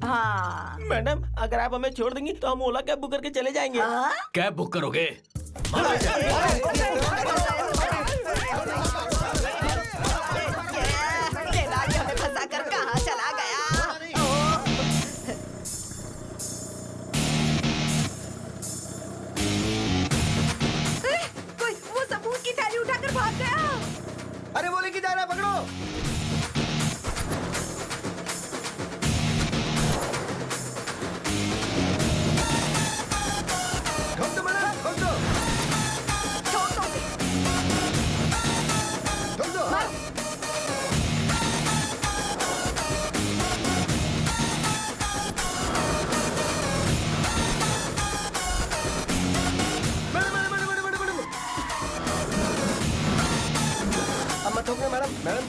हाँ। मैडम, अगर आप हमें छोड़ देंगी तो हम ओला कैब बुक करके चले जाएंगे। कैब बुक करोगे? हमें फंसा कर कहाँ चला गया?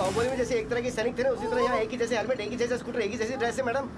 बाहुबली में जैसे एक तरह के सैनिक थे ना, उसी तरह यहाँ एक ही जैसे हेलमेट, एक ही जैसा स्कूटर, एक ही जैसी ड्रेस है मैडम।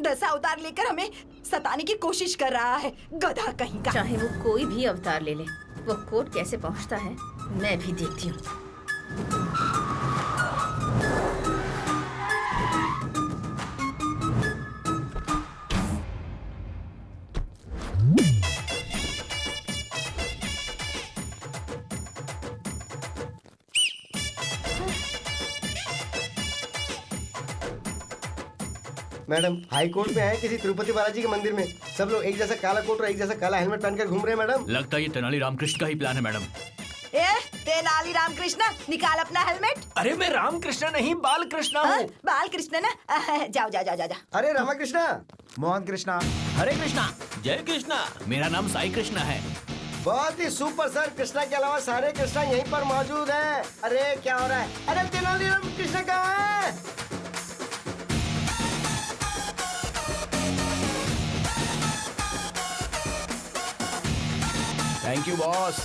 दस अवतार लेकर हमें सताने की कोशिश कर रहा है, गधा कहीं का। चाहे वो कोई भी अवतार ले ले, वो कोर्ट कैसे पहुंचता है मैं भी देखती हूँ। मैडम हाई कोर्ट में आए किसी तिरुपति बालाजी के मंदिर में, सब लोग एक जैसा काला कोट और एक जैसा काला हेलमेट पहनकर घूम रहे हैं मैडम। लगता है ये तेनाली रामकृष्ण का ही प्लान है मैडम। ए, तेनाली रामकृष्ण, निकाल अपना हेलमेट। अरे मैं रामकृष्ण नहीं बालकृष्ण हूँ। बालकृष्ण ना, जाओ जाओ जाओ जाओ। अरे रामाकृष्णा, मोहन कृष्णा, हरे कृष्णा, जय कृष्णा, मेरा नाम साई कृष्णा है। बहुत ही सुपर सर, कृष्णा के अलावा सारे कृष्णा यहीं पर मौजूद हैं। अरे क्या हो रहा है? अरे तेनाली रामकृष्ण कहाँ है? Thank you boss.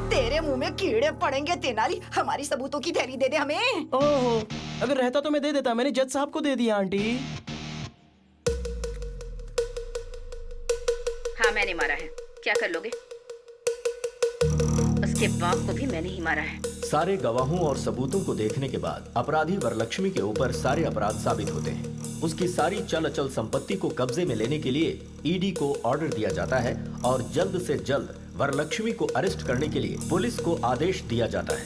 तेरे मुंह में कीड़े पड़ेंगे तेनाली, हमारी सबूतों की थैली दे दे हमें। ओहो, अगर रहता तो मैं दे देता, मैंने जज साहब को दे दिया आंटी। हाँ मैंने मारा है, क्या कर लोगे? उसके बाप को भी मैंने ही मारा है। सारे गवाहों और सबूतों को देखने के बाद अपराधी वरलक्ष्मी के ऊपर सारे अपराध साबित होते हैं। उसकी सारी चल अचल संपत्ति को कब्जे में लेने के लिए ईडी को ऑर्डर दिया जाता है और जल्द से जल्द वरलक्ष्मी को अरेस्ट करने के लिए पुलिस को आदेश दिया जाता है।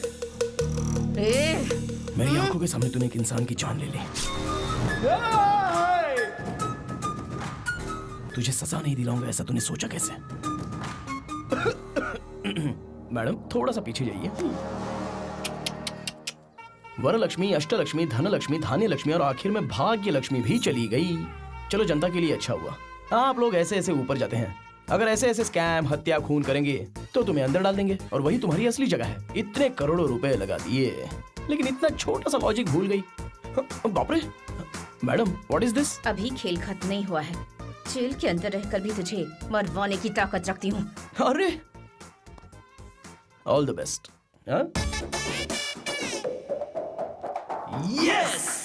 मेरी आंखों के सामने तूने एक इंसान की जान ले ली। तुझे सजा नहीं दिलाऊंगा ऐसा तूने सोचा कैसे? मैडम थोड़ा सा पीछे जाइए। वरलक्ष्मी, अष्टलक्ष्मी, धनलक्ष्मी, धान्य लक्ष्मी और आखिर में भाग्य लक्ष्मी भी चली गई। चलो जनता के लिए अच्छा हुआ आप लोग ऐसे ऐसे ऊपर जाते हैं। अगर ऐसे ऐसे स्कैम, हत्या, खून करेंगे तो तुम्हें अंदर डाल देंगे और वही तुम्हारी असली जगह है। इतने करोड़ों रुपए लगा दिए लेकिन इतना छोटा सा लॉजिक भूल गई। बाप रे मैडम, व्हाट इज दिस? अभी खेल खत्म नहीं हुआ है। जेल के अंदर रहकर भी तुझे मरवाने की ताकत रखती हूँ। अरे ऑल द बेस्ट। यस